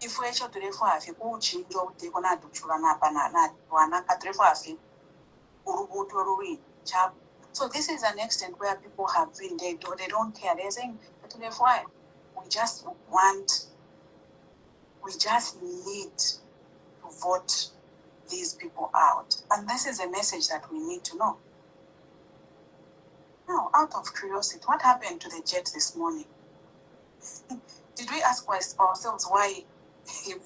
if we should to refer if you change out the Conado Chulana Banana, Wana Catrefa, Urubu, Chap, So this is an extent where people have been, they don't care. They're saying, but why? We just need to vote these people out. And this is a message that we need to know. Now, out of curiosity, what happened to the jet this morning? Did we ask ourselves why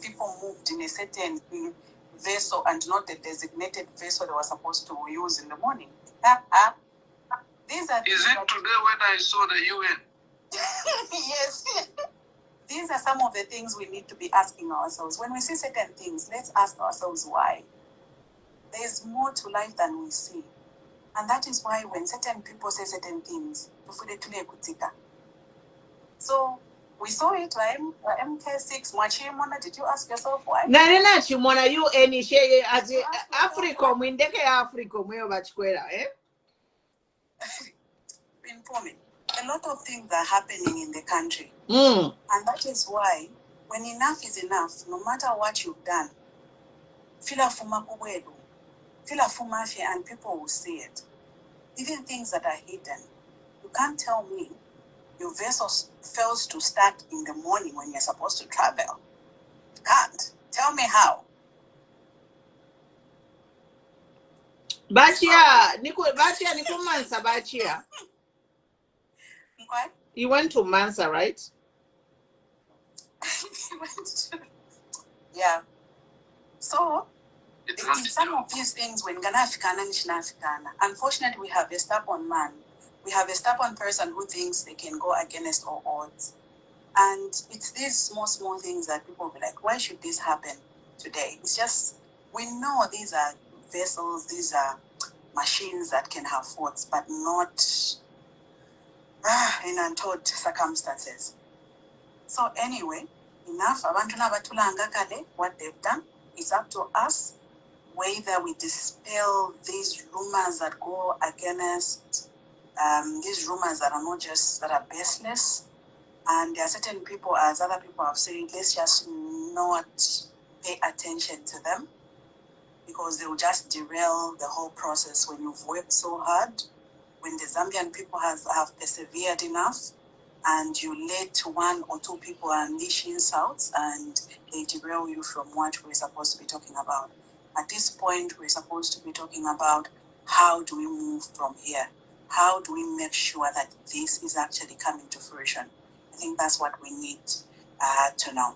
people moved in a certain vessel and not the designated vessel they were supposed to use in the morning? These are Is it today when I saw the UN? Yes. These are some of the things we need to be asking ourselves. When we see certain things, let's ask ourselves why. There's more to life than we see. And that is why when certain people say certain things, so we saw it, MK6, Mwachimona, did you ask yourself why? Narena chimona you any share as Africa, Windeke Africa, eh? Informing. A lot of things are happening in the country. Mm. And that is why, when enough is enough, no matter what you've done, fila fuma kuwedu, fila fuma and people will see it. Even things that are hidden. You can't tell me your vessel fails to start in the morning when you're supposed to travel. You can't. Tell me how. Bachia, Nico Mansa, Bachia. Okay. You went to Mansa, right? Yeah. So, in some of these things, when unfortunately, we have a stubborn man. We have a stubborn person who thinks they can go against all odds. And it's these small things that people will be like, why should this happen today? It's just, we know these are vessels, these are machines that can have faults, but not in untold circumstances. So anyway, enough. What they've done, it's up to us whether we dispel these rumors that go against these rumors that are not just, that are baseless. And there are certain people, as other people have said, let's just not pay attention to them because they will just derail the whole process when you've worked so hard, when the Zambian people have persevered enough, and you let one or two people unleash insults and they derail you from what we're supposed to be talking about. At this point, we're supposed to be talking about how do we move from here? How do we make sure that this is actually coming to fruition? I think that's what we need to know.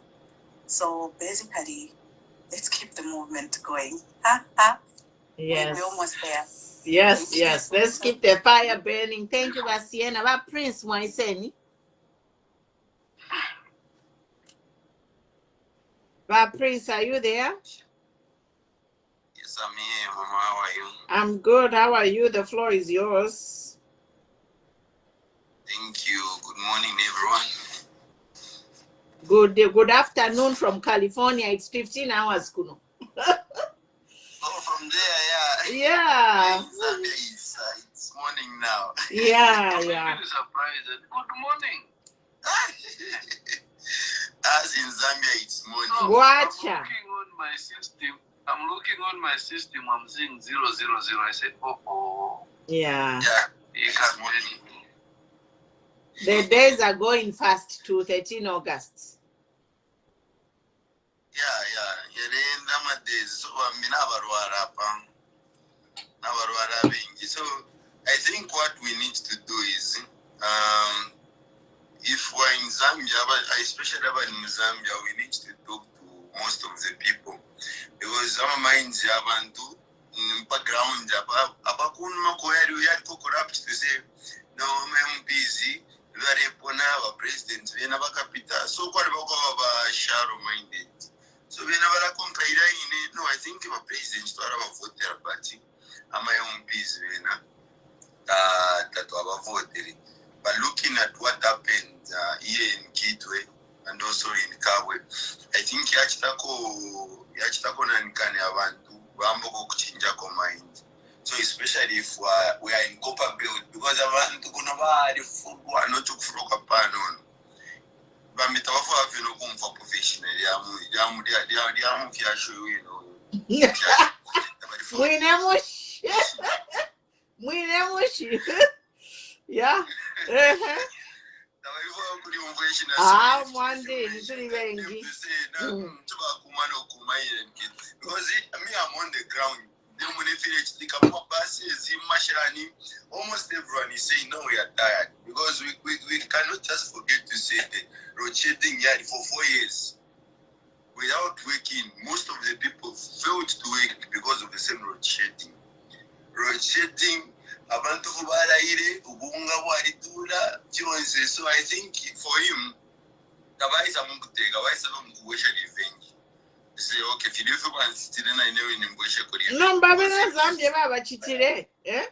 So basically, let's keep the movement going. Yes. We're almost there. Yes. Let's keep the fire burning. Thank you, Basiena. What Prince Moiseni? But Prince, are you there? Yes, I'm here, Mama. How are you? I'm good. How are you? The floor is yours. Thank you. Good morning, everyone. Good afternoon from California. It's 15 hours, Kuno. Oh, from there, yeah. Yeah. It's morning now. Yeah. I'm surprised. Good morning. As in Zambia, it's morning. No, Watcha. I'm looking on my system. I'm seeing 000. I said, oh. Yeah. It can morning. The days are going fast to 13 August. Yeah. So so I think what we need to do is, if we're in Zambia, but especially in Zambia, we need to talk to most of the people because some minds have to background we had to corrupt to say no, I'm busy. Our president, we never capital. So what about shallow minded? So we never no, I think our president to our voter party. Am I own busy that our voter? But looking at what happened here in Kabwe and also in Kabwe, I think yachitako nankane abantu bambo kuchinja mind. So especially if we are in copper build, because abantu kuno bali fugwa no tukufroka pano. Bamita wafu afino kumfa professional yamu fiasho Mwinemushi. Yeah. One day, because me, I'm on the ground. Then when they finish, the buses in Mashani, almost everyone is saying, no, we are tired. Because we cannot just forget to say the road shedding yard for 4 years. Without working, most of the people failed to work because of the same road shedding. Road shedding, abantu kubala ile, ubunga walitula, chionze. So I think for him, kabaisa mukutega, kabaisa mkuwesha revenge. Say okay, if you want to then I know in Mboshe Korea. No, Babena Zambia Baba Chitire. Eh?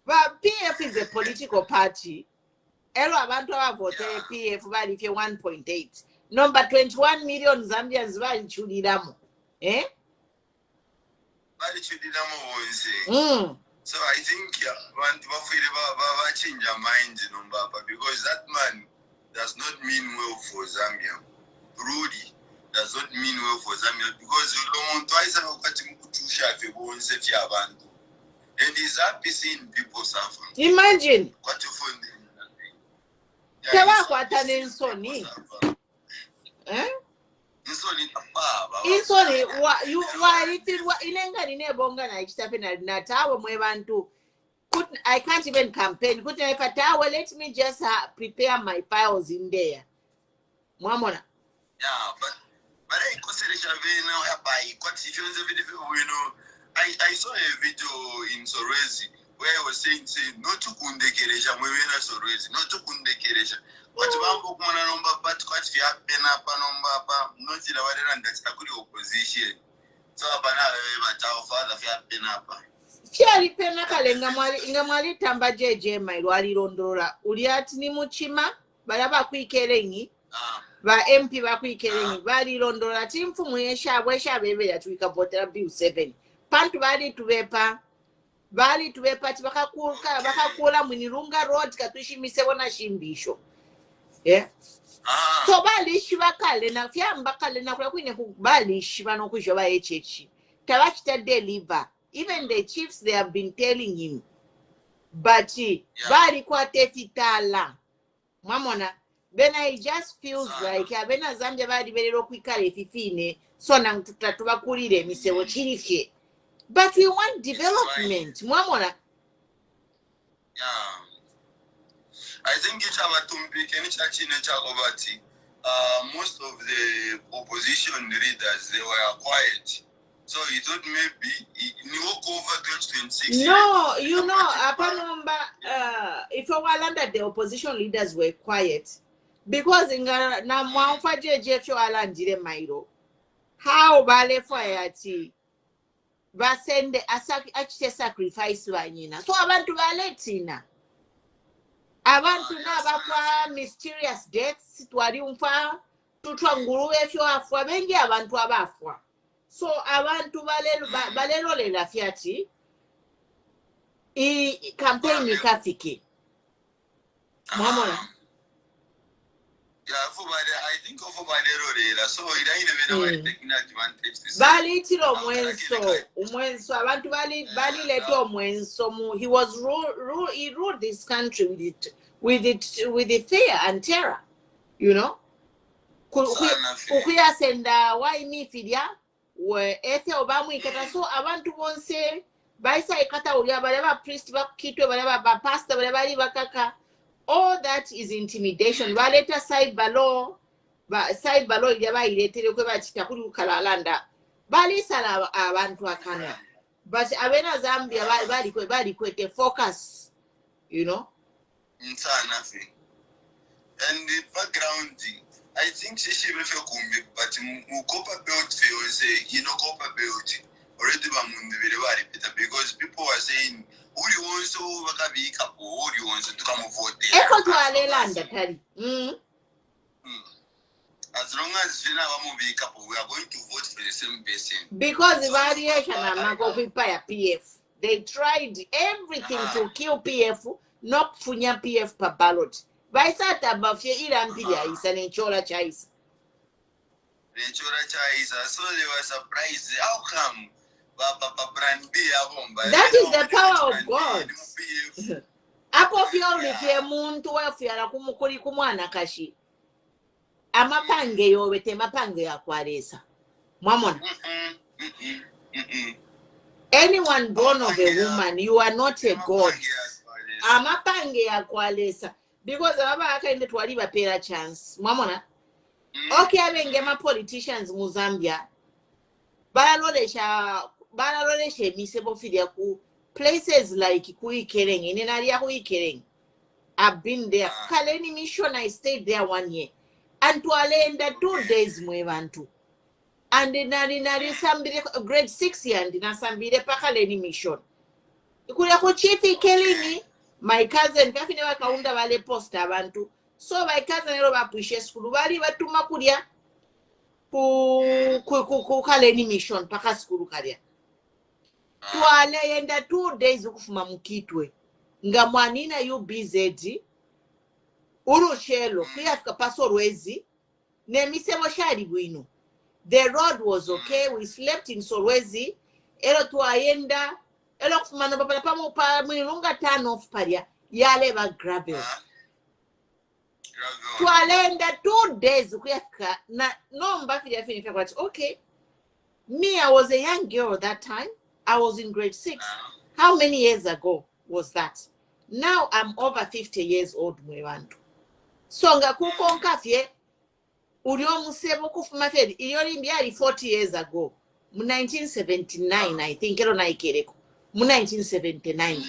But PF is a political party. Elo abantu voted PF but if you 1.8. Number 21 million Zambians were in Chudidamo. Eh? So I think want to change your mind, because that man does not mean well for Zambia. Rudy does not mean well for Zambia because you don't want twice and he's happy seeing people suffer. Imagine. What you find I can't even campaign. Let me just prepare my files in there. Mamona. Yeah, but I consider I saw a video in Sorezi where I was saying not to kundekeresha mwena Sorezi, not to kundekeresha. But bambo kumana nomba but kwati vya pena pa nomba pa not ila wadera ndatakuli opposition. So abana batawo father vya pena pa. Chari pena kale ngamwali tamba jeje mailo alirondora. Uliati ni muchima balaba kuikerengi. Ba MP bakwikerengi balirondora timfu mwesha bwesha bebe yatuika votera bill 7. Pantu bali tubepa bakakula mwinirunga road katuishimise bona shimbisho. Yeah. So bali shibakale na fyamba kale na kula kwine kubali shibano kujoba HH. Tabachita deliver. Even the chiefs, they have been telling him. But bali kwa tefitala. Mamona, then I just feels like abena Zambia bali belero kwikale fifine so na tutabakulire misewo chirifye. But we want development. Mamona. Yeah. I think it's about most of the opposition leaders, they were quiet. So you thought maybe you walk over 2026. No, you know, if you were that the opposition leaders were quiet, because in na mwamfa jeje alandire mairo. How bale fayati basende achite sacrifice wanyina. So abantu baletina. Abantu nabakwa mysterious deaths twali umfa tutwanguru efyo afwa bengi abantu abafwa. So abantu balelo le lafiati I campaign ikafike. Mamona. Yeah, I think of Balero, so it ain't even taking advantage. Bali tiro umwenso abantu bali leto umwenso he was he ruled this country with the fear and terror, you know. Kukuya senda why me fidia we ete obamu ikata so abantu bonse baisa ikata ulia baleba priest bakitwe baleba ba pastor baleba bakaka. All that is intimidation. Baleta side balo yaba iletere kwe bachita kuli ukalalanda. Bali sala abantu akana. But abena Zambia bali kwete focus, you know. And the background, I think she will feel kumbi, but Mukopa built feel say, Kopa built already Mundubile because people are saying who you want so wakabi kapo, who you want to come vote there. Eko to alelanda tari. As long as we are going to vote for the same person. Because the variation PF. They tried everything to kill PF, not funya PF per ballot. By Sata Bafia Irampidia is an Enchola Chais. So they were surprised. How come That is the power of God. Ako fyoli fye muntu we fyala kumukuli kumwana kashi. Amapange yowe te mapange ya kwalesa. Mwamona. Anyone born of a woman, you are not a god. Amapange ya kwalesa. Because ababa akaende twali bapera chance. Mwamona. Okay, abenge ma politicians mu Zambia. Balalolesha emisebo fidia ku places like Kuikereng, in area Kuikereng. I've been there. Kaleni mission, I stayed there 1 year. And to alenda 2 days mwevantu. And in somebody grade 6 year and in somebody pakaleni mission. Kuya ko chifi kelini, my cousin kafine wakaunda wale posta abantu. So my cousin ero bapuishe skulu bali batuma kulia ku kaleni mission paka skulu kalia. Tuale yenda 2 days ukufuma mukitwe. Nga mwanina UBZ urushelo kuyafika pasolwezi nemisemo shali bwino. The road was okay. We slept in Solwezi. Elo tuayenda elo kufuma no papa pamu pa mwilunga turn off paria yale ba gravel. Tualenda 2 days kuyafika na nomba fidia finifa kwa okay. Me, I was a young girl that time. I was in grade 6. How many years ago was that? Now I'm over 50 years old, mwevantu. So nga kukonka fye uliomu sebo kufuma fye ilioni mbiari 40 years ago. Mu 1979, I think ero na ikereko. Mu 1979.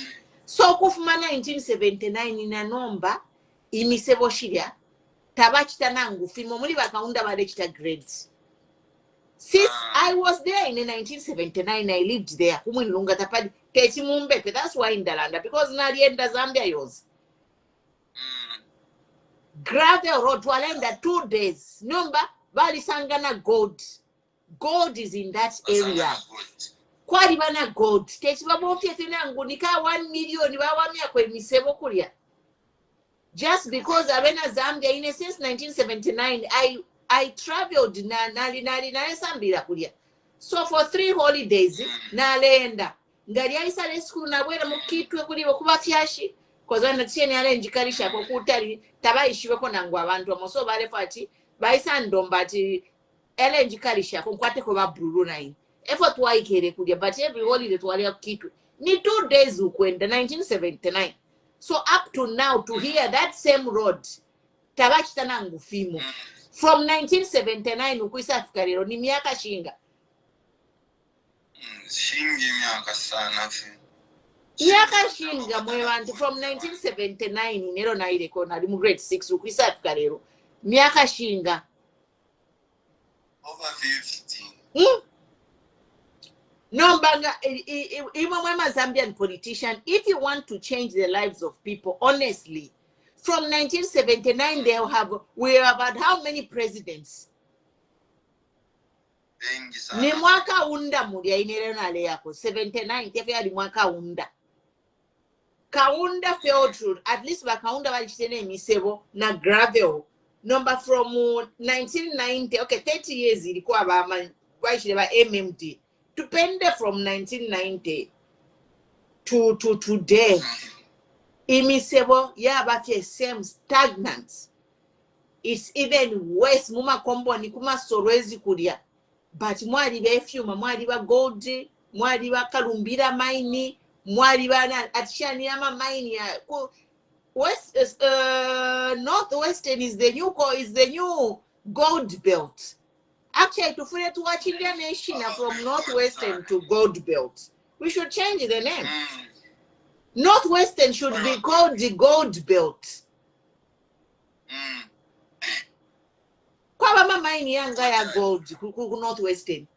So kufuma 1979 ina nomba imisebo shiria tabachita nangu fimo muli bakaunda badechita grades. Since I was there in 1979, I lived there. Kumwinunga tapadi teti mumbepe. That's why in Dalanda, because nalienda Zambia yours. Gravel road tualenda 2 days. Number bali sangana gold. Gold is in that area. Kwali bana gold. Teti babofye tenangu nika 1 million bawamia kwe misebo kulia. Just because I've been Zambia in since 1979, I traveled na Sambira kulia. So for 3 holidays nalenda ngari aisale school na bwera mukitwe kuli kuba fyashi koza na tiene arrange kalisha ko kutali tabayishiwe ko nangwa abantu amoso bale fati baisa ndomba ati arrange kalisha ko kwate ko ba blue nine effort waikere kulia but every holiday twali kitwe ni 2 days ukwenda 1979. So up to now to hear that same road tabachita nangu fimo. From 1979 ukuisa Afrika lero ni miaka shinga. Shingi miaka sana fi. Miaka shinga mwevantu from 1979 nero na ile kona limu grade 6 ukuisa Afrika lero. Miaka shinga. Over 15. No banga even when a Zambian politician, if you want to change the lives of people honestly, from 1979, we have had how many presidents? Ni mwaka unda mudia inerena le yako 79 tefia ni mwaka unda. Kaunda failed through at least bakaunda walichitene misebo na gravel. Number from 1990, okay 30 years ilikuwa ba wachile MMD. Tupende from 1990 to today. Imisebo yabafye same stagnant. It's even worse muma kombo ni kuma Solwezi kulia. But mwali befyuma mwali ba gold, mwali ba kalumbira mine, mwali ba atishani ama mine ya west northwestern is the new gold belt. Actually tufune tuwachindia nation from northwestern to gold belt. We should change the name. Northwestern should be called the gold belt. Kwa mama mine yanga ya gold ku northwestern.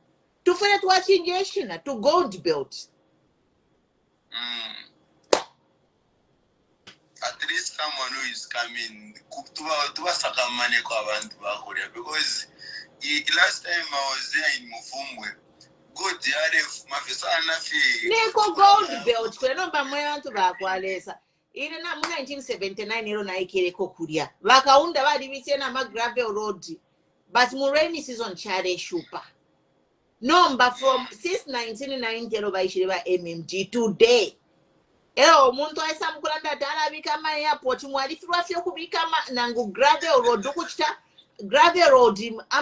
Tufune tuwachindia shina to gold belt. At least someone who is coming tuwa sakamane kwa abantu bakolia because last time I was there in Mufumbwe. Good DRF mafisana fi. Neko gold belt kwa nomba mwantu bakwalesa. Ine na mu 1979 ero na ikereko kulia. Bakaunda bali bitena ma gravel road. But mu rainy season chare shupa. number from since 1990 baishireba MMG today. Omuntu ayisa mukulanda talabika ma airport mwalifirwa fyo kubika nangu gravel road kuchita gravel road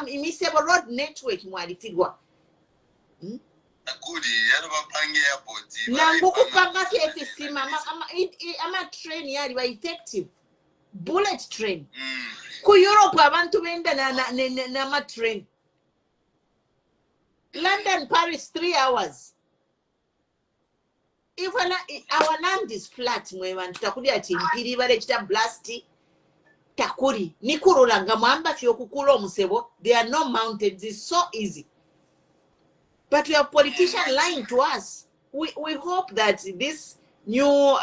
imisebo road network mwalifirwa. Akudi yalo bapange airport. Nangu kupanga FFC ama train yali ba effective. Bullet train. Ku Europe abantu benda na ma train. London, Paris, 3 hours. If our land is flat, tutakudi ati impiri bale chita blasti takuri nikurulanga mwamba fyokukulo musebo. They are no mountains. It's so easy. But we have politicians lying to us. We hope that this new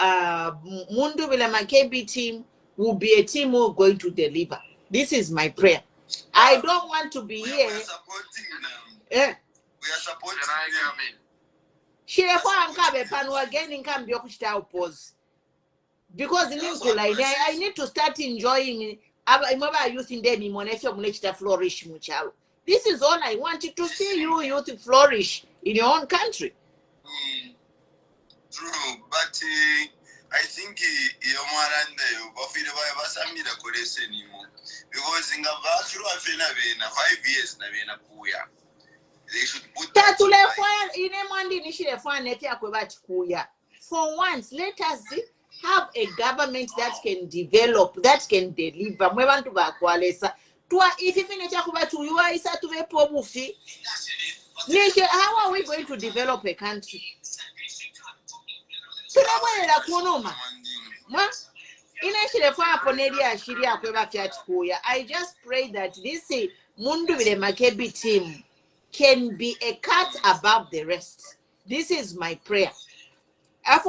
Mundubile Makebi team will be a team who are going to deliver. This is my prayer. I don't want to be here. We are supporting them. We are supporting them. Because I need to start enjoying flourish. This is all I wanted to see you youth flourish in your own country. True, but I think because in 5 years they should put that for once. Let us have a government that can develop, that can deliver. How are we going to develop a country? I just pray that this Mundubile Makebi team can be a cut above the rest. This is my prayer. Let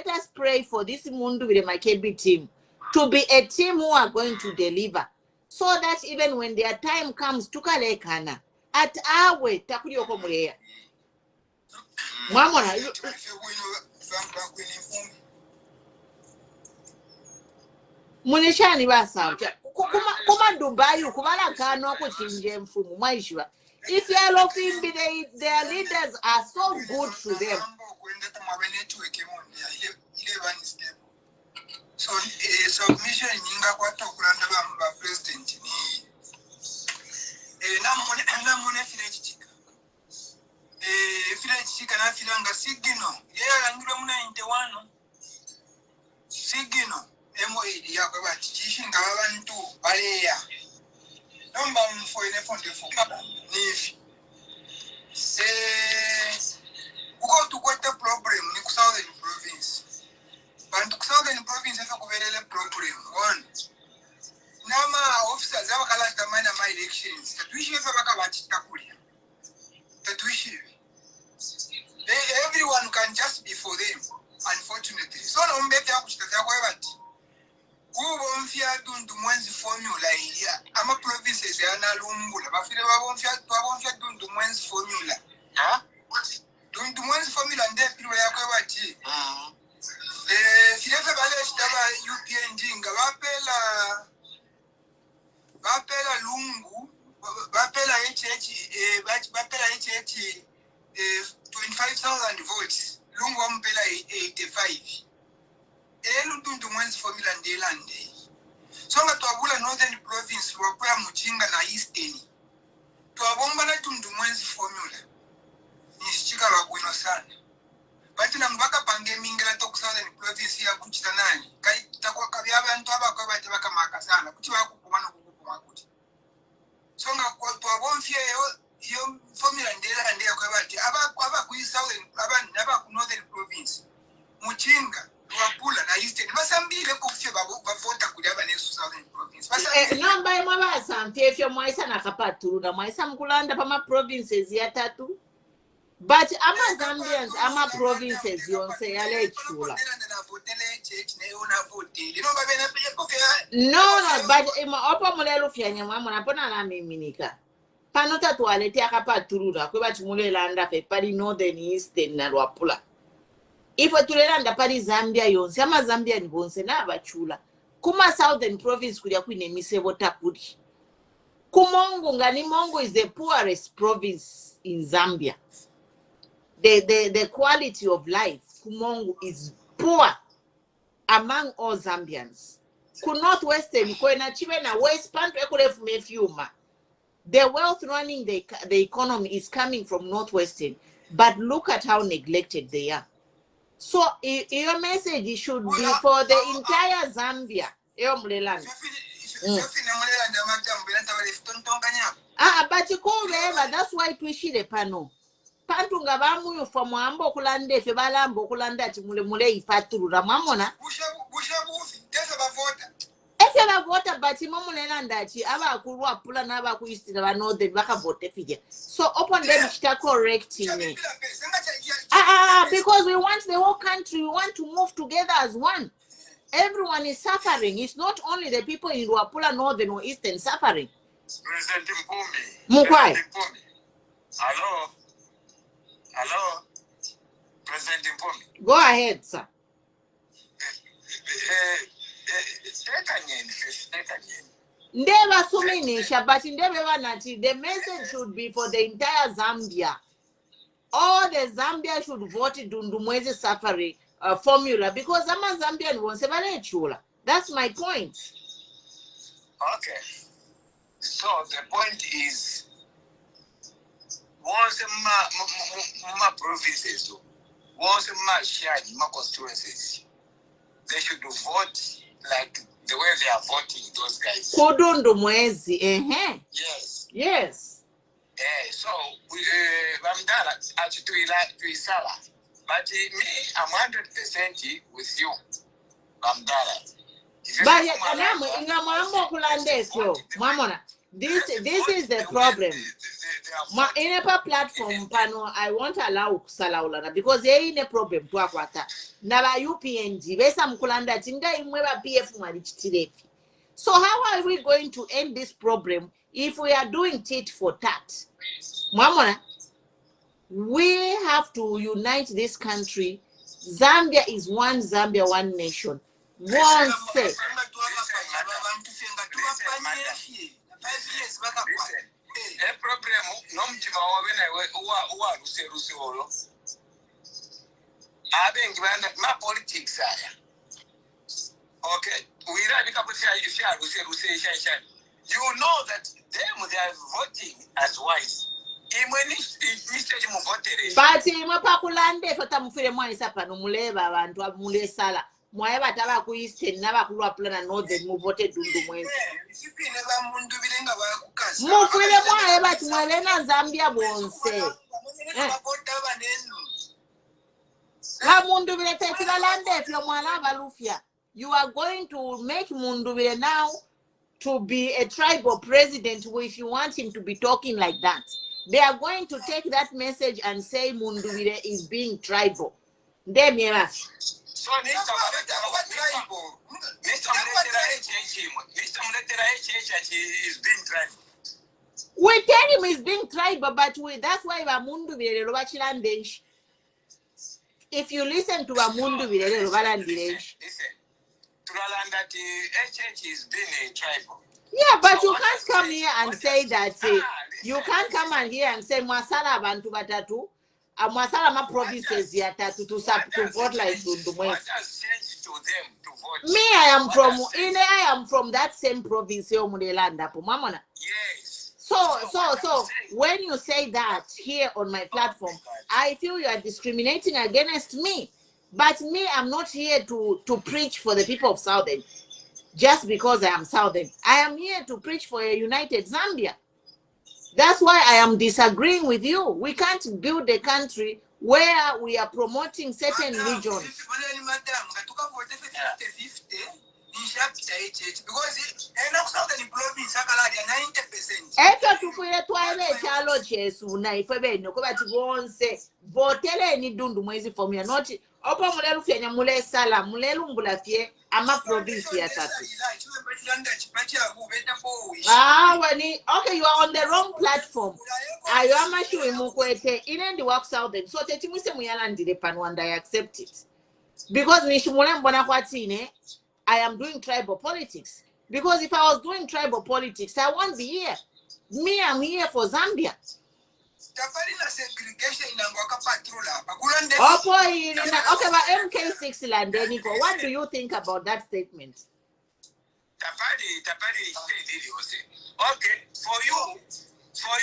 us pray for this Mundubile Makebi team to be a team who are going to deliver, so that even when their time comes to Kalekana at our way, Takuyoko Murea. Mamona, Munishani basa kuma Dubai kumala kano kuchinje mfumu maishwa. If you are looking, their leaders are so good to them. So submission nyinga kwa tokulanda ba president ni namone file chichika na filanga sigino yeye angiro muna 91 sigino MOED yakwe bati chishinga abantu baleya nomba mfoine fonde nifi uko tukwete problem ni ku southern province bantu ku southern province efe kuvelele problem one nama officers abakala tamana my elections tatuishi efe bakabati takulia tatuishi everyone can just be for them, unfortunately. So no mbete akuchitata kwa bati kubo mfya dundu mwenzi formula ilia ama provinces yana lumbula bafile babomfya dundu mwenzi formula dundu mwenzi formula ndepilo yakwe bati filefe bale chitaba UPND nga bapela lungu bapela HH 25,000 votes. Lungu wampela 85. Dundu mwenzi formula ndelande. Songa tuwabula northern province wakwea muchinga na eastern. Tuwabomba na dundu mwenzi formula. Nishichika wakwino sana. Bati na mbaka pange mingila toku southern province ya kuchita nani. Kai takwa kabiaba ntuaba kwa bati baka maka sana. Kuchiwa kukumano kukuma kuti. Songa kwa tuwabomfia yo formula ndela ndea kwa bati aba ku southern aba ku northern province muchinga wapula na eastern basambile kufye bavota kuli aba ne southern province namba emwe basamfye efyo mwaisa nakapatulula mwaisa mukulanda pama provinces ya tatu but ama Zambians ama provinces yonse yalechula no but opo mulelo fyanya mwa napona na miminika pano tatu alete akapatulula kwe bati mulelanda fe pali northern eastern na lwapula ifo tulelanda pali Zambia yonse ama Zambia ni bonse na abachula kuma southern province kulya kwine misebo takuli Kumongo ngani Mongo is the poorest province in Zambia. The quality of life, Kumongo is poor among all Zambians. Ku Northwestern, na West Panto Fiuma. The wealth running the economy is coming from Northwestern, but look at how neglected they are. So your message should be for the entire Zambia. But you call wherever, that's why we see the panel. Pantu ngabamu yu from Ambo Kulande, Febalambo Kulanda, Mule Ifatura, Mamona. If you have water, but Momunelanda, Ava Kurua Pula Nava Kuistina, know the Baka vote figure. So open them to correcting me. Because we want the whole country, we want to move together as one. Everyone is suffering. It's not only the people in Ruapula, Northern or Eastern suffering. President Mpumi. Mukwai. Hello. Hello. President Mpumi. Go ahead, sir. Never so many, but in the message should be for the entire Zambia. All the Zambia should vote Dundumwezi Safari formula because I'm a Zambian won't say chula. That's my point. Okay. So the point is, once my provinces, once my share, my constituencies, they should vote like the way they are voting, those guys. Kudundumwezi, Yes. Yes. So Bamdala actually like to Isala. But me, I'm 100% with you, Bamdala. But this is the problem. In a platform panel, I won't allow Salaulana because there is a problem to Aquata. Nava UPNG, Besam Kulanda, Tinga Imweba PF Marichitirefi. So how are we going to end this problem if we are doing tit for tat? Mamona, we have to unite this country. Zambia is one Zambia, one nation. One say. A problem, no my politics. Okay, we you know that them they are voting as wise. But Pakulande for Tamufire Moisapa no Muleva and Mulesala. Moeva Tava Eastern never grew up and know that move voted to the West. Mufile Moeva to Marena Zambia won't say. Mundubile Tetilande from Malava Lufia. You are going to make Mundubile now to be a tribal president if you want him to be talking like that. They are going to take that message and say Mundubile is being tribal. Them so Mr. is being tribal. We tell him he's being tribal, but that's why Mundubile Robachilandesh. If you listen to Mundubile Robalandesh. Listen, that HH is being a tribal. Yeah, but you can't come here and say that. You can't come and here and say Masala Bantu Batatu. Masala ma provinces here to vote like me, I am from that same province. Yes. So when you say that here on my platform, I feel you are discriminating against me. But me, I'm not here to preach for the people of Southern. Just because I am Southern. I am here to preach for a united Zambia. That's why I am disagreeing with you. We can't build a country where we are promoting certain regions. Because Southern province, 90%. Opa mulelu fenya mule sala mulelu mbulafie ama province ya tatu. Okay, you are on the wrong platform. Ayo ama shuwe mukwete inendi work Southern. So tetimuse muyala ndile panwanda, I accept it. Because nishimule mbona kwa tine, I am doing tribal politics. Because if I was doing tribal politics, I won't be here. Me, I'm here for Zambia. Okay, but MK6 Landeniko, what do you think about that statement? Okay, for you,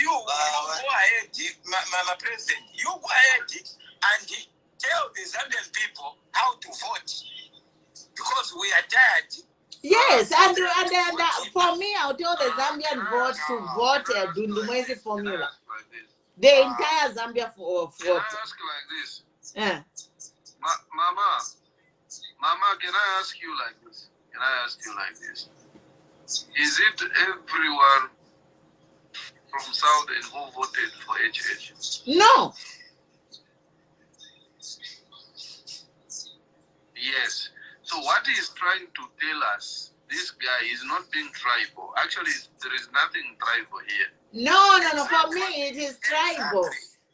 you go ahead, Mama President, you go ahead and tell the Zambian people how to vote, because we are tired. Yes, and for me, I'll tell the Zambian vote to vote Dundumwezi formula. The entire Zambia for vote. Can I ask you like this? Mama, can I ask you like this? Is it everyone from Southern who voted for HH? No. Yes. So what he's trying to tell us, this guy is not being tribal. Actually, there is nothing tribal here. No. For me, it is tribal.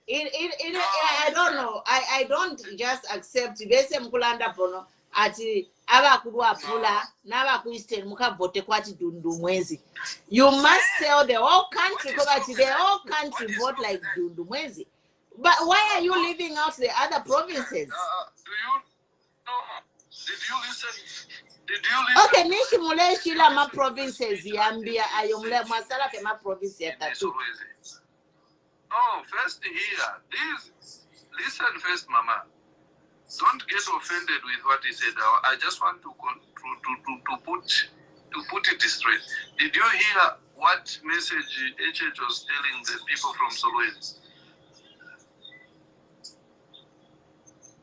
I don't know. I don't just accept. Bese mkulanda pono ati aba kudwa pula naba kuisten mukavote kwati Dundumwezi. You must tell the whole country because the whole country vote like Dundumwezi. But why are you leaving out the other provinces? Do you know? Did you listen? Okay, nishi mule shila ma provinces yambia ayomule masala ke ma province yatatu. No, first here. Listen first, Mama. Don't get offended with what he said. I just want to put it straight. Did you hear what message HH was telling the people from Solwezi?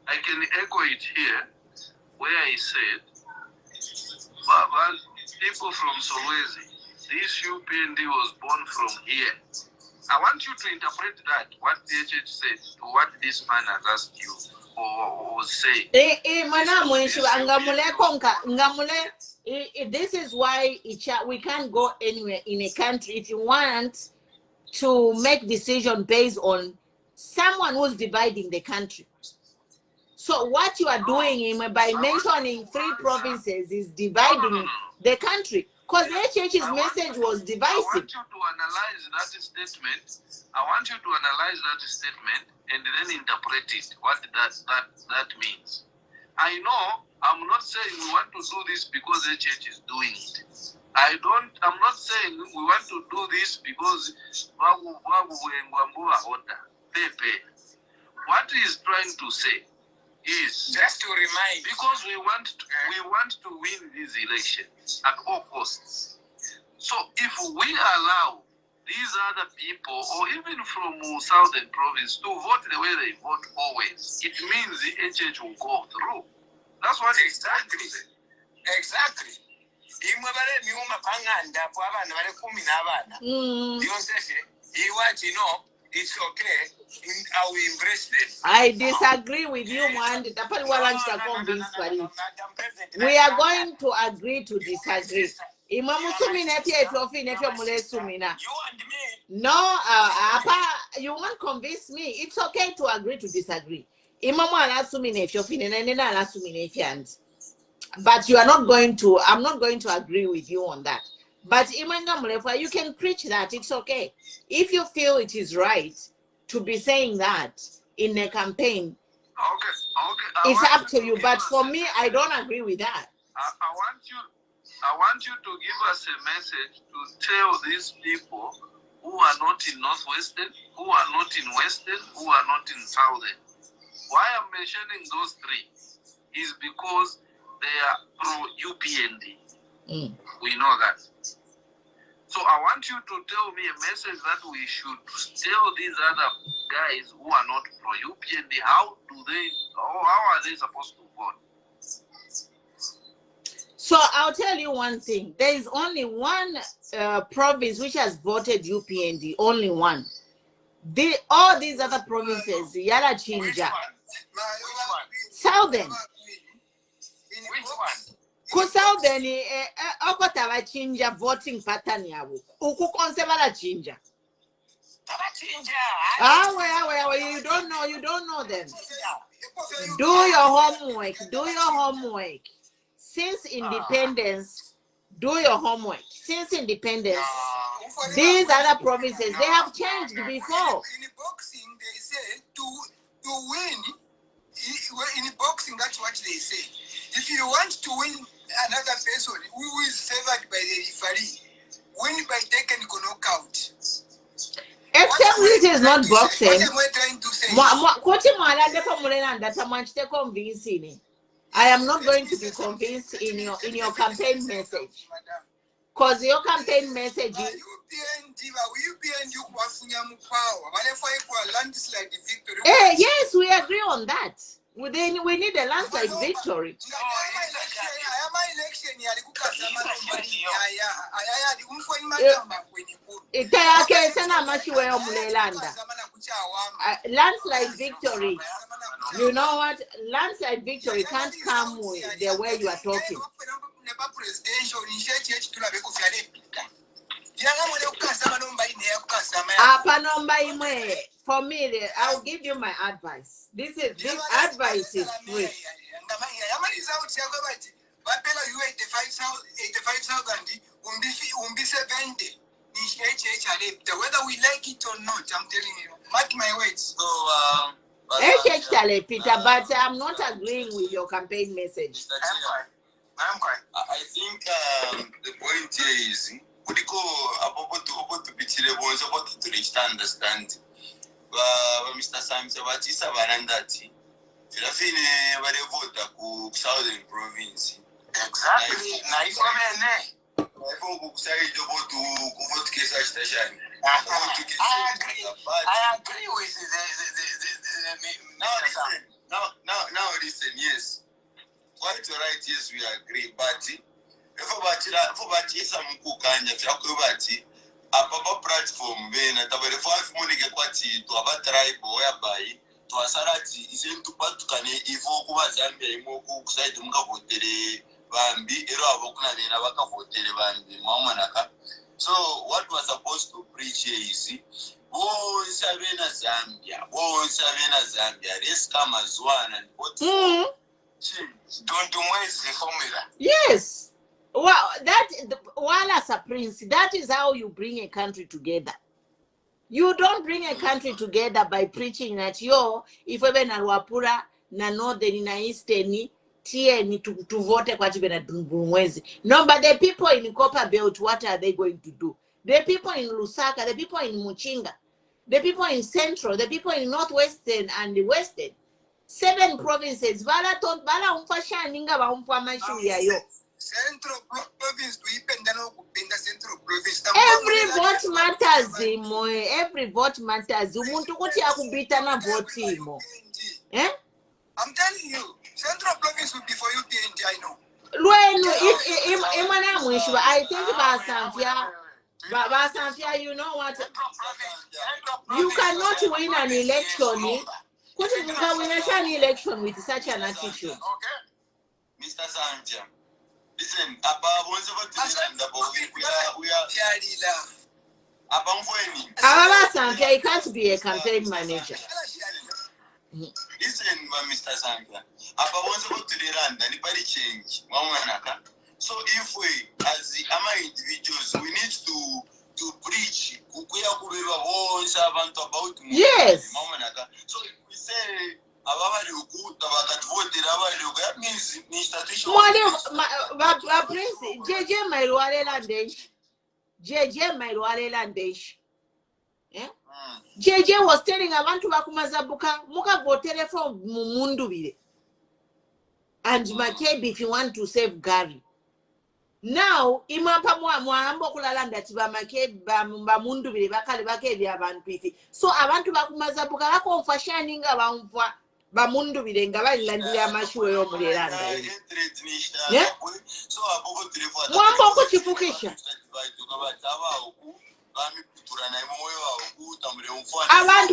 I can echo it here, where he said, people from Solwezi, this UPND was born from here. I want you to interpret that, what the HH said, to what this man has asked you or say. This is why we can't go anywhere in a country if you want to make decision based on someone who's dividing the country. So what you are doing by mentioning 3 provinces is dividing the country. Because HH's message was divisive. I want you to analyze that statement. And then interpret it, what that means. I know I'm not saying we want to do this because HH is doing it. I'm not saying we want to do this because what he's trying to say is just to remind, because we want to win these elections at all costs. So if we allow these other people, or even from Southern Province, to vote the way they vote always, it means the HH will go through. That's what exactly. It's okay. I will embrace them. I disagree with you, man. We are going to agree to disagree. No, you won't convince me. It's okay to agree to disagree. But you are not going to, I'm not going to agree with you on that. But you can preach that. It's okay. If you feel it is right to be saying that in a campaign, it's up to you. But for me, I don't agree with that. I want you to give us a message to tell these people who are not in Northwestern, who are not in Western, who are not in Southern. Why I'm mentioning those 3 is because they are pro-UPND. We know that. So I want you to tell me a message that we should tell these other guys who are not pro-UPND. How are they supposed to vote? So I'll tell you one thing. There is only one province which has voted UPND. Only one. All these other provinces, Yala Chinja. Southern. Which one? Southern, okotaba chinja voting pattern yawo. Ukukonsevala chinja. You don't know them. Do your homework. Since independence, Do your homework. Since independence, these other provinces, they have changed before. In boxing, they say to win. In boxing, that's what they say. If you want to win another person who is favored by the referee, win by technical knockout. Except this is not boxing. What am I trying to say? I am not going to be convinced in your campaign message. Because your campaign message is yes, we agree on that. We need a landslide victory. Landslide victory. You know what? Landslide victory can't come with the way you are talking. For me, I'll give you my advice. This advice is free. Whether we like it or not, I'm telling you. Mark my words. Peter, but I'm not agreeing with your campaign message. I think the point here is to understand. Mr. Samsa, but it's a varandati. Filafine, whatever ku southern province. Exactly. Nice one, I agree with now listen, yes. Quite right, yes, we agree. But if a platform when at the 5 money get what to have a tribe whereby to a sarati is into Patukane if Zambia Moku side Mukapotere Bambi Eravokuna in Avaka for Telebandi Mamanaka. So what was supposed to preach here is Savena Zambia, let's come as one and what don't do the formula. Yes. Well, while as a prince, that is how you bring a country together. You don't bring a country together by preaching that if we na Wapura na northern na eastern tieni to vote kwa chibe na Mwezi. No, but the people in Copper Belt, what are they going to do? The people in Lusaka, the people in Muchinga, the people in Central, the people in Northwestern and the Western. 7 provinces. Central province, central province. Every vote matters, every vote matters. I'm telling you, central province will be for you, PNG, I know. I think Basanfia, you know what? You cannot win an election. You can win an election with such an attitude. Okay. Mr. Sanja. Listen, he can't be a campaign manager. Listen, Mr. Sanja. So if we, as individuals, we need to preach about yes. So if we say that means JJ was telling abantu bakumazabuka muka votere for Mundubile and Makebi if you want to save Gary. Now imapa mwambo kulalanda tiba Makebi ba Mundubile bakale bakebi abantu ifi. So abantu bakumazabuka bako mfashani nga bamva ba Mundubile nga balilandira amashuwe yo mulelanda. So above telefone mwambo kuchifukisha.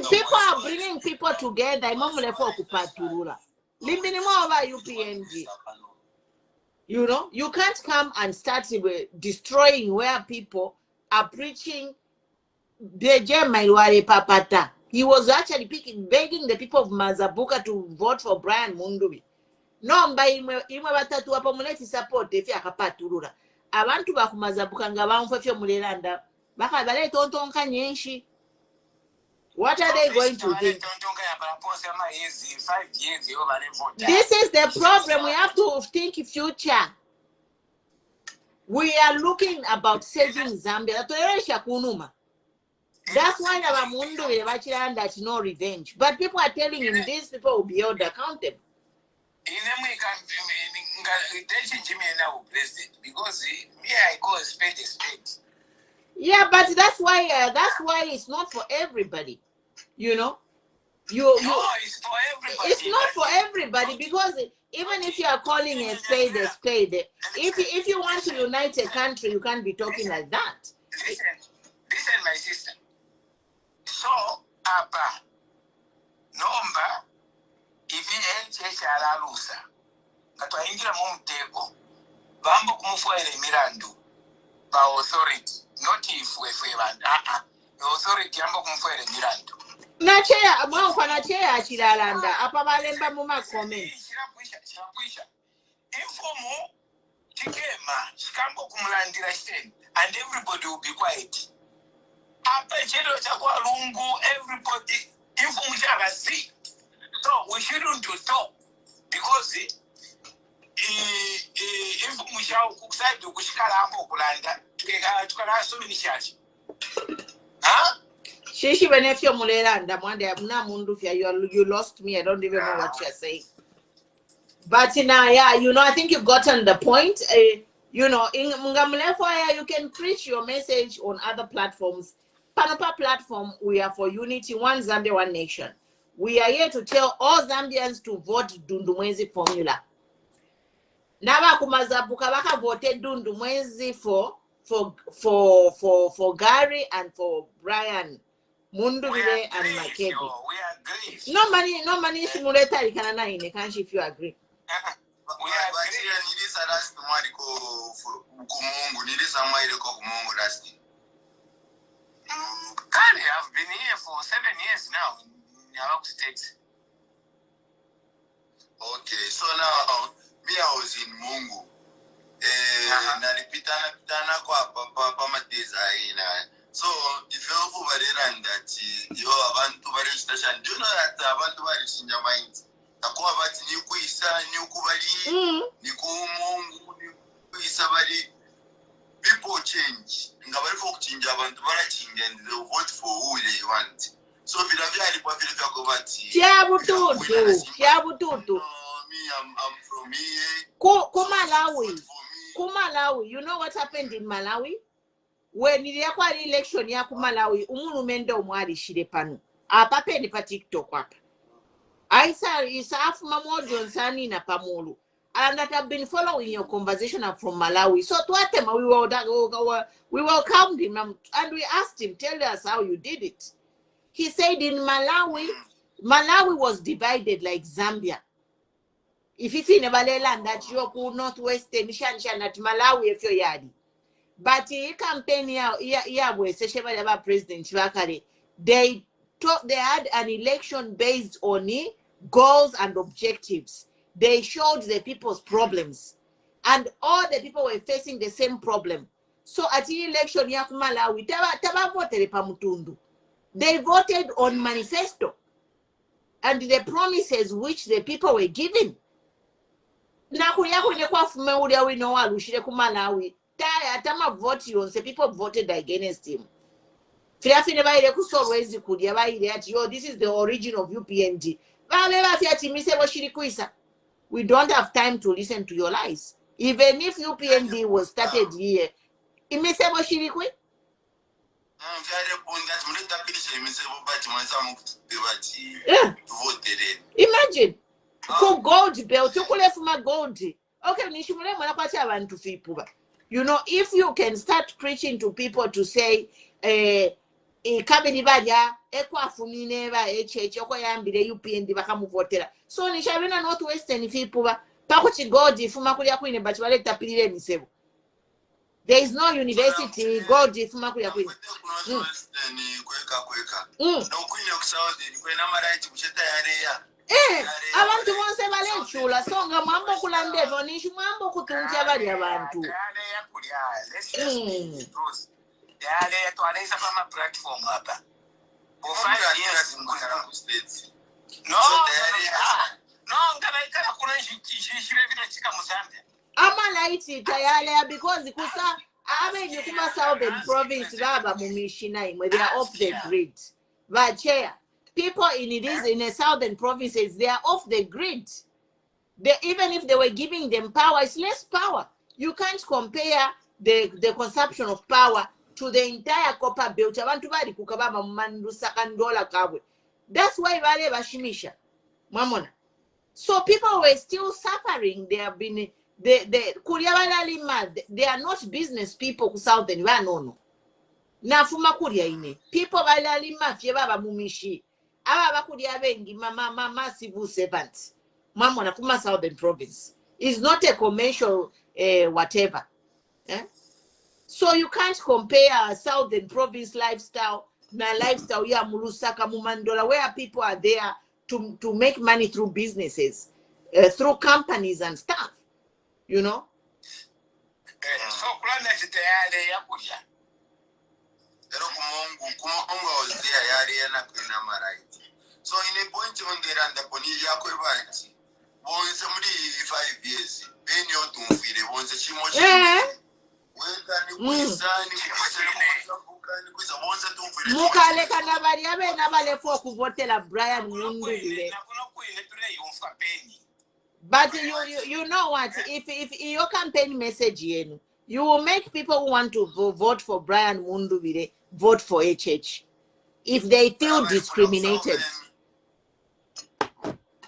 People are bringing people together. You know, you can't come and start destroying where people are preaching. He was actually begging the people of Mazabuka to vote for Brian Mundubile. No, by support if you abantu bakumazabuka nga banfefyo mulelanda baka bale tontonka nyenshi. What are they going to think? This is the problem. We have to think future. We are looking about saving Zambia. That's why our Mundubile that no revenge. But people are telling him these people will be held accountable. Because me, I call a spade a spade. Yeah, but that's why it's not for everybody. You know, no, it's for everybody. It's not for everybody because even if you are calling a spade, if you want to unite a country, you can't be talking like that. Listen, my sister. So, Papa, number, if you ain't lusa, that I injure Montego, Bambo Kumufuere Mirando, by authority, not if we want, the authority, Bambo Kumufuere Mirando. Nachea, Mwa Nachea, Chiralanda, Apabalemba Muma comment. Informo, Tikema, Scambo Kumulandira Stain, and everybody will be quiet. Everybody, inform see. So we shouldn't talk because if we shall cook side to Kushkala Mokulanda, to so many shots. Huh? Shishi Benefio Mulelanda, one day you lost me. I don't even know what you're saying. But now, yeah, you know, I think you've gotten the point. You know, in Mungamulefaya, you can preach your message on other platforms. Panopa platform, we are for unity, one Zambia, one nation. We are here to tell all Zambians to vote Dundumwezi formula. Naba kumazabuka baka voted Dundumwezi for Gary and for Brian, Mundubile and Makebi. No money simulator ikanana in the country if you agree. Kali, I've been here for 7 years now in our state. Okay, so now me I was in Mungu. Nalipitana kwa papa design. So if you over that you abantu bari station, do you know that abantu bari shinja mind? Takuwa bati ni kuisa ni kubali ni kumungu ni kuisa bali. People change. And they vote for who they want. So if you I'm from here. Kumalawi. You know what happened in Malawi? When the election ya Kumalawi, umurumendo umwari shirepanu. Apape ni pa TikTok wapa. Aisa isafu mamojo nsani na pamulu. And that I've been following your conversation from Malawi. So to Atema, we welcomed him and we asked him, tell us how you did it. He said in Malawi was divided like Zambia. If you see Nebalela that you could northwestern Shanshan at Malawi if you're yadi. But he campaign here with Sesheba President Chivakari, they had an election based on goals and objectives. They showed the people's problems, and all the people were facing the same problem. So at the election, they voted on manifesto and the promises which the people were given. The people voted against him. This is the origin of UPND. We don't have time to listen to your lies. Even if UPND was started here, imagine gold belt gold. Okay, you know, if you can start preaching to people to say so nishabena northwestern people pakuchi God ifuma kulia kwine but wale tapilile misebo. There is no university God ifuma kulia kwine. Abantu bonse bale chula songa mambo kulandevo nishi mambo kutunja bali abantu. let's just be the truth. They are there to arrange a platform up. For 5 years in the States. No, amalaiti tayale because kusa abenye kuma southern province baba mumishina imwe they are off the grid. But chair, people in the southern provinces, they are off the grid. Even if they were giving them power, it's less power. You can't compare the consumption of power to the entire copper belt. Abantu bali kukababa mandusa kandola Kabwe. That's why bale bashimisha. Mamona. So people were still suffering. They have been they are not business people ku southern no. Na fuma kulia ine. People balalima fye baba mumishi. Aba bakulia bengi mama civil servants. Mamona kuma southern province. It's not a commercial whatever. Eh? So you can't compare southern province lifestyle na lifestyle ya Mulusaka Mumandola where people are there to make money through businesses, through companies and stuff, you know. So planet tayari ya kuja. Ero kumongo zia yari yana kuna maraiti. So in a point on the randa poni yako ebati. Bonse muri 5 years. Beni otumfire bonse chimoshi. Mukale kanabari abe nabale for kuvotela Brian Mundubile. But you know what? If your campaign message you will make people who want to vote for Brian Mundubile vote for HH if they feel discriminated.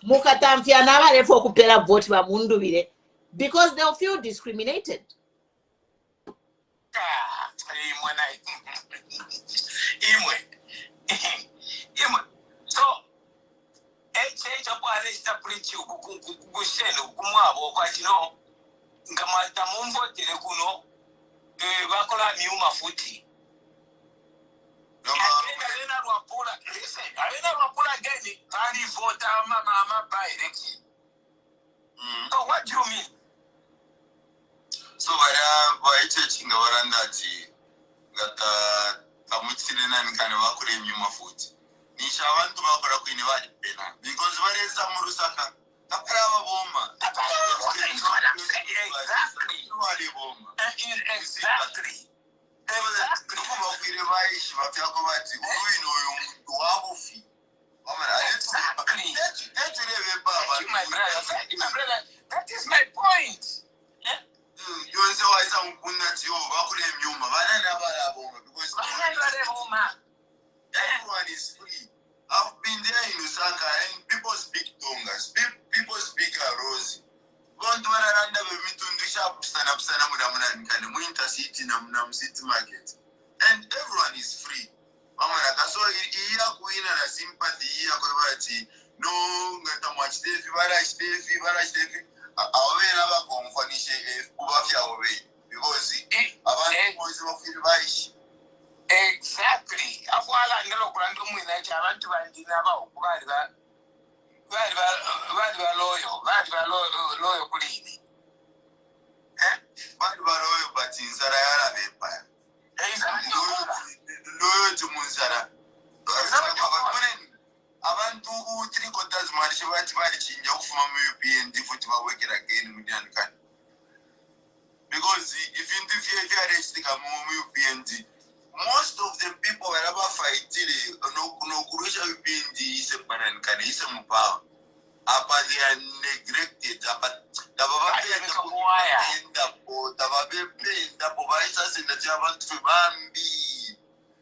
Mukatamfia nabale for kupela vote ba Mundubile because they'll feel discriminated. So HH abalesta preach kushelo kumwabo kwati no ngamata mumvo tele kuno bakola miuma futi alena rwapula gani tani vota mama by election. So what do you mean? So vaya HH ngavarandati ngata tamutsirena nikane vakure nyuma futi nisha abantu bakora kwini vali pena because varesa murusaka taparava boma exactly kuvakwire vaishi vapyako vati uyu noyo muntu wakufi that is my point. Yonse waisa mukunda tiyo vakure nyuma vana navala boma because everyone is free. I've been there in Lusaka and people speak Tongas, people speak Arosi. Going to Randa Mitundu Shop, Sanapsana Mudaman, and Winter City, Nam City Market. And everyone is free. Mamaka, so here queen and a sympathy here, no, not much Steffi, Steffi. Awe never confirmation if Ubafia away because abantu boys of Filvaish. Exactly. Afwala ngelo kurandu mwina cha abantu bandina ba ukubali ba loyo kulini. Badu ba loyo but insara yala bepa. Exactly. Loyo to Munsara. Abantu 3/4 marisha bati bali chinja kufuma mu UPND futhi ba work again with the because if you interfere realistic mu UPND most of the people were ever fighting no kurusha UPND is a banankane is a mupawa apa they are neglected apa tababa penda povaisa senda chabantu bambi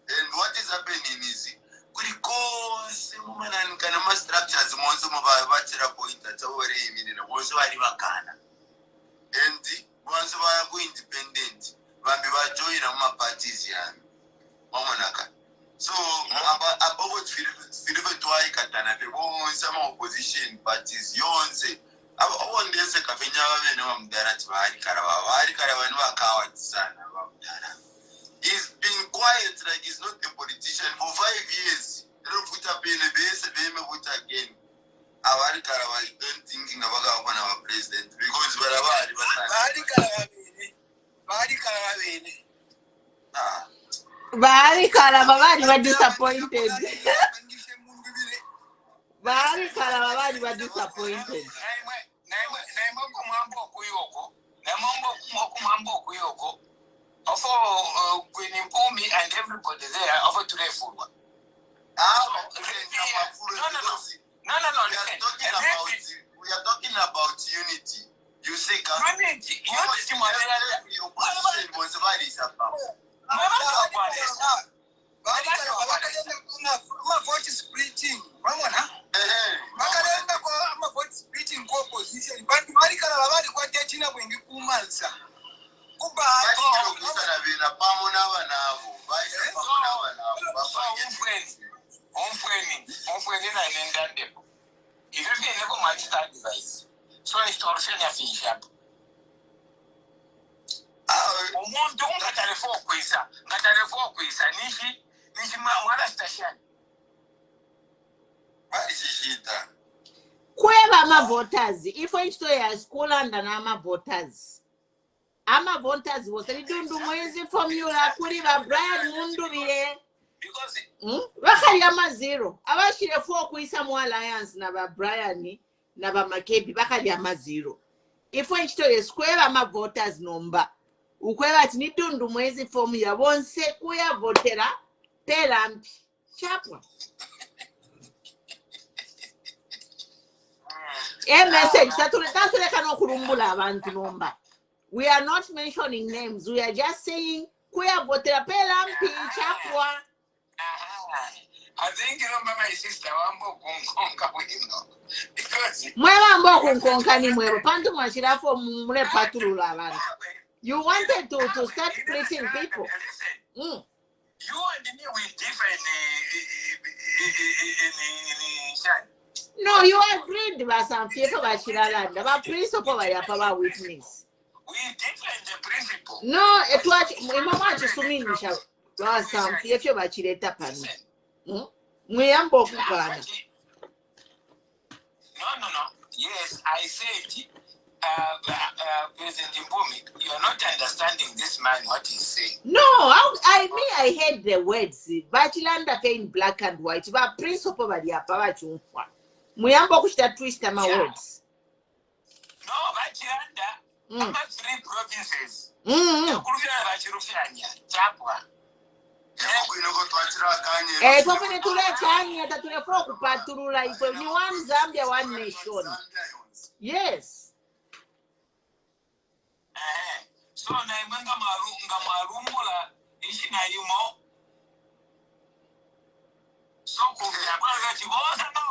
and what is happening is because woman can ma structures monzo mobile point at over in monzo ari bakana and once ba go independent bambi ba join ama parties yani mamonaka so about Philippe Twai katana pe bon some opposition parties yonse abonde se kafenya bene bamdarati bari karaba ni bakawa sana bamdara. He's been quiet like he's not a politician for 5 years. Put up in a base, put again. I don't thinking about our president because Bari Karavene. Bari Karavani were disappointed. Bari Karavani were disappointed. Queen Mpumi and everybody there offer to their food. No. We are talking about unity. You say unity. Vote splitting. Vote splitting co-opposition. But so extortion ya finisha hapo. Umuntu ungatarefo kwisa nishi mwana station. Shida. Kweba ama voters ifo ichito ya school anda na ama voters was lidundu mwezi formula kuri ba Brian Mundubile because bakali ama zero abashire 4 kuisa mu alliance na ba Brian na ba Makebi bakali ama zero ifo ichito ya square ama voters nomba ukweba ati lidundu mwezi formula bonse kuya votera pelampi chapwa. Message we are not mentioning names. We are just saying kuya votera pelampi chapwa. I think you remember my sister wambo kunkonka wino because Mwambo kunkonka ni mwebo pantu mwashira for mure patulula abantu. You wanted to start splitting people. You and me we different in No, you agreed with some people about Shiralanda, but principle by your witness. We different the principle. No, it was Mama to Sumin was some people about Chileta Pan. We are both. No. Yes, I said, President Mbumi, you are not understanding this man what he's saying. No, I heard the words, Bachelanda in black and white, but principle by the power to Muyambo kushita twist my words. No, Bachiranda, I'm 3 provinces. One Zambia, one nation. Yes. So naimanga marumula ishi na yumo. So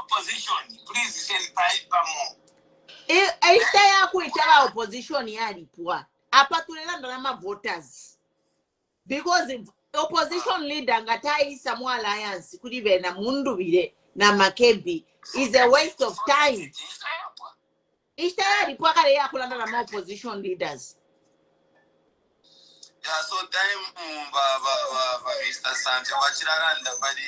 opposition, please send paper more. Ita kuitaka opposition yali poa. Apa tulelanda na ma voters. Because the opposition leader ngatai Samu Alliance kulibe na Mundubile na Makebi is a waste of time. Ita yali poa kale ya kulanda na ma opposition leaders. Yeah, so time Mr. Sante wachiraranda bali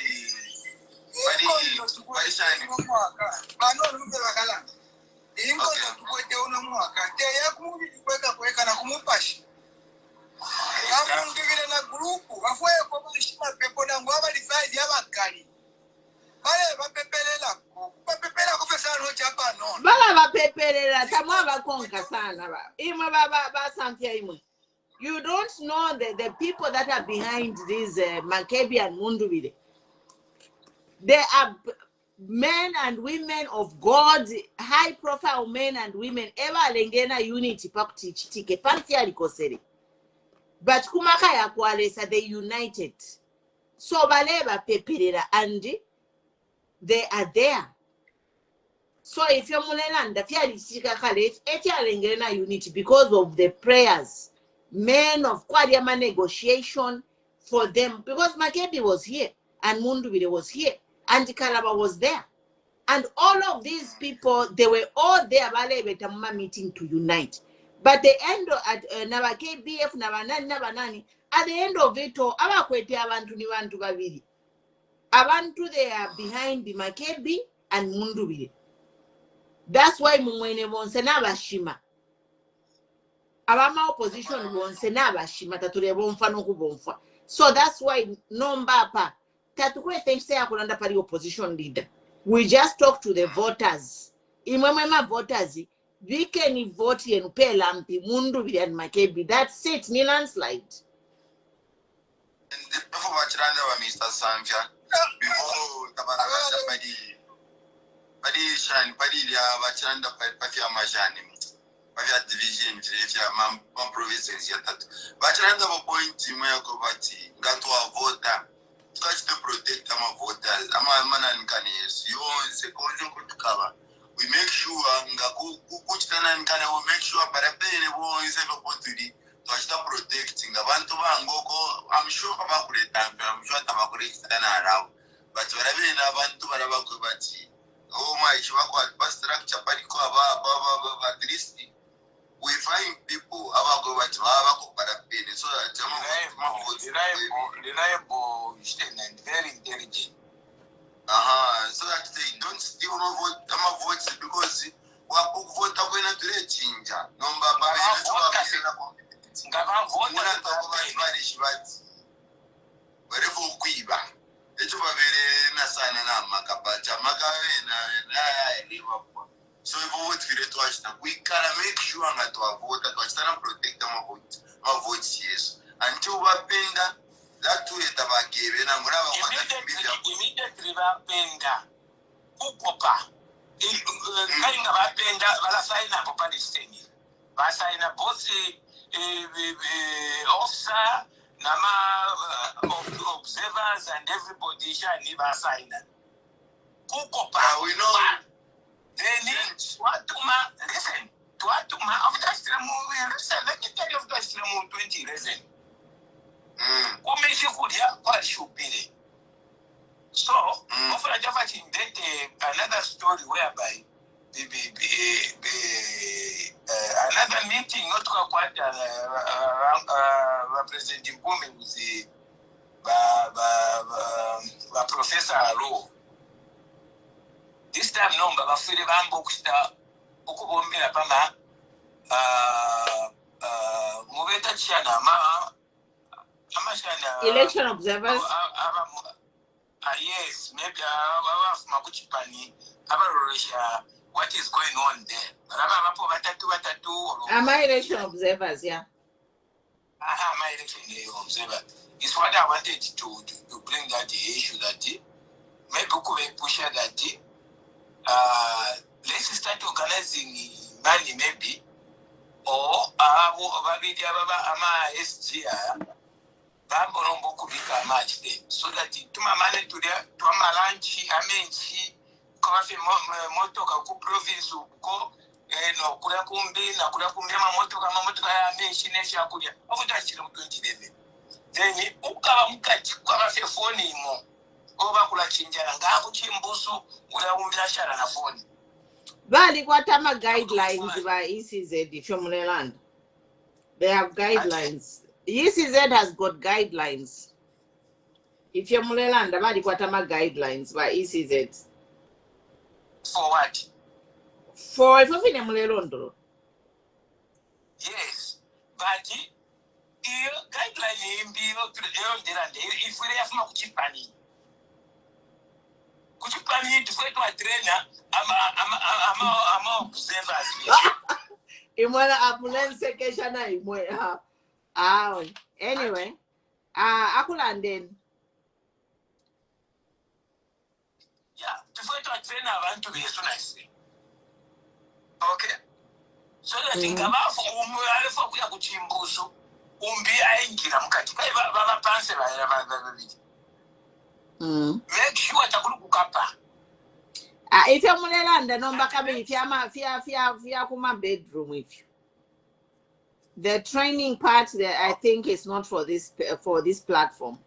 You don't know the people that are behind these Makebi and Mundubile. They are men and women of God, high profile men and women. Ever lengena unity pakutike panti alikosere. But kumaka ya kwalesa they united. So baleba peperera and they are there. So if you're mulelanda fiali sika kale eti alengena unity because of the prayers. Men of Kwadiama negotiation for them because Makebi was here and Mundubile was here and Kalaba was there. And all of these people, they were all there meeting to unite. But the end of KBF Nabanani, at the end of it all, Abantu they are behind the Makebi and Mundubile. That's why Mumwene Monsenaba Shima. abama opposition bonse n'abashima tatule bonfa n'okubonfa. So that's why nombapa tatukwe think say akulanda pali opposition leader. We just talk to the voters. Imwema voters we can vote and pay lampi Mundubile and Makebi. That's it, ni landslide. And before Wachiranda wa Mr. Samfia, before Tabarabasha Padi Shan, Padi Wachiranda Pafia Mashani, Pafia division, Mam provinces yet. Wachiranda wa point Timaya Kovati, Gatua voter, touch the protect our voters, Amaman Canis, you own second to cover. We make sure Ngaku Kuchana and Kana will make sure Parapene is able to start protecting abantu bangoko. I'm sure about the time, I'm sure Tamakuri is around, but whatever in abantu Barabakubati, oh my, Shwako at structure, Padiko, at least we find people about Abako Parapene, so that reliable and very intelligent. So that they don't still vote votes because what vote are going to change. Number so if we vote we can make sure that our vote to protect our votes, yes. Until we pay that to it about giving and immediately Bapenda Ukopa in Bapenda Valasaina Popadistini. Basaina both officer, Nama observers and everybody shall leave Basaina. Ukopa, we know then what to ma listen to what to ma of the movie. Listen, let me tell you of the movie 20 listen. So, another story whereby another meeting not quite representing women with the Professor Aro. This time, no, but for the Bambooksta, Okubombia Pama, Moveta Chana, election observers. Yes, maybe Makuchipani, what is going on there? Am I election observers? Yeah. My election observer is what I wanted to bring that the issue that maybe we push that let's start organizing money maybe or SGR. So that to my money to my lunch, I mean, she coffee motor province go no Kurakumbi, Nakurakumbi, Motoka, I mean, she never could have over that 2011. Then he Uka phone over Kulachinja and Gabuchimbusu, Ula and a phone. But what are my guidelines by ECZ from Land? They have guidelines. ECZ has got guidelines. If you're Mulelanda, what are my guidelines by ECZ? For what? For if you're in Mulelondo. Yes, but the guideline in if we have no Kuchipani. Kuchipani to fight my trainer, I'm observers. Imwana ambulance keshana imwe ha. Anyway, Akulandin. Yeah, to fight our trainer, I want to be so nice. Okay. So that think about for Kuchimbusu, I ain't get Baba Panse. Make sure Takukapa. If you're Mulelanda, no Bakabi, if you're Kuma bedroom with you. The training part that I think is not for this platform.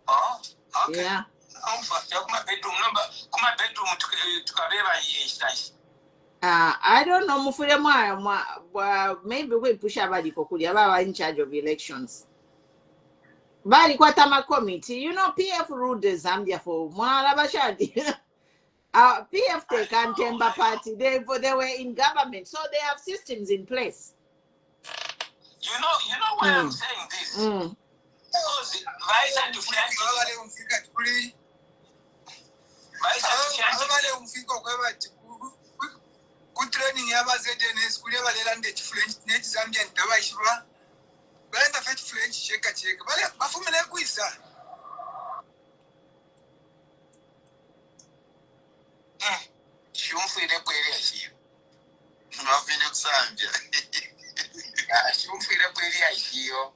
Oh, okay. Yeah. I don't know. Maybe we push abadi kokulia in charge of elections. Bali kwa tama committee, PF ruled the Zambia for Mwana Bashadi. PFT Kantemba party, they were in government, so they have systems in place. You know why I'm saying this? Because training yabazedene school yabalelande French net Zambian tabashirwa balenda fet French cheka bale bafumene kuisa shumfire kweli ashi Mafine kusambia. shumfire kweli ashiyo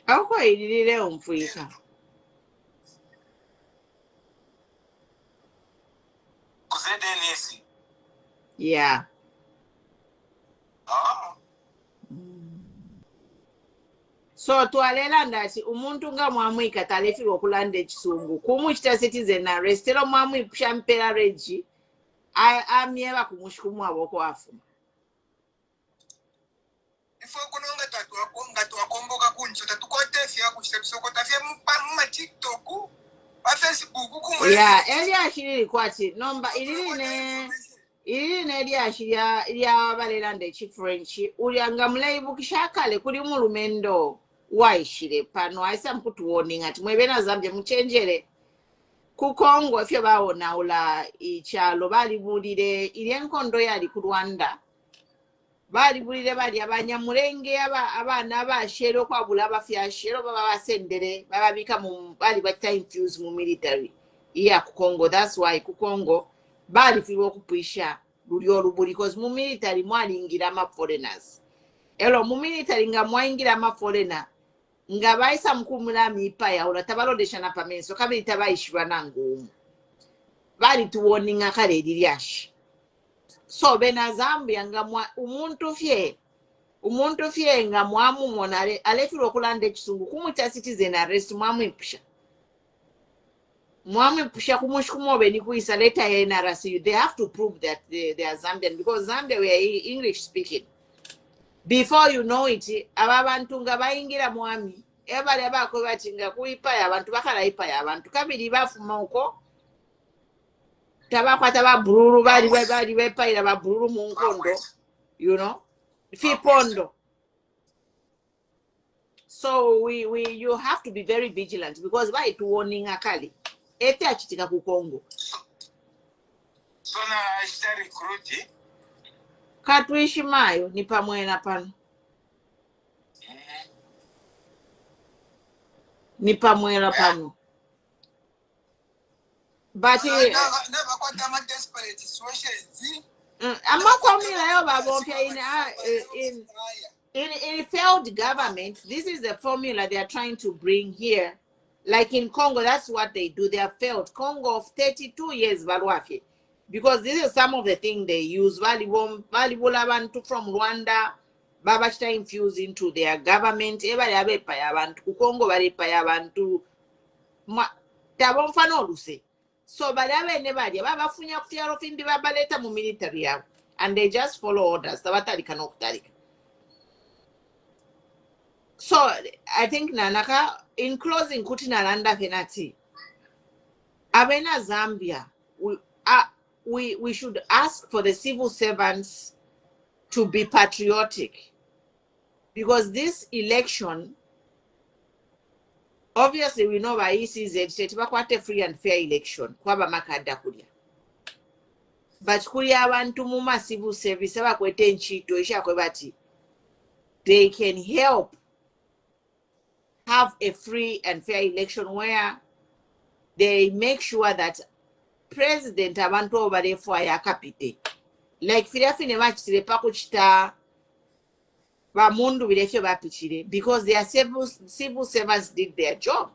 Ako ilile umfuika. kuzedenesi Yeah. So twalela ndati umuntu nga mwamwika talefirwa okulanda ekisungu kumuchita citizen arrest era mwamwipusha mpera regi amyeba kumushukumu aboko afuma ifo kunonga twakomboka kuncho tatukotefya kushebisoko tafye mu TikTok pa Facebook kumwe yeah Eliashiri kwati nomba iline Eliashiri ya balelanda ekifrench ulyanga mulayibukisha kale kuli mu lumendo waishire pano aisa mkutuoninga ati mwebena Zambia muchenjere ku Congo efyo baona ula ichalo bali bulire ili enkondo yali ku Rwanda bali bulire bali abanyamulenge abana abashero kwabula abafyashero baba basendere baba bika mu bali bakita infuse mu military iya ku Congo. That's why ku Congo bali filwo kupwisha bulyo lubuli because mu military mwalingira ama foreigners elo mu military nga mwaingira ama foreigner nga baisa mkumula mipaya ula tabalodesha na pamenso kabili tabaishwa nangu bali tuwoninga kale lilyashi so bena Zambia nga umuntu fye nga mwamu monale alefiro okulanda ekisungu kumucha citizen arrest mwamwipusha kumushukumobe ni kuisa leta ya NRC. They have to prove that they are Zambian because Zambia we are English speaking. Before you know it ababantu nga bayingira mwami ebale abako batinga kuipaya abantu bakala ipaya abantu kabiri bafuma uko tabakwata ba bururu bali bepayira ba bururu mu nkondo you know fipondo. So you have to be very vigilant because by to warning akali ete achitika ku Congo so na ashita recruit katuishi mayo ni pamwena pano ni pamwena pano but never kwata ma desperate situations I'm not coming in failed government. This is the formula they are trying to bring here. Like in Congo, that's what they do. They have failed. Congo of 32 years, because this is some of the things they use. Valuable abantu from Rwanda, Babashta infused into their government. Congo abantu. So balabe nebali babafunya kufyaro findi babaleta mu military yabo and they just follow orders tabatalika nokutalika. So I think nanaka in closing kuti nalanda penalty abena Zambia we should ask for the civil servants to be patriotic because this election obviously we know by ECZ quite a free and fair election kwaba makada kulia but kulia abantu mu civil service abakwete nchito ishakwe bati they can help have a free and fair election where they make sure that president abantu obale for yakapite like firafine machire pakuchita ba Mundubile fyo bapichire because their civil servants did their job.